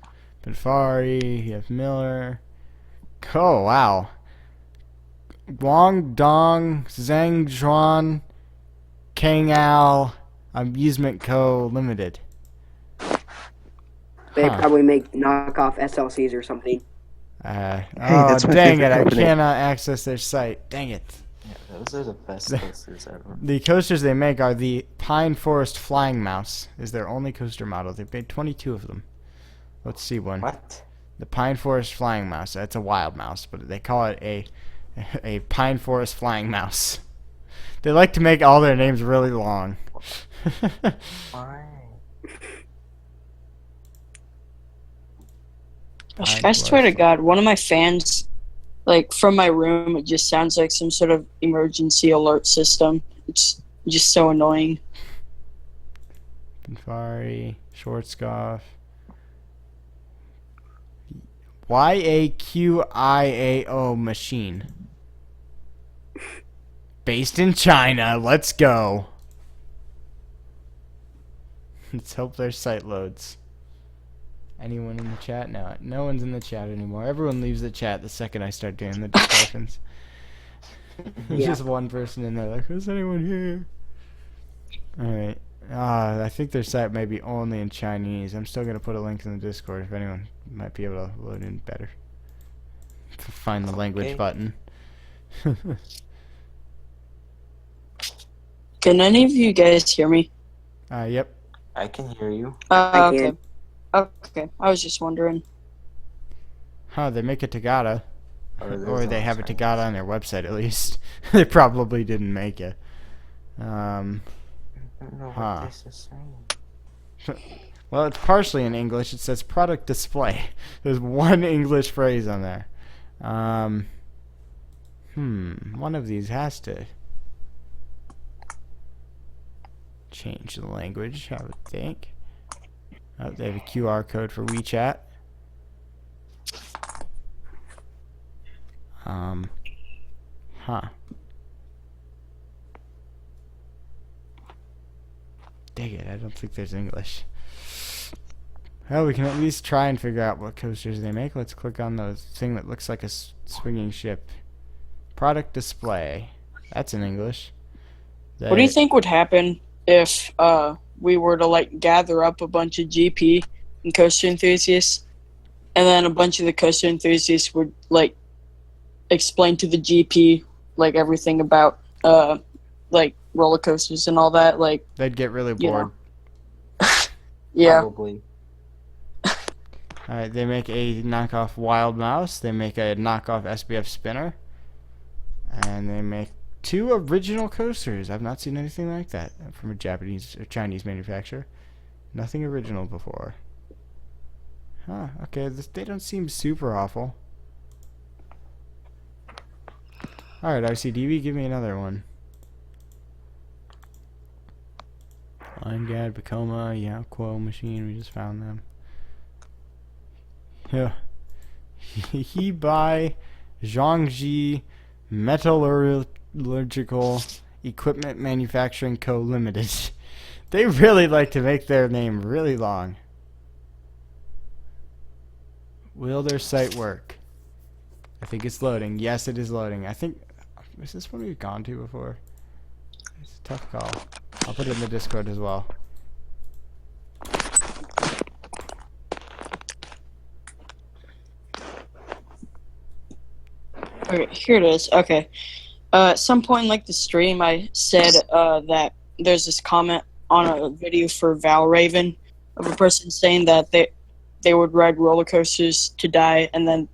Benfari, you have Miller. Oh, wow. Guangdong Zhangzhuan Kangao Amusement Co. Limited. They probably make knockoff SLCs or something. Oh, that's my dang it. favorite I company. cannot access their site. Dang it. Yeah, those are the best coasters ever. The coasters they make are the Pine Forest Flying Mouse is their only coaster model. They've made 22 of them. Let's see one. What? The Pine Forest Flying Mouse. That's a wild mouse, but they call it a Pine Forest Flying Mouse. They like to make all their names really long. Why? I swear to God, one of my fans, like from my room, it just sounds like some sort of emergency alert system. It's just so annoying. Benfari, Schwarzkopf. YAQIAO machine. Based in China. Let's go. Let's hope their site loads. Anyone in the chat? No, no one's in the chat anymore. Everyone leaves the chat the second I start doing the discussions. There's Yeah. just one person in there like, is anyone here? Alright. I think their site may be only in Chinese. I'm still going to put a link in the Discord if anyone might be able to load in better. Find the language Okay. button. Can any of you guys hear me? Yep. I can hear you. I Okay. can. Okay. I was just wondering. Huh, they make a Tagada. there's Or they no have a Chinese. Tagada on their website at least. They probably didn't make it. I don't know Huh. what this is saying. Well, it's partially in English. It says product display. There's one English phrase on there. One of these has to change the language, I would think. Oh, they have a QR code for WeChat. Dang it, I don't think there's English. Well, we can at least try and figure out what coasters they make. Let's click on the thing that looks like a swinging ship. Product display. That's in English. What do you think would happen if we were to like gather up a bunch of GP and coaster enthusiasts, and then a bunch of the coaster enthusiasts would like explain to the GP like everything about like roller coasters and all that. Like They'd get really you bored. know. Yeah. Probably. Alright, they make a knockoff Wild Mouse. They make a knockoff SBF Spinner. And they make 2 original coasters. I've not seen anything like that from a Japanese or Chinese manufacturer. Nothing original before. Huh, okay, they don't seem super awful. Alright, RCDB, give me another one. Limegad, Bacoma, yeah, Quo Machine, we just found them. Yeah. Hebai Zhongji Metallurgical Equipment Manufacturing Co. Limited. They really like to make their name really long. Will their site work? I think it's loading. Yes, it is loading. I think... Is this one we've gone to before? It's a tough call. I'll put it in the Discord as well. Okay, here it is. Okay. At some point in like the stream, I said that there's this comment on a video for Valraven of a person saying that they would ride roller coasters to die, and then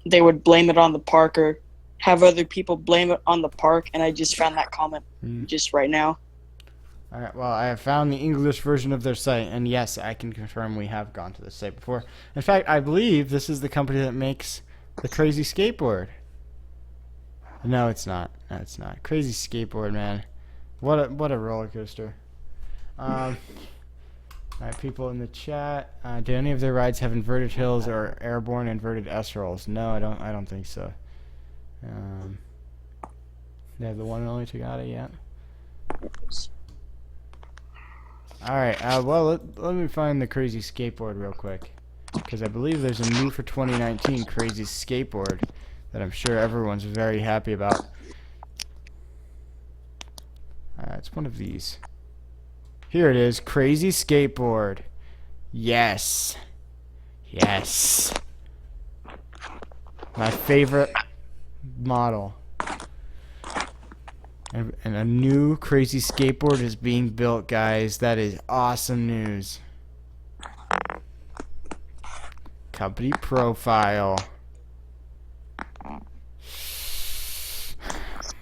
they would blame it on the park or have other people blame it on the park. And I just found that comment just right now. Alright, well, I have found the English version of their site, and yes, I can confirm we have gone to this site before. In fact, I believe this is the company that makes the Crazy Skateboard. No, it's not. No, it's not. Crazy Skateboard, man. What a roller coaster. Alright, people in the chat. Do any of their rides have inverted hills or airborne inverted S rolls? No, I don't think so. They have the one and only Tagada yet. Alright, well, let me find the Crazy Skateboard real quick. Because I believe there's a new for 2019 Crazy Skateboard that I'm sure everyone's very happy about. It's one of these. Here it is, Crazy Skateboard. Yes. Yes. My favorite model. And a new Crazy Skateboard is being built, guys. That is awesome news. Company profile.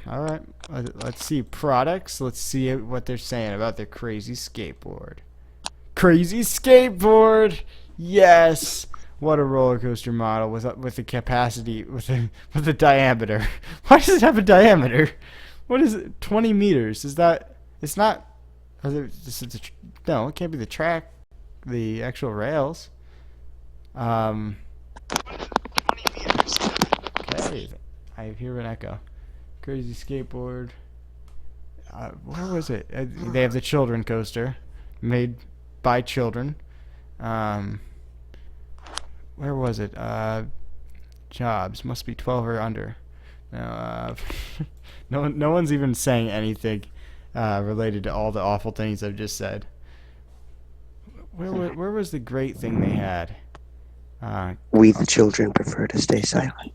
Alright, let's see products. Let's see what they're saying about their Crazy Skateboard. Crazy Skateboard! Yes! What a roller coaster model with the capacity, with the diameter. Why does it have a diameter? What is it? 20 meters. Is that... It's not... No, it can't be the track. The actual rails. 20 meters. Okay. I hear an echo. Crazy Skateboard. Where was it? They have the children coaster. Made by children. Where was it? Jobs. Must be 12 or under. No, no one's even saying anything related to all the awful things I've just said. Where was the great thing they had? We the children prefer to stay silent.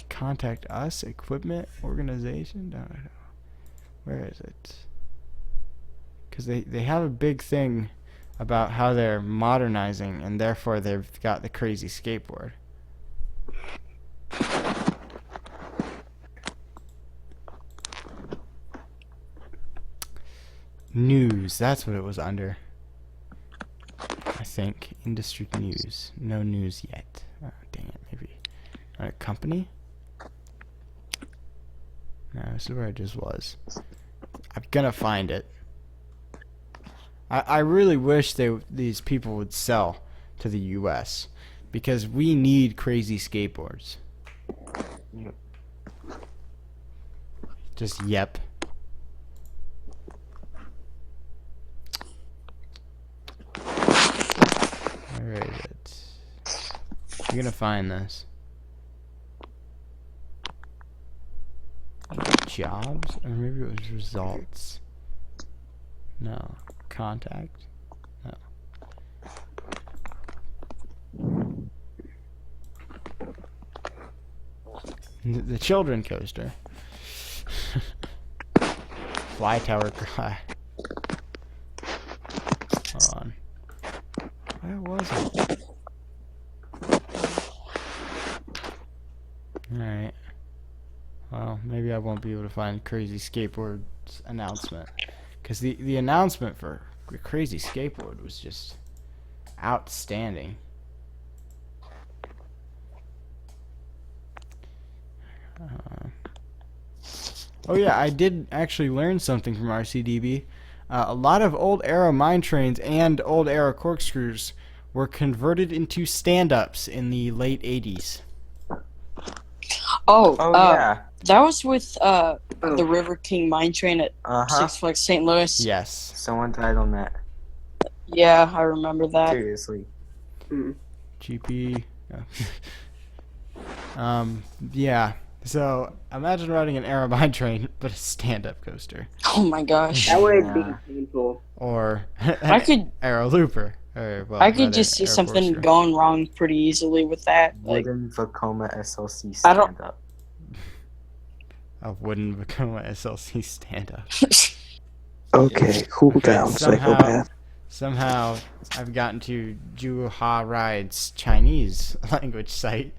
Contact us, equipment, organization. No. Where is it? Because they have a big thing about how they're modernizing, and therefore they've got the Crazy Skateboard. News, that's what it was under. I think. Industry news. No news yet. Oh, dang it, maybe. Company? No, this is where I just was. I'm gonna find it. I really wish these people would sell to the US, because we need Crazy Skateboards. Yep. Just yep. Where is it? I'm gonna find this. Jobs? Or maybe it was results. No. Contact? No. The children coaster. Fly tower guy. Hold on. Where was it? Alright. Well, maybe I won't be able to find Crazy Skateboard's announcement. Because the announcement for Crazy Skateboard was just outstanding. Oh yeah, I did actually learn something from RCDB. A lot of old Arrow mine trains and old Arrow corkscrews were converted into stand-ups in the late 80s. Oh, yeah. that was with the River King mine train at Six Flags St. Louis. Yes. Someone died on that. Yeah, I remember that. Seriously. GP. Yeah. So imagine riding an Arrow mine train, but a stand-up coaster. Oh my gosh. That would be painful. Or I could Arrow looper. Or, well, I could rather, just see Arrow something corkscrew. going wrong pretty easily with that. Like, Wooden Vekoma SLC I don't- stand-up. A wooden Vekoma SLC stand-up. Okay, cool down, psychopath. Somehow, I've gotten to Juha Ride's Chinese language site.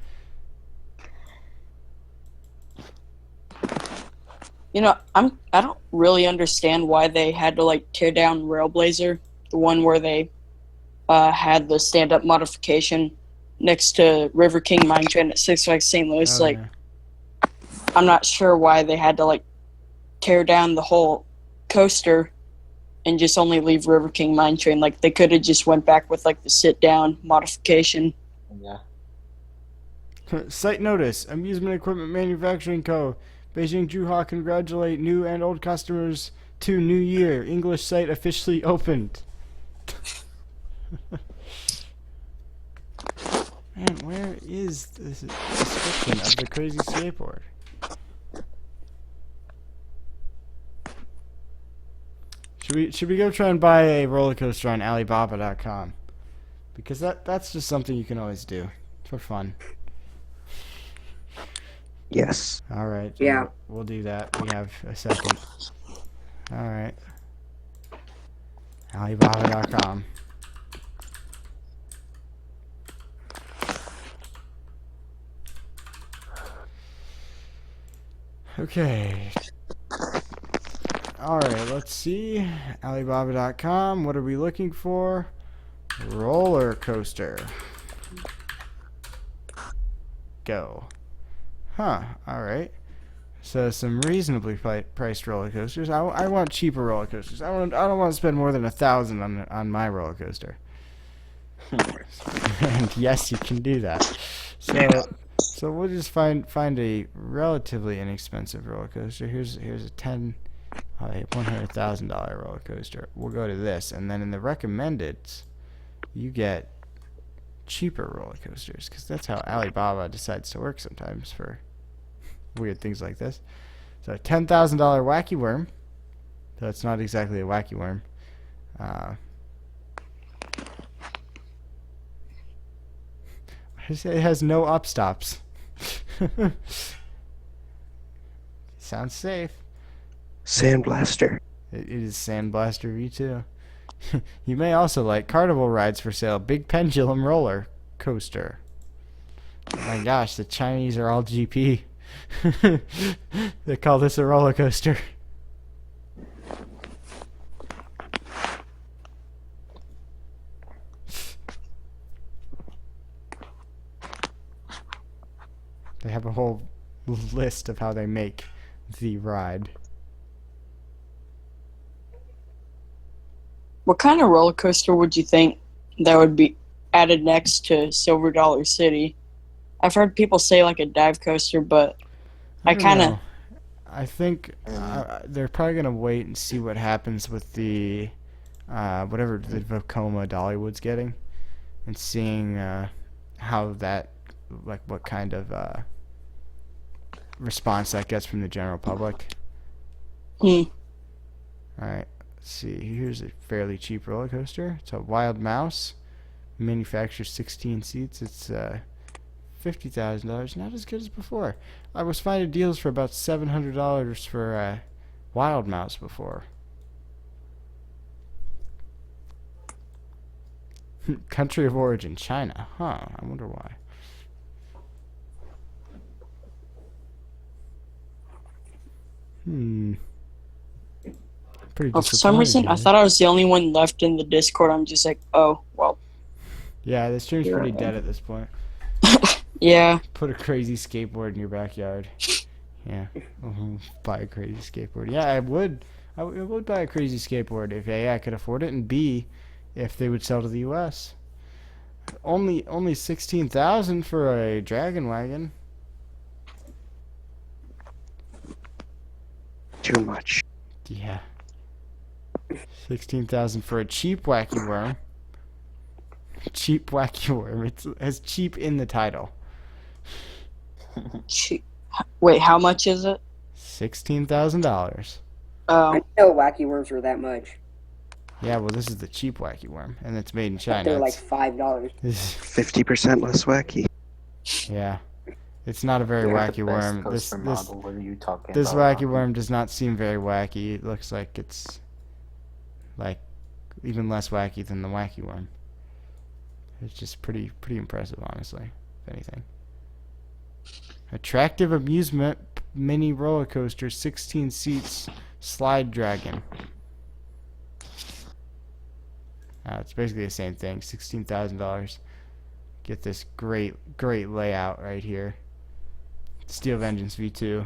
you know, I don't really understand why they had to like tear down Railblazer, the one where they had the stand-up modification next to River King mine train at Six Flags St. Louis. Oh, Like, yeah. I'm not sure why they had to like tear down the whole coaster and just only leave River King mine train. Like, they could have just went back with like the sit-down modification. Yeah. Site notice: Amusement Equipment Manufacturing Co. Beijing Juha congratulate new and old customers to New Year. English site officially opened. Man, where is this description of the Crazy Skateboard? Should we go try and buy a roller coaster on Alibaba.com? Because that's just something you can always do for fun. Yes. All right. Yeah. We'll do that. We have a second. All right. Alibaba.com. Okay. All right. Let's see. Alibaba.com. What are we looking for? Roller coaster. Go. Huh, alright. So some reasonably priced roller coasters. I want cheaper roller coasters. I don't want to spend more than $1,000 on my roller coaster. And yes, you can do that. So we'll just find a relatively inexpensive roller coaster. Here's a $100,000 roller coaster. We'll go to this, and then in the recommendeds, you get cheaper roller coasters, because that's how Alibaba decides to work sometimes for weird things like this. So $10,000 Wacky Worm. So it's not exactly a Wacky Worm. It has no upstops. Sounds safe. Sandblaster. It is Sandblaster V2. You may also like Carnival rides for sale. Big Pendulum Roller Coaster. Oh my gosh, the Chinese are all GP. They call this a roller coaster. They have a whole list of how they make the ride. What kind of roller coaster would you think that would be added next to Silver Dollar City? I've heard people say like a dive coaster, but I kind of... I think they're probably going to wait and see what happens with the whatever the Vekoma Dollywood's getting, and seeing how that, like, what kind of response that gets from the general public. Alright, Alright, Let's see. Here's a fairly cheap roller coaster. It's a Wild Mouse. Manufactures 16 seats. It's $50,000. Not as good as before. I was finding deals for about $700 for Wild Mouse before. Country of origin, China. Huh, I wonder why. Pretty Oh, for some reason, I thought I was the only one left in the Discord. I'm just like, oh, well. Yeah, the stream's pretty dead at this point. Yeah. Put a crazy skateboard in your backyard. Yeah. Buy a crazy skateboard. Yeah, I would. I would buy a crazy skateboard if A, I could afford it, and B, if they would sell to the U.S. Only $16,000 for a Dragon Wagon. Too much. Yeah. $16,000 for a cheap wacky worm. Cheap wacky worm. It has cheap in the title. Cheap. Wait, how much is it? $16,000. I know wacky worms were that much. Yeah, well, this is the cheap wacky worm, and it's made in China. They're like $5. 50% less wacky. Yeah. It's not a very wacky worm. This What are you talking this about? wacky worm does not seem very wacky. It looks like it's like even less wacky than the wacky worm. It's just pretty impressive, honestly, if anything. Attractive amusement mini roller coaster, 16 seats, slide dragon. It's basically the same thing. $16,000. Get this great layout right here. Steel Vengeance V2.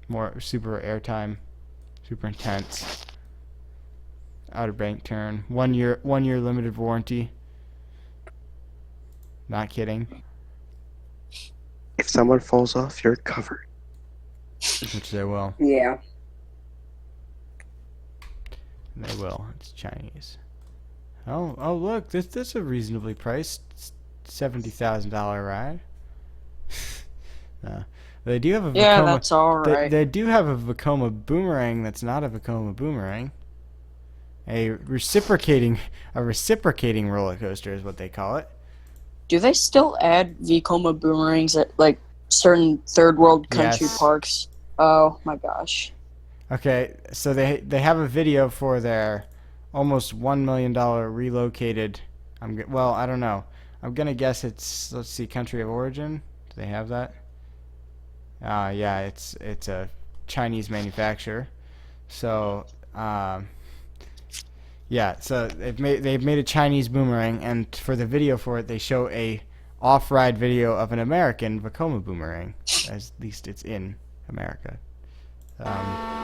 More super airtime, super intense. Outer bank turn. 1 year limited warranty. Not kidding. If someone falls off, you're covered. Which they will. Yeah. They will. It's Chinese. Oh look, this is a reasonably priced $70,000 ride. They do have a Vekoma, Yeah, that's alright. They do have a Vekoma boomerang that's not a Vekoma boomerang. A reciprocating roller coaster is what they call it. Do they still add Vekoma boomerangs at like certain third world country Yes. parks? Oh my gosh. Okay, so they have a video for their almost $1 million relocated. Well, I don't know. I'm gonna guess it's, let's see, country of origin. Do they have that? Yeah, it's a Chinese manufacturer. So yeah, so they've made a Chinese boomerang, and for the video for it, they show a off-ride video of an American Vekoma boomerang. At least it's in America.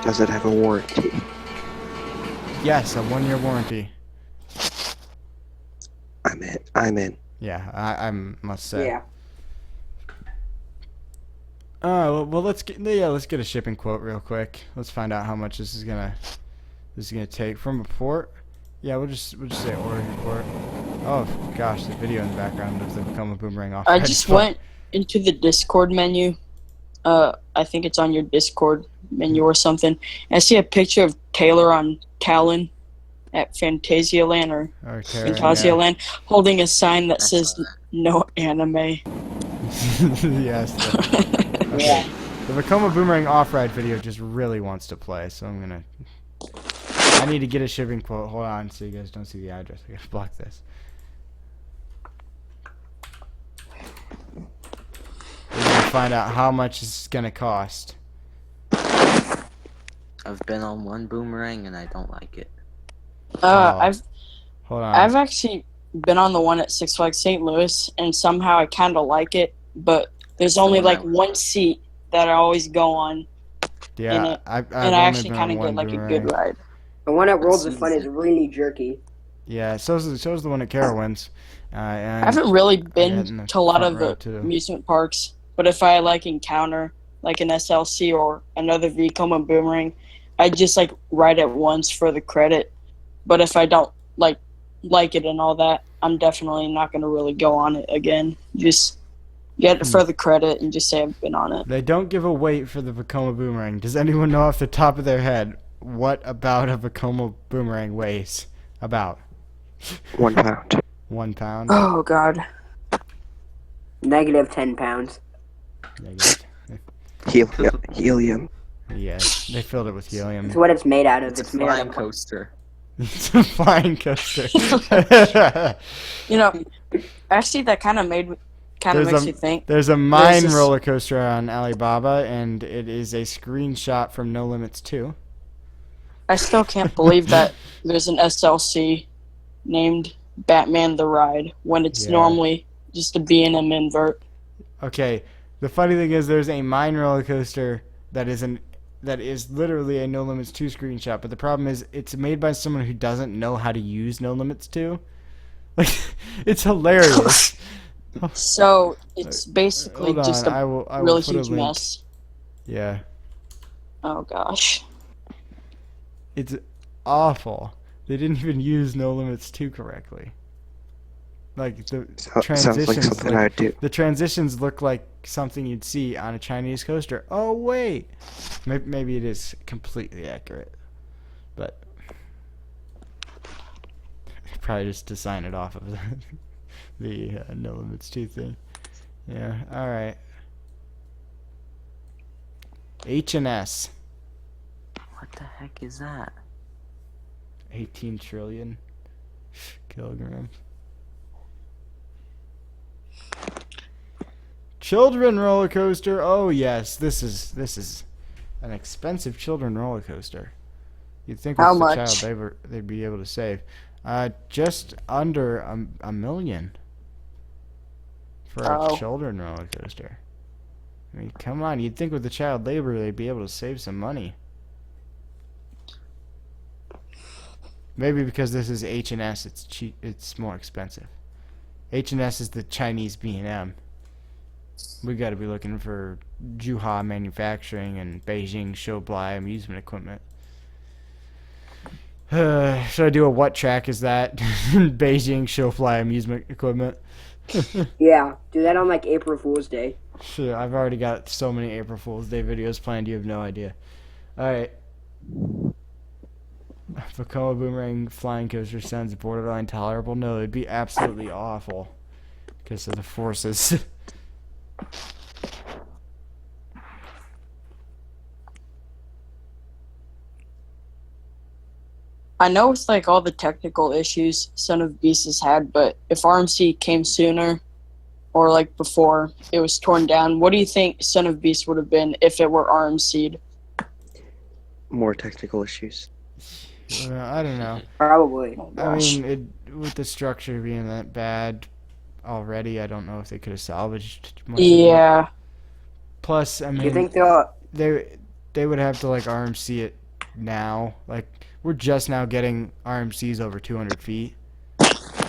Does it have a warranty? Yes, a 1-year warranty. I'm in. Yeah, I must say. Yeah. Well, let's get a shipping quote real quick. Let's find out how much this is gonna take from a port. Yeah, we'll just say origin port. Oh gosh, the video in the background of the Vekoma boomerang off. I just went into the Discord menu. I think it's on your Discord menu or something. And I see a picture of Taylor on Talon at Fantasialand or Fantasialand holding a sign that says no anime. Yes. Okay. The Vekoma boomerang off-ride video just really wants to play, so I need to get a shipping quote. Hold on, so you guys don't see the address. I gotta block this. We're gonna find out how much this is gonna cost. I've been on one boomerang and I don't like it. Hold on. I've actually been on the one at Six Flags St. Louis, and somehow I kind of like it, but there's only like one seat that I always go on. Yeah, and I actually kind of get like a good ride. The one at Worlds of Fun is really jerky. Yeah, so's the one at Carowinds. I haven't really been to a lot of the amusement parks, but if I like encounter like an SLC or another Vekoma boomerang, I just like ride it once for the credit. But if I don't like it and all that, I'm definitely not gonna really go on it again. Just get further credit and just say I've been on it. They don't give a weight for the Vekoma boomerang. Does anyone know off the top of their head what about a Vekoma boomerang weighs? About 1 pound. 1 pound. Oh God. Negative 10 pounds. Negative. Helium. Yeah, they filled it with helium. It's what it's made out of. It's a made out flying of coaster. It's a flying coaster. You know, actually, that kind of makes you think. There's a mine this- roller coaster on Alibaba, and it is a screenshot from No Limits 2. I still can't believe that there's an SLC named Batman the Ride when it's Yeah. normally just a B&M invert. Okay, the funny thing is there's a mine roller coaster that is literally a No Limits 2 screenshot, but the problem is it's made by someone who doesn't know how to use No Limits 2. Like, it's hilarious. So it's basically Hold just on, a I will really put a huge link. mess. Yeah. Oh gosh. It's awful. They didn't even use No Limits 2 correctly. Like the Sounds like transitions, something I'd do. the transitions look like something you'd see on a Chinese coaster. Oh wait, maybe it is completely accurate, but probably just design it off of the No Limits 2 thing. Yeah. All right. H&S. What the heck is that? 18 trillion kilograms. Children roller coaster. Oh yes, this is an expensive children roller coaster. You'd think with How the much? child they'd be able to save. Just under a million for a children roller coaster. I mean, come on. You'd think with the child labor they'd be able to save some money. Maybe because this is H&S, it's cheap. It's more expensive. H&S is the Chinese B&M. We got to be looking for Juha Manufacturing and Beijing Shoublai Amusement Equipment. Should I do a what track is that? Beijing Shoublai Amusement Equipment. Yeah, do that on like April Fool's Day. Sure, I've already got so many April Fool's Day videos planned. You have no idea. All right. Vekoma boomerang flying coaster sounds borderline tolerable. No, it'd be absolutely awful because of the forces. I know it's like all the technical issues Son of Beast has had, but if RMC came sooner or like before it was torn down, what do you think Son of Beast would have been if it were RMC'd? More technical issues. I don't know. Probably. I mean, with the structure being that bad already, I don't know if they could have salvaged much of it. Yeah. Plus, I mean, Do you think they would have to like RMC it now. Like, we're just now getting RMCs over 200 feet.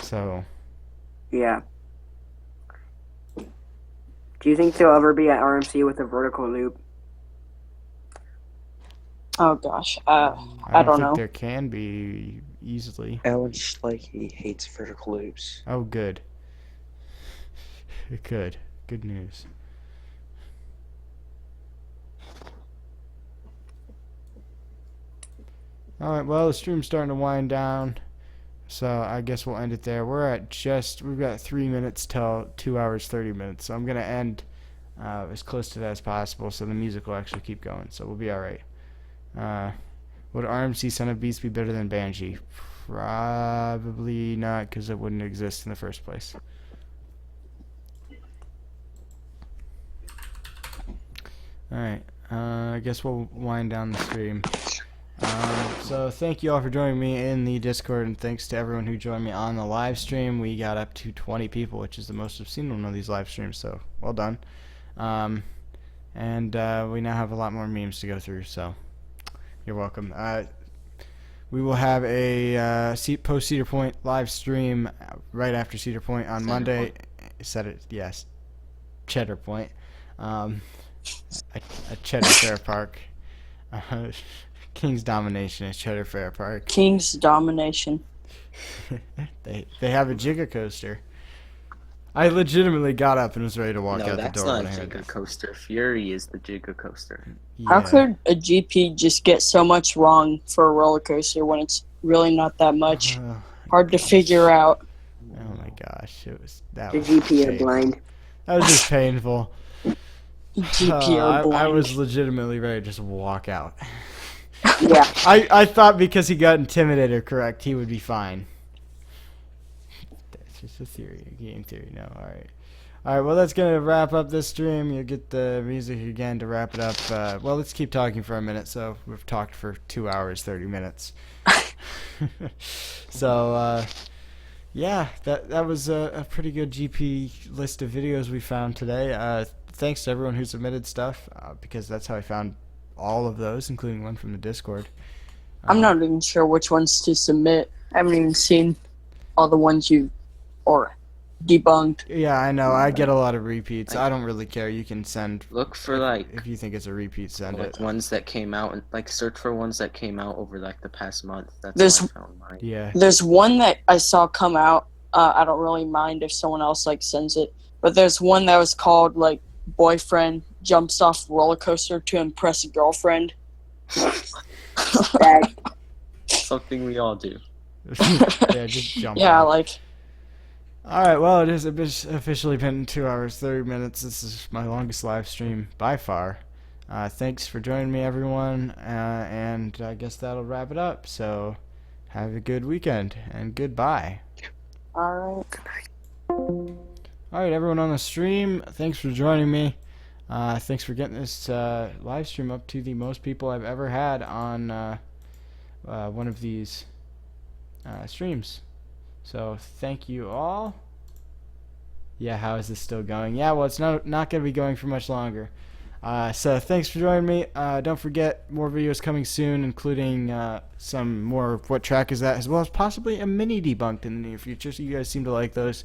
So. Yeah. Do you think there'll ever be an RMC with a vertical loop? Oh gosh, I don't think know. There can be easily. Alan Schleiche hates vertical loops. Oh, good. Good. Good news. Alright, well, the stream's starting to wind down, so I guess we'll end it there. We've got 3 minutes till 2 hours, 30 minutes, so I'm going to end as close to that as possible so the music will actually keep going, so we'll be alright. Would RMC Son of Beast be better than Banshee? Probably not, because it wouldn't exist in the first place. Alright, I guess we'll wind down the stream. So thank you all for joining me in the Discord, and thanks to everyone who joined me on the live stream. We got up to 20 people, which is the most I've seen on one of these live streams, so well done. And we now have a lot more memes to go through, so you're welcome. We will have a post Cedar Point live stream right after Cedar Point on Monday. Yes, Cheddar Point. A Cheddar Fair Park. King's Domination is Cheddar Fair Park. King's Domination. They have a Giga Coaster. I legitimately got up and was ready to walk No, out the that's door not when I a heard Jigga that. coaster. Fury is the Jigga coaster. How Yeah. could a GP just get so much wrong for a roller coaster when it's really not that much? Oh, Hard to figure out. oh my gosh, that The was GP are painful. blind. That was just painful. GP are I blind. was legitimately ready to just walk out. Yeah. I thought because he got Intimidator correct, he would be fine. That's just a theory, a game theory. No, alright. Alright, well, that's going to wrap up this stream. You'll get the music again to wrap it up. Well, let's keep talking for a minute. So we've talked for 2 hours, 30 minutes. So, yeah, that was a pretty good GP list of videos we found today. Thanks to everyone who submitted stuff, because that's how I found all of those, including one from the Discord. I'm not even sure which ones to submit. I haven't even seen all the ones you or debunked. Yeah, I know. I get a lot of repeats. I don't really care. You can send. Look for if you think it's a repeat, send it. ones that came out, and like search for ones that came out over like the past month. That's There's- how I found mine. Yeah. There's one that I saw come out. I don't really mind if someone else like sends it, but there's one that was called like boyfriend jumps off roller coaster to impress a girlfriend. That, Something we all do. Yeah, just jump. Yeah, off. like Alright, well, it has officially been 2 hours, 30 minutes. This is my longest live stream by far. Thanks for joining me, everyone, and I guess that'll wrap it up. So, have a good weekend, and goodbye. alright. Alright, everyone on the stream, thanks for joining me. Thanks for getting this live stream up to the most people I've ever had on one of these streams. So thank you all. Yeah, how is this still going? Yeah, well, it's not going to be going for much longer. So thanks for joining me. Don't forget, more videos coming soon, including some more What Track Is That, as well as possibly a mini debunked in the near future. So you guys seem to like those.